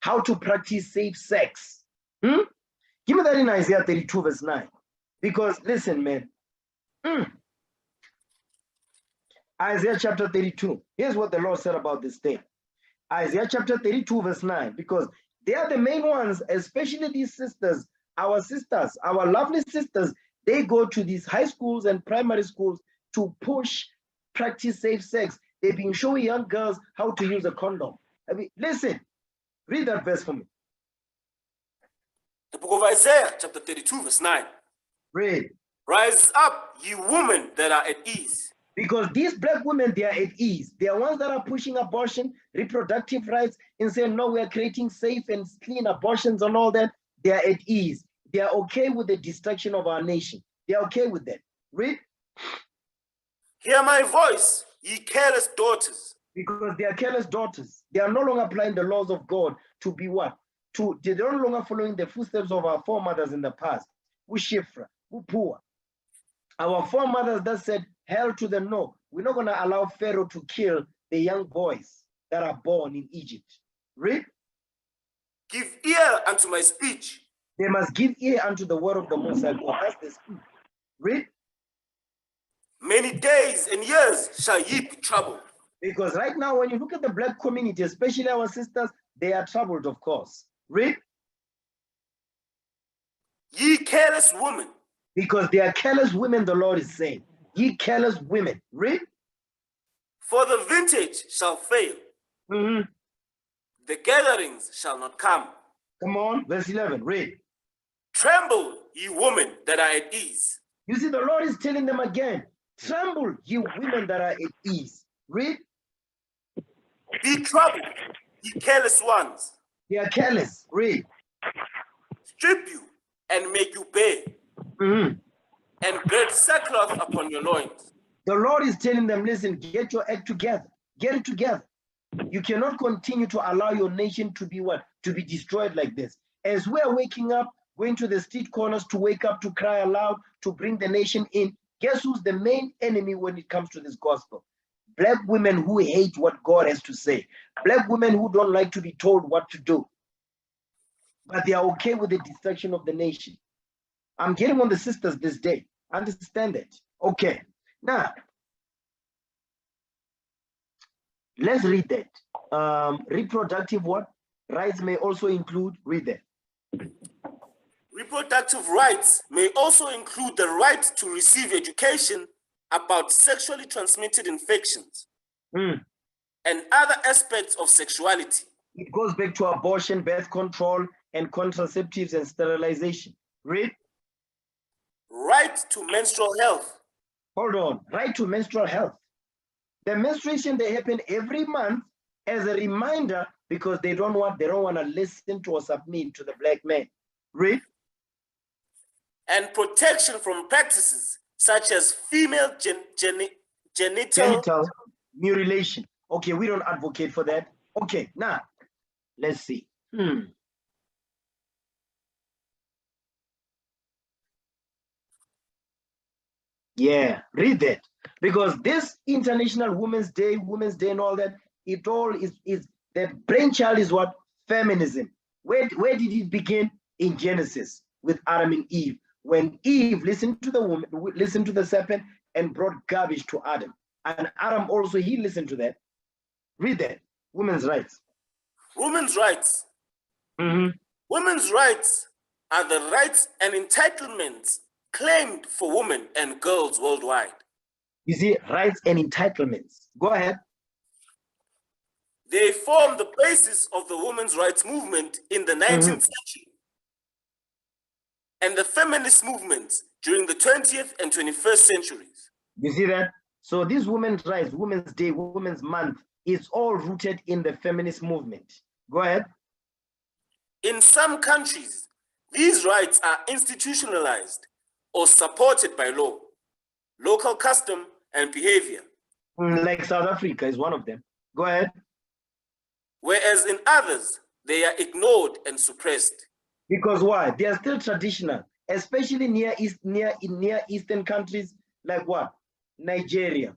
how to practice safe sex. Give me that in Isaiah 32 verse 9. Because listen, man. Isaiah chapter 32. Here's what the Lord said about this thing. Isaiah chapter 32 verse 9. Because they are the main ones, especially these sisters, our lovely sisters. They go to these high schools and primary schools to push practice safe sex. They've been showing young girls how to use a condom. I mean, listen, read that verse for me. The book of Isaiah, chapter 32, verse 9. Read. Rise up, ye women that are at ease. Because these black women, they are at ease. They are ones that are pushing abortion, reproductive rights, and saying, no, we are creating safe and clean abortions and all that. They are at ease. They are okay with the destruction of our nation. They are okay with that. Read. Hear my voice, ye careless daughters. Because they are careless daughters. They are no longer applying the laws of God to be what? They're no longer following the footsteps of our foremothers in the past. Who Shifra, who poor. Our foremothers that said, hell to the no. We're not going to allow Pharaoh to kill the young boys that are born in Egypt. Read. Give ear unto my speech. They must give ear unto the word of the Most High God. That's the speech. Read. Many days and years shall ye be troubled. Because right now, when you look at the black community, especially our sisters, they are troubled, of course. Read. Ye careless women. Because they are careless women, the Lord is saying. Ye careless women. Read. For the vintage shall fail. The gatherings shall not come. Come on, verse 11, read. Tremble, ye women that are at ease. You see, the Lord is telling them again, tremble, ye women that are at ease. Read. Be troubled, ye careless ones. They are careless. Read. Strip you and make you bare. And gird sackcloth upon your loins. The Lord is telling them, listen, get your act together. Get it together. You cannot continue to allow your nation to be what? To be destroyed like this. As we are waking up, going to the street corners to wake up, to cry aloud, to bring the nation in, guess who's the main enemy when it comes to this gospel? Black women who hate what God has to say. Black women who don't like to be told what to do. But they are okay with the destruction of the nation. I'm getting on the sisters this day. Understand that. Okay. Now, let's read that. Reproductive what? Rights may also include, read that. Reproductive rights may also include the right to receive education about sexually transmitted infections and other aspects of sexuality. It goes back to abortion, birth control, and contraceptives and sterilization. Read. Right to menstrual health. Hold on. Right to menstrual health. The menstruation, they happen every month as a reminder because they don't want to listen to or submit to the black man. Read. And protection from practices such as female genital mutilation. Okay, we don't advocate for that. Okay, now Let's see. Yeah, read that. Because this International Women's Day and all that, it all is the brainchild is what? Feminism. Where did it begin? In Genesis with Adam and Eve. When Eve listened to the woman, listened to the serpent, and brought garbage to Adam. And Adam also, he listened to that. Read that. Women's rights. Women's rights. Women's rights are the rights and entitlements claimed for women and girls worldwide. You see, rights and entitlements. Go ahead. They form the basis of the women's rights movement in the 19th century and the feminist movements during the 20th and 21st centuries. You see that? So this women's rights, Women's Day, Women's Month, is all rooted in the feminist movement. Go ahead. In some countries, these rights are institutionalized or supported by law, local custom, and behavior. Like South Africa is one of them. Go ahead. Whereas in others, they are ignored and suppressed. Because why? They are still traditional, especially near Eastern countries like what? Nigeria,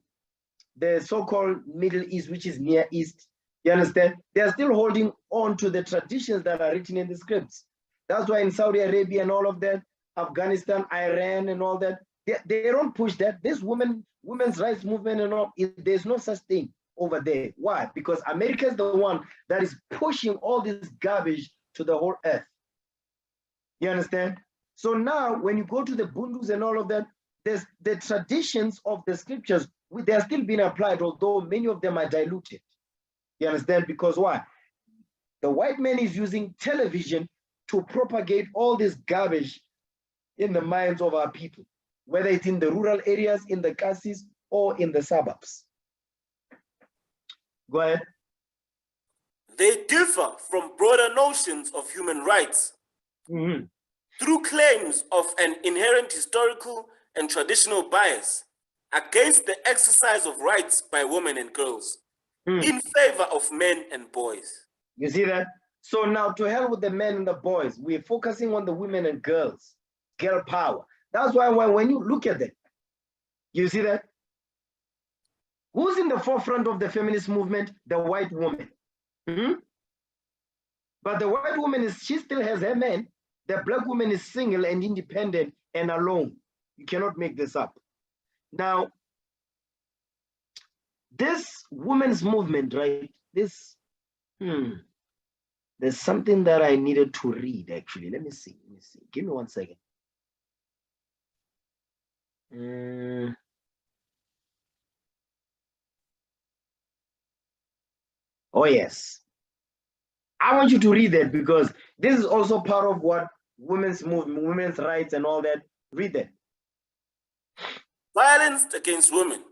the so-called Middle East, which is Near East. You understand? They are still holding on to the traditions that are written in the scripts. That's why in Saudi Arabia and all of that, Afghanistan, Iran and all that, they don't push that. This women's rights movement and all, there's no such thing over there. Why? Because America is the one that is pushing all this garbage to the whole earth. You understand? So now when you go to the Bundus and all of that, there's the traditions of the scriptures, they're still being applied, although many of them are diluted. You understand? Because why? The white man is using television to propagate all this garbage in the minds of our people, whether it's in the rural areas, in the cassis, or in the suburbs. Go ahead. They differ from broader notions of human rights through claims of an inherent historical and traditional bias against the exercise of rights by women and girls in favor of men and boys. You see that? So now to hell with the men and the boys, we're focusing on the women and girls, girl power. That's why when you look at that, you see that? Who's in the forefront of the feminist movement? The white woman. But the white woman, she still has her man. The black woman is single and independent and alone. You cannot make this up. Now, this women's movement, right? This, there's something that I needed to read, actually. Let me see. Give me 1 second. Oh, yes. I want you to read that because this is also part of what women's movement, women's rights and all that. Read that. Violence against women.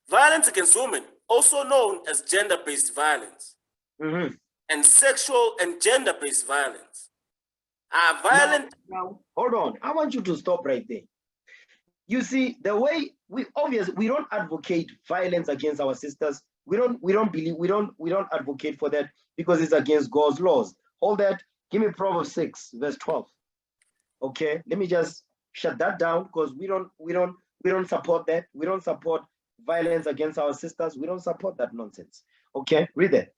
Violence against women, also known as gender-based violence, and sexual and gender-based violence, are violent. Now, hold on. I want you to stop right there. You see, the way we don't advocate violence against our sisters. We don't advocate for that because it's against God's laws. Hold that. Give me Proverbs 6, verse 12. Okay, let me just shut that down because we don't support that. We don't support violence against our sisters. We don't support that nonsense. Okay, read that.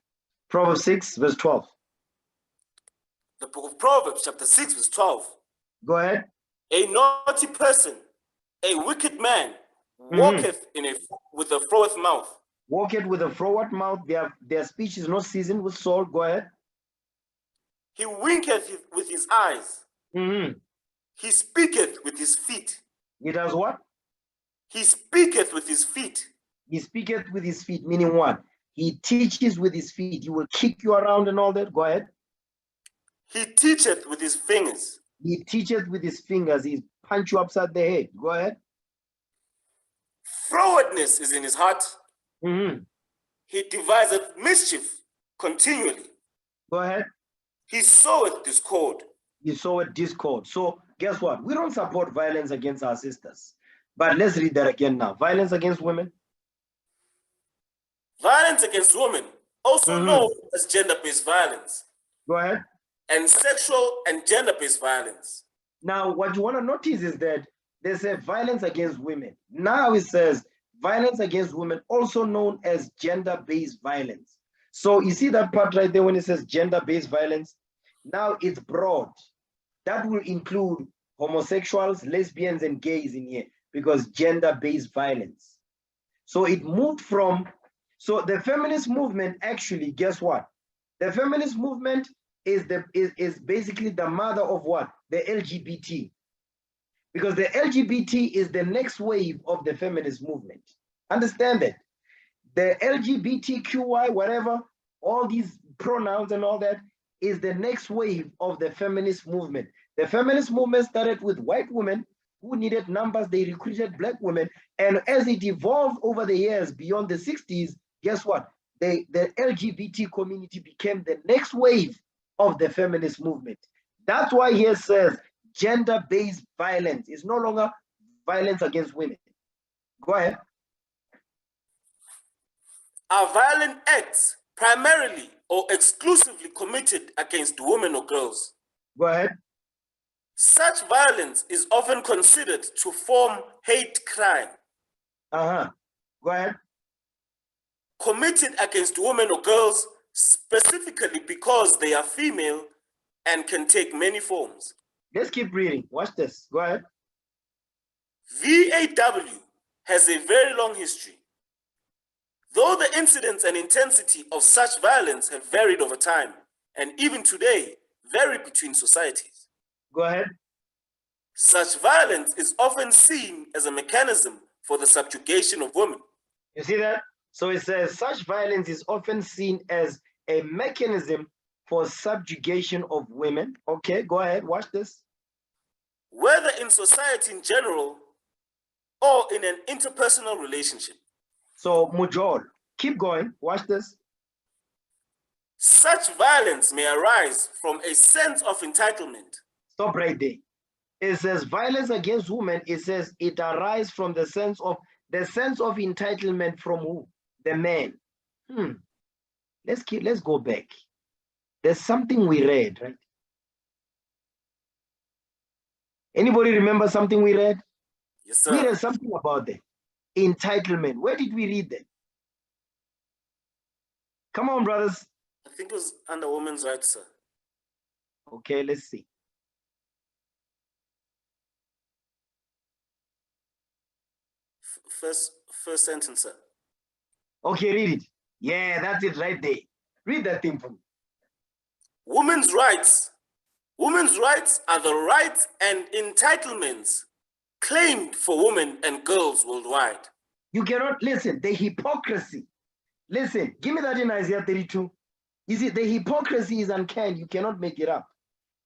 Proverbs 6, verse 12. The book of Proverbs, chapter 6, verse 12. Go ahead. A naughty person, a wicked man, walketh with a froward mouth. Walketh with a froward mouth. Their speech is not seasoned with salt. Go ahead. He winketh with his eyes. He speaketh with his feet. He does what? He speaketh with his feet. He speaketh with his feet, meaning what? He teaches with his feet. He will kick you around and all that. Go ahead. He teacheth with his fingers. He teacheth with his fingers. He punch you upside the head. Go ahead. Frowardness is in his heart. He deviseth mischief continually. Go ahead. He soweth discord. He soweth discord. So guess what? We don't support violence against our sisters. But let's read that again now. Violence against women. Violence against women, also known as gender-based violence, Go ahead. and sexual and gender-based violence. Now, what you want to notice is that they say violence against women. Now it says violence against women, also known as gender-based violence. So you see that part right there when it says gender-based violence? Now it's broad. That will include homosexuals, lesbians, and gays in here because gender-based violence. So it moved from, so the feminist movement actually, guess what? The feminist movement is basically the mother of what? The LGBT. Because the LGBT is the next wave of the feminist movement. Understand that? The LGBTQI, whatever, all these pronouns and all that is the next wave of the feminist movement. The feminist movement started with white women who needed numbers. They recruited black women. And as it evolved over the years beyond the 60s, guess what? The LGBT community became the next wave of the feminist movement. That's why here says gender-based violence is no longer violence against women. Go ahead. Are violent acts primarily or exclusively committed against women or girls? Go ahead. Such violence is often considered to form hate crime. Go ahead. Committed against women or girls specifically because they are female and can take many forms. Let's keep reading. Watch this. Go ahead. VAW has a very long history. Though the incidence and intensity of such violence have varied over time, and even today vary between societies. Go ahead. Such violence is often seen as a mechanism for the subjugation of women. You see that? So it says such violence is often seen as a mechanism for subjugation of women. Okay, go ahead, watch this. Whether in society in general or in an interpersonal relationship. So Mujol, keep going, watch this. Such violence may arise from a sense of entitlement. Stop right there. It says violence against women, it says it arises from the sense of entitlement from who? The man. Let's go back. There's something we read, right? Anybody remember something we read? Yes, sir. We read something about that. Entitlement. Where did we read that? Come on, brothers. I think it was under women's rights, sir. Okay, let's see. First sentence, sir. Okay, read it. Yeah, that's it right there. Read that thing for me. Women's rights. Women's rights are the rights and entitlements claimed for women and girls worldwide. You cannot listen, the hypocrisy. Listen, give me that in Isaiah 32. You see, the hypocrisy is uncanny. You cannot make it up.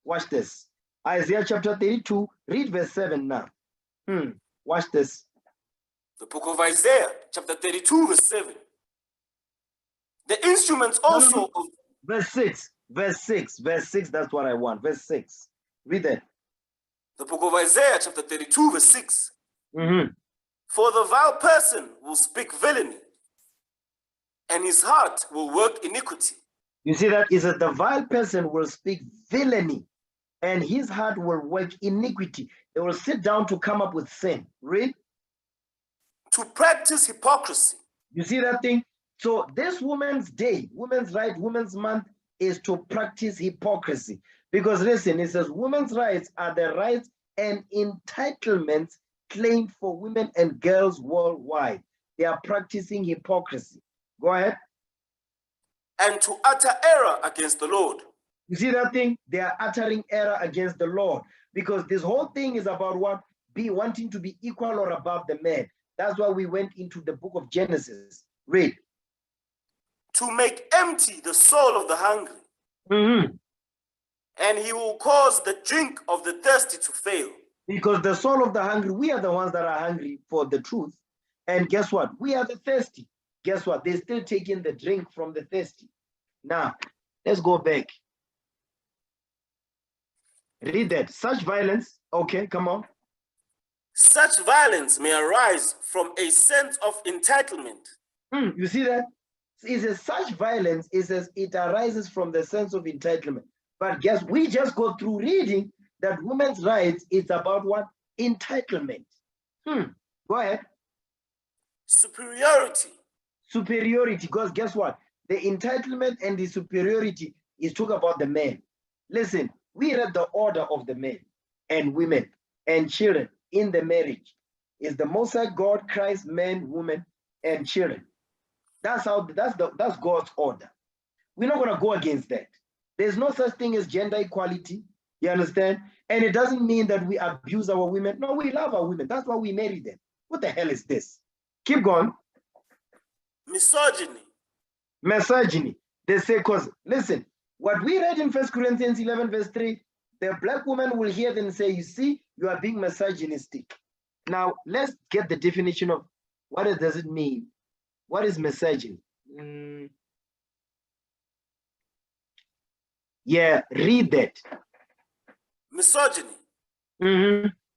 Watch this. Isaiah chapter 32, read verse 7 now. Watch this. The book of Isaiah, chapter 32, verse 7. The instruments also of verse 6, that's what I want. Verse 6. Read that. The book of Isaiah, chapter 32, verse 6. For the vile person will speak villainy, and his heart will work iniquity. You see that? Is that the vile person will speak villainy, and his heart will work iniquity. They will sit down to come up with sin. Read. To practice hypocrisy. You see that thing? So this Women's Day, Women's Rights, Women's Month is to practice hypocrisy. Because listen, it says women's rights are the rights and entitlements claimed for women and girls worldwide. They are practicing hypocrisy. Go ahead. And to utter error against the Lord. You see that thing? They are uttering error against the Lord. Because this whole thing is about what? Wanting to be equal or above the man. That's why we went into the book of Genesis. Read. To make empty the soul of the hungry. And he will cause the drink of the thirsty to fail. Because the soul of the hungry, we are the ones that are hungry for the truth. And guess what? We are the thirsty. Guess what? They're still taking the drink from the thirsty. Now, let's go back. Read that. Such violence. Okay, come on. Such violence may arise from a sense of entitlement. You see that? It says such violence, it says it arises from the sense of entitlement. But guess we just go through reading that women's rights, it's about what? Entitlement. Go ahead. Superiority. Superiority, because guess what? The entitlement and the superiority is talk about the men. Listen, we read the order of the men and women and children in the marriage. Is the Most High God, Christ, men, women, and children. That's God's order. We're not gonna go against that. There's no such thing as gender equality. You understand? And it doesn't mean that we abuse our women. No, we love our women. That's why we marry them. What the hell is this? Keep going. Misogyny. Misogyny. They say, because listen, what we read in 1 Corinthians 11, verse 3, the black woman will hear them say, you see, you are being misogynistic. Now, let's get the definition of what does it mean. What is misogyny? Yeah, read that. Misogyny.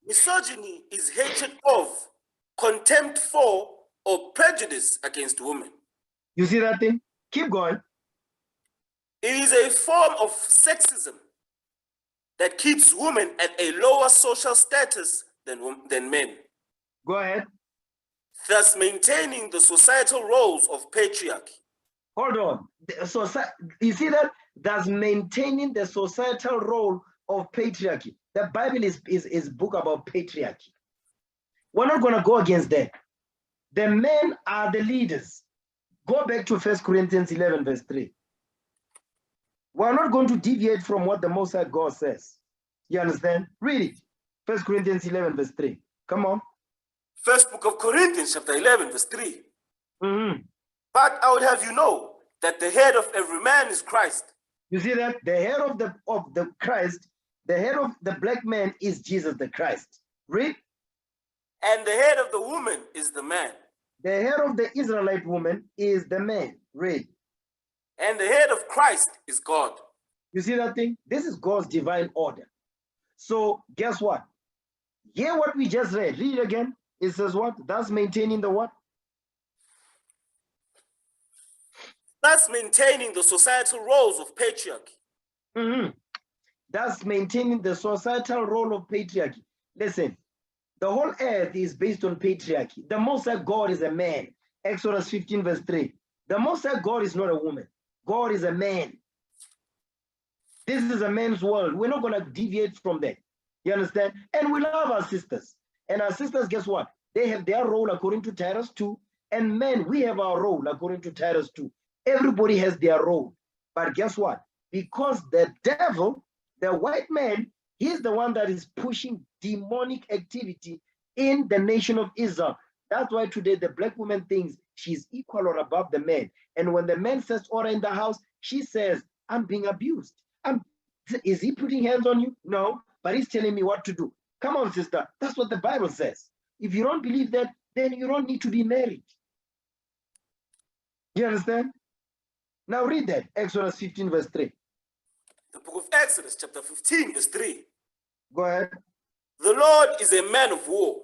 Misogyny is hatred of, contempt for, or prejudice against women. You see that thing? Keep going. It is a form of sexism that keeps women at a lower social status than men. Go ahead. Thus maintaining the societal roles of patriarchy. Hold on. So you see that? Thus maintaining the societal role of patriarchy. The Bible is book about patriarchy. We're not going to go against that. The men are the leaders. Go back to 1 Corinthians 11, verse 3. We're not going to deviate from what the Most High God says. You understand? Read it. 1 Corinthians 11, verse 3. Come on. First book of Corinthians, chapter 11, verse 3. But I would have you know that the head of every man is Christ. You see that? The head of the Christ, the head of the black man is Jesus the Christ. Read. And the head of the woman is the man. The head of the Israelite woman is the man. Read. And the head of Christ is God. You see that thing? This is God's divine order. So guess what? Hear what we just read. Read it again. It says what? That's maintaining the what? That's maintaining the societal roles of patriarchy. That's maintaining the societal role of patriarchy. Listen, the whole earth is based on patriarchy. The Most High God is a man. Exodus 15, verse 3. The Most High God is not a woman. God is a man. This is a man's world. We're not going to deviate from that. You understand? And we love our sisters. And our sisters, guess what? They have their role according to Titus 2. And men, we have our role according to Titus 2. Everybody has their role. But guess what? Because the devil, the white man, he's the one that is pushing demonic activity in the nation of Israel. That's why today the black woman thinks she's equal or above the man. And when the man says order in the house, she says, I'm being abused. Is he putting hands on you? No, but he's telling me what to do. Come on, sister. That's what the Bible says. If you don't believe that, then you don't need to be married. You understand? Now read that, Exodus 15, verse 3. The book of Exodus, chapter 15, verse 3. Go ahead. The Lord is a man of war.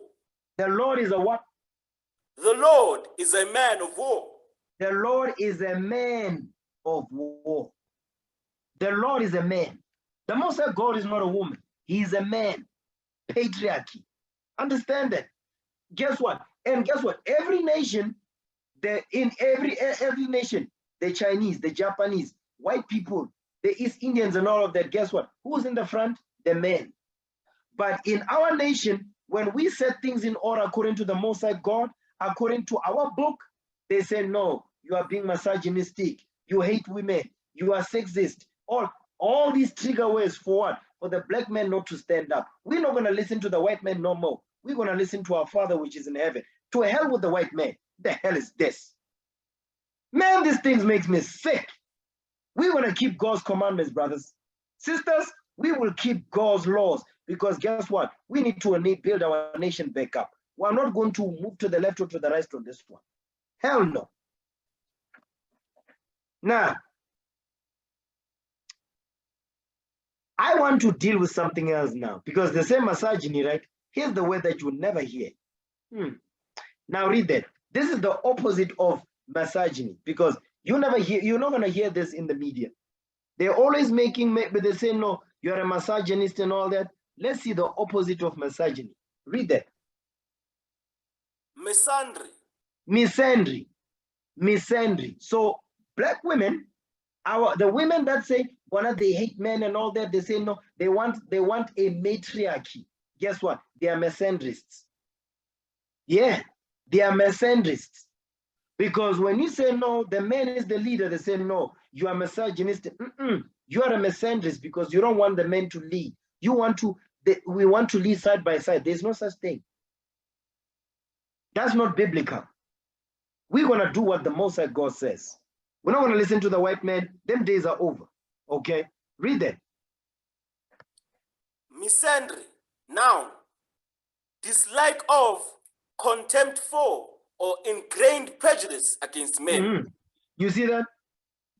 The Lord is a what? The Lord is a man of war. The Lord is a man of war. The Lord is a man. The Most High God is not a woman. He is a man. Patriarchy. Understand that. Guess what? And guess what? Every nation, in every nation, the Chinese, the Japanese, white people, the East Indians and all of that, guess what? Who's in the front? The men. But in our nation, when we set things in order according to the Most High God, according to our book, they say, no, you are being misogynistic. You hate women. You are sexist. All these trigger words for what? For the black man not to stand up. We're not going to listen to the white man no more. We're going to listen to our Father which is in heaven. To hell with the white man. The hell is this? Man, these things makes me sick. We're going to keep God's commandments, brothers. Sisters, we will keep God's laws because guess what? We need to build our nation back up. We're not going to move to the left or to the right on this one. Hell no. Now, I want to deal with something else now because the same misogyny, right? Here's the word that you will never hear. Now read that. This is the opposite of misogyny because You're not gonna hear this in the media. They're always but they say, no, you're a misogynist and all that. Let's see the opposite of misogyny. Read that. Misandry. Misandry. So black women, the women that say, they hate men and all that, they say no, they want a matriarchy. Guess what? They are misandrists. Yeah, they are misandrists. Because when you say no, the man is the leader, they say no, you are misogynist. You are a misandrist because you don't want the men to lead. We want to lead side by side. There's no such thing. That's not biblical. We're gonna do what the Most High God says. We're not gonna listen to the white man. Them days are over. Okay, read that. Misandry, noun, dislike of, contempt for, or ingrained prejudice against men. You see that?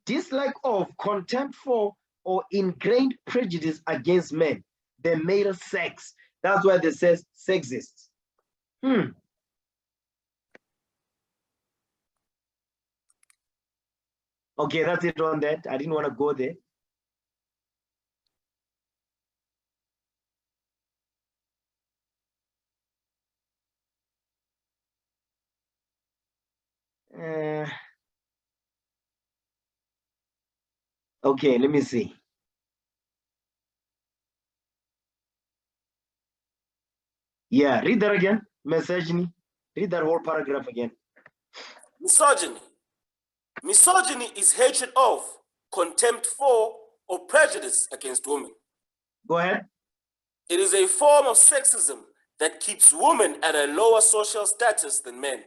Dislike of, contempt for, or ingrained prejudice against men. The male sex. That's why they says sexist. Okay, that's it on that. I didn't want to go there. Okay, let me see. Yeah, read that again. Misogyny. Read that whole paragraph again. Misogyny. Misogyny is hatred of, contempt for, or prejudice against women. Go ahead. It is a form of sexism that keeps women at a lower social status than men.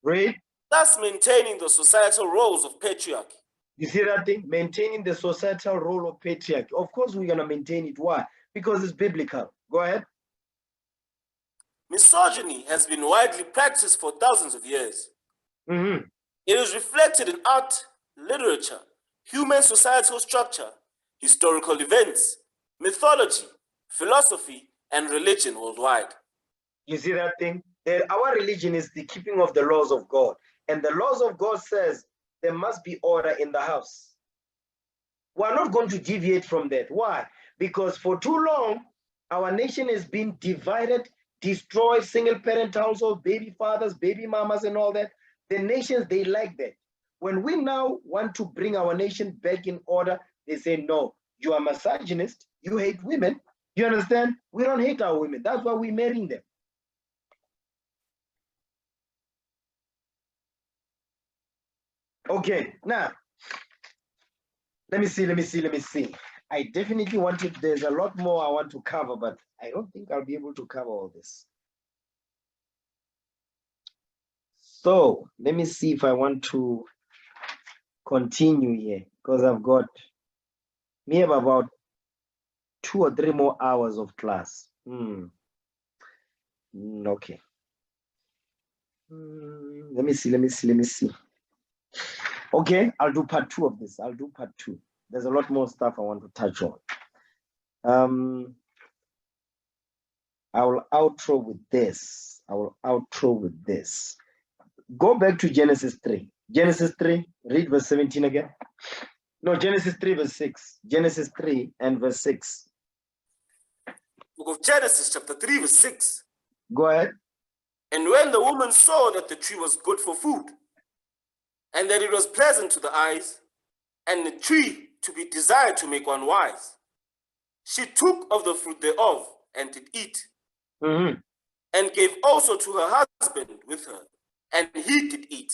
Read. Thus maintaining the societal roles of patriarchy. You see that thing? Maintaining the societal role of patriarchy. Of course we're going to maintain it. Why? Because it's biblical. Go ahead. Misogyny has been widely practiced for thousands of years. It is reflected in art, literature, human societal structure, historical events, mythology, philosophy, and religion worldwide. You see that thing? Our religion is the keeping of the laws of God. And the laws of God says there must be order in the house. We're not going to deviate from that. Why? Because for too long, our nation has been divided, destroyed, single parent household, baby fathers, baby mamas, and all that. The nations, they like that. When we now want to bring our nation back in order, they say, no, you are misogynist, you hate women. You understand? We don't hate our women. That's why we're marrying them. Okay, now, let me see. I definitely wanted, there's a lot more I want to cover, but I don't think I'll be able to cover all this. So let me see if I want to continue here, because I've got maybe about 2 or 3 more hours of class. Okay. Let me see. Okay, I'll do part 2 of this. There's a lot more stuff I want to touch on. I will outro with this. Go back to Genesis 3. Genesis 3, read verse 17 again. No, Genesis 3, verse 6. Genesis 3 and verse 6. Book of Genesis, chapter 3, verse 6. Go ahead. And when the woman saw that the tree was good for food, and that it was pleasant to the eyes, and the tree to be desired to make one wise, she took of the fruit thereof, and did eat, and gave also to her husband with her, and he did eat.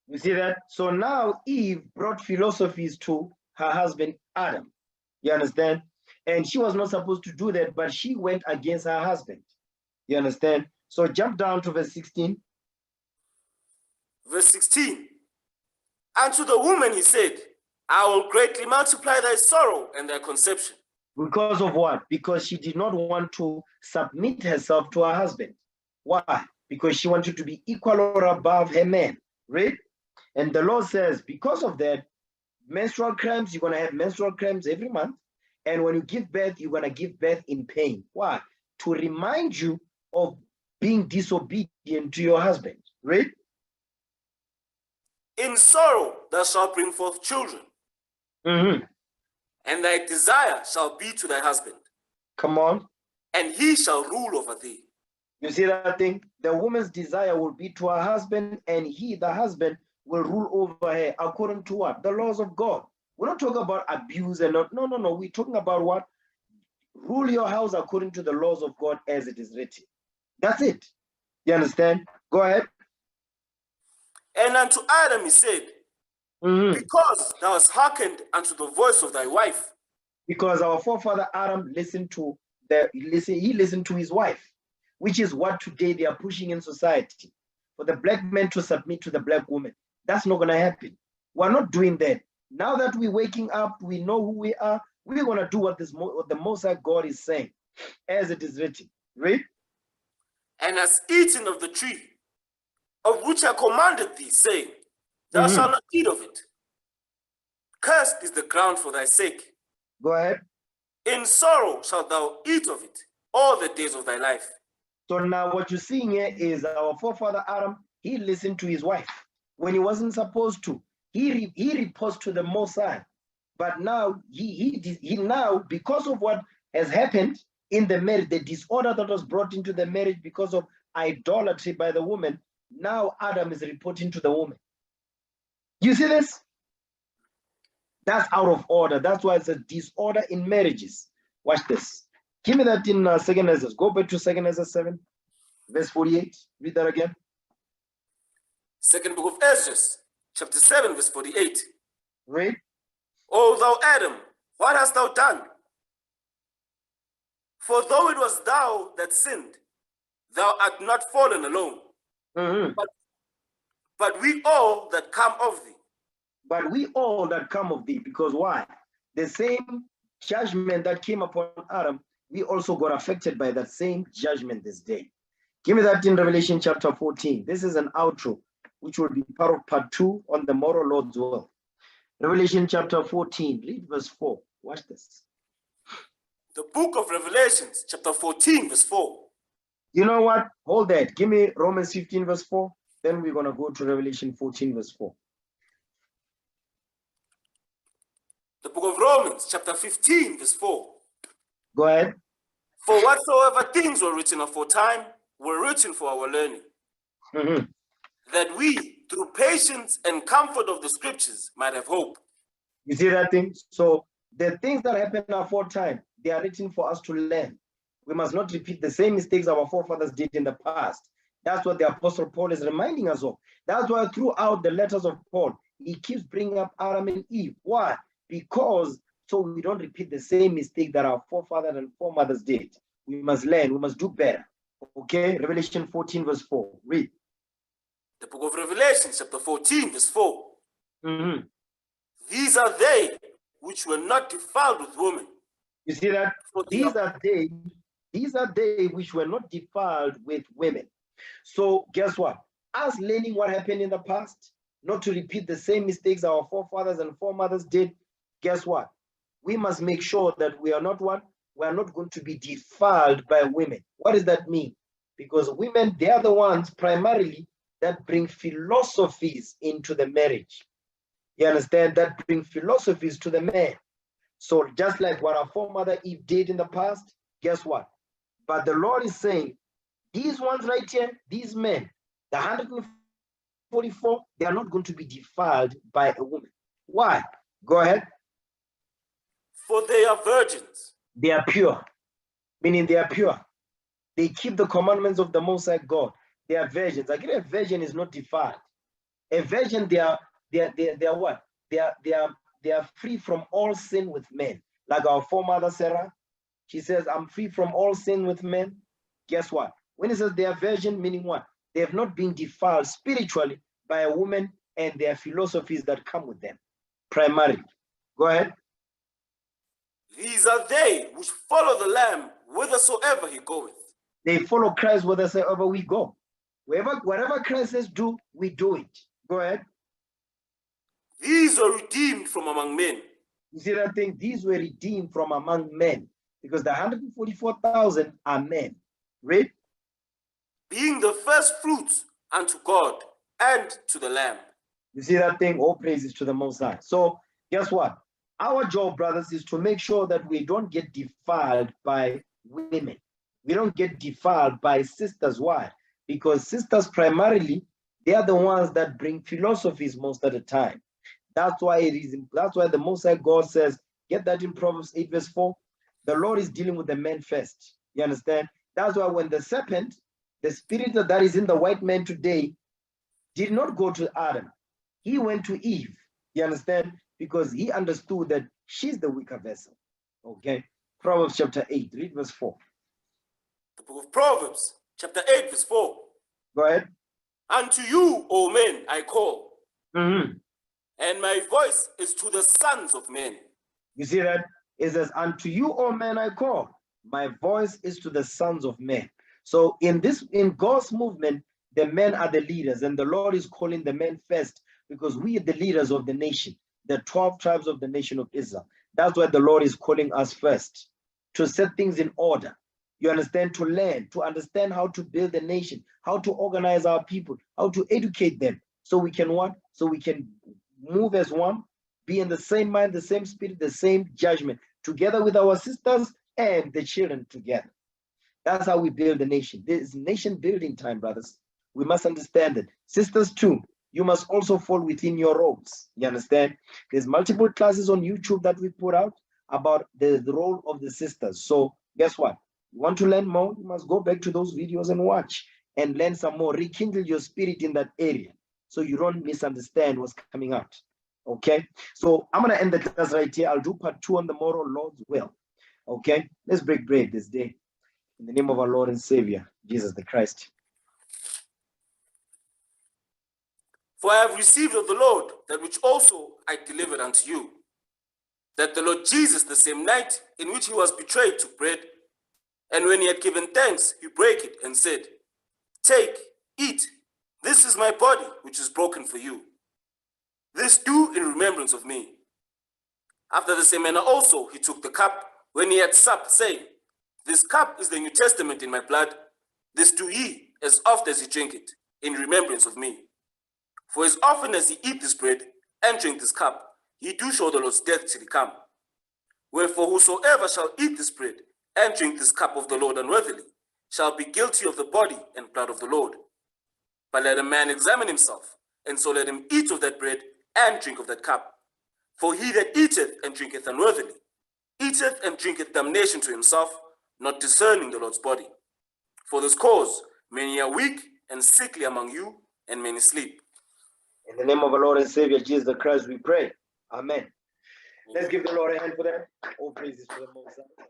You see that? So now Eve brought philosophies to her husband Adam. You understand? And she was not supposed to do that, but she went against her husband. You understand? So jump down to verse 16. Verse 16. And to the woman he said, I will greatly multiply thy sorrow and thy conception. Because of what? Because she did not want to submit herself to her husband. Why? Because she wanted to be equal or above her man. Right? And the Lord says, because of that, menstrual cramps, you're going to have menstrual cramps every month. And when you give birth, you're going to give birth in pain. Why? To remind you of being disobedient to your husband. Right? In sorrow thou shalt bring forth children, Mhm. and thy desire shall be to thy husband, Come on. and he shall rule over thee. You see that thing? The woman's desire will be to her husband, and he, the husband, will rule over her according to what? The laws of God. We're not talking about abuse and not. No, no, no. We're talking about what? Rule your house according to the laws of God as it is written. That's it. You understand? Go ahead. And unto Adam he said, Mhm. because thou hast hearkened unto the voice of thy wife. Because our forefather Adam listened to he listened to his wife, which is what today they are pushing in society, for the black man to submit to the black woman. That's not going to happen. We're not doing that. Now that we're waking up, we know who we are. We're going to do what the Most High God is saying, as it is written. Read. And hast eaten of the tree, of which I commanded thee, saying, thou shalt not eat of it. Cursed is the ground for thy sake. Go ahead. In sorrow shalt thou eat of it all the days of thy life. So now what you're seeing here is our forefather Adam, he listened to his wife when he wasn't supposed to. He reports to the Most High. But now he now, because of what has happened in the marriage, the disorder that was brought into the marriage because of idolatry by the woman, now Adam is reporting to the woman. You see this? That's out of order. That's why it's a disorder in marriages. Watch this. Give me that in 2nd Ezra. Go back to 2nd Ezra 7, verse 48. Read that again. Second book of Ezra, chapter 7, verse 48. Read. O thou Adam, what hast thou done? For though it was thou that sinned, thou art not fallen alone, but we all that come of thee. But we all that come of thee, because why? The same judgment that came upon Adam, we also got affected by that same judgment this day. Give me that in Revelation chapter 14. This is an outro, which will be part of part 2 on the moral Lord's will. Revelation chapter 14, read verse 4. Watch this. The book of Revelations, chapter 14, verse 4. You know what? Hold that. Give me Romans 15, verse 4. Then we're going to go to Revelation 14, verse 4. The book of Romans, chapter 15, verse 4. Go ahead. For whatsoever things were written aforetime were written for our learning, that we, through patience and comfort of the scriptures, might have hope. You see that thing? So the things that happened aforetime, they are written for us to learn. We must not repeat the same mistakes our forefathers did in the past. That's what the Apostle Paul is reminding us of. That's why throughout the letters of Paul, he keeps bringing up Adam and Eve. Why? Because so we don't repeat the same mistake that our forefathers and foremothers did. We must learn. We must do better. Okay? Revelation 14, verse 4. Read. The book of Revelation, chapter 14, verse 4. These are they which were not defiled with women. You see that? These are they which were not defiled with women. So guess what? Us learning what happened in the past, not to repeat the same mistakes our forefathers and foremothers did, guess what? We must make sure that we are not what? We are not going to be defiled by women. What does that mean? Because women, they are the ones primarily that bring philosophies into the marriage. You understand? That bring philosophies to the man. So just like what our foremother Eve did in the past, guess what? But the Lord is saying, these ones right here, these men, the 144, they are not going to be defiled by a woman. Why? Go ahead. For they are virgins. They are pure, meaning they are pure. They keep the commandments of the Most High God. They are virgins. Again, a virgin is not defiled. A virgin, they are what? They are free from all sin with men. Like our foremother Sarah, she says, I'm free from all sin with men. Guess what? When it says they are virgin, meaning what? They have not been defiled spiritually by a woman and their philosophies that come with them, primarily. Go ahead. These are they which follow the Lamb whithersoever he goeth. They follow Christ whithersoever we go. Whatever Christ says do, we do it. Go ahead. These are redeemed from among men. You see that thing? These were redeemed from among men, because the 144,000 are men. Read. Being the first fruits unto God and to the Lamb. You see that thing? All praises to the Most High. So guess what? Our job, brothers, is to make sure that we don't get defiled by women. We don't get defiled by sisters. Why? Because sisters primarily, they are the ones that bring philosophies most of the time. That's why that's why the Most High God says, get that in Proverbs 8 verse 4. The Lord is dealing with the men first. You understand? That's why when the serpent, the spirit that is in the white man today, did not go to Adam. He went to Eve. You understand? Because he understood that she's the weaker vessel. Okay. Proverbs chapter 8, read verse 4. The book of Proverbs, chapter 8, verse 4. Go ahead. Unto you, O men, I call, Mhm. and my voice is to the sons of men. You see that? It says, unto you, O men, I call. My voice is to the sons of men. So in God's movement, the men are the leaders, and the Lord is calling the men first because we are the leaders of the nation, the 12 tribes of the nation of Israel. That's why the Lord is calling us first to set things in order. You understand? To learn, to understand how to build the nation, how to organize our people, how to educate them, so we can what? So we can move as one, be in the same mind, the same spirit, the same judgment, together with our sisters and the children together. That's how we build the nation. This is nation building time, brothers. We must understand that. Sisters too, you must also fall within your roles. You understand? There's multiple classes on YouTube that we put out about the role of the sisters. So guess what? You want to learn more? You must go back to those videos and watch and learn some more. Rekindle your spirit in that area so you don't misunderstand what's coming out. Okay? So I'm going to end the class right here. I'll do part 2 on the moral Lord's will. Okay? Let's break bread this day. In the name of our Lord and Savior, Jesus the Christ. For I have received of the Lord that which also I delivered unto you, that the Lord Jesus, the same night in which he was betrayed, took bread, and when he had given thanks, he brake it and said, Take, eat, this is my body, which is broken for you. This do in remembrance of me. After the same manner also he took the cup when he had supped, saying, This cup is the New Testament in my blood. This do ye, as oft as ye drink it, in remembrance of me. For as often as ye eat this bread and drink this cup, ye do show the Lord's death till he come. Wherefore whosoever shall eat this bread and drink this cup of the Lord unworthily shall be guilty of the body and blood of the Lord. But let a man examine himself, and so let him eat of that bread and drink of that cup. For he that eateth and drinketh unworthily eateth and drinketh damnation to himself, not discerning the Lord's body. For this cause many are weak and sickly among you, and many sleep. In the name of our Lord and Savior, Jesus the Christ, we pray. Amen. Let's give the Lord a hand for that. All praises to the Most High.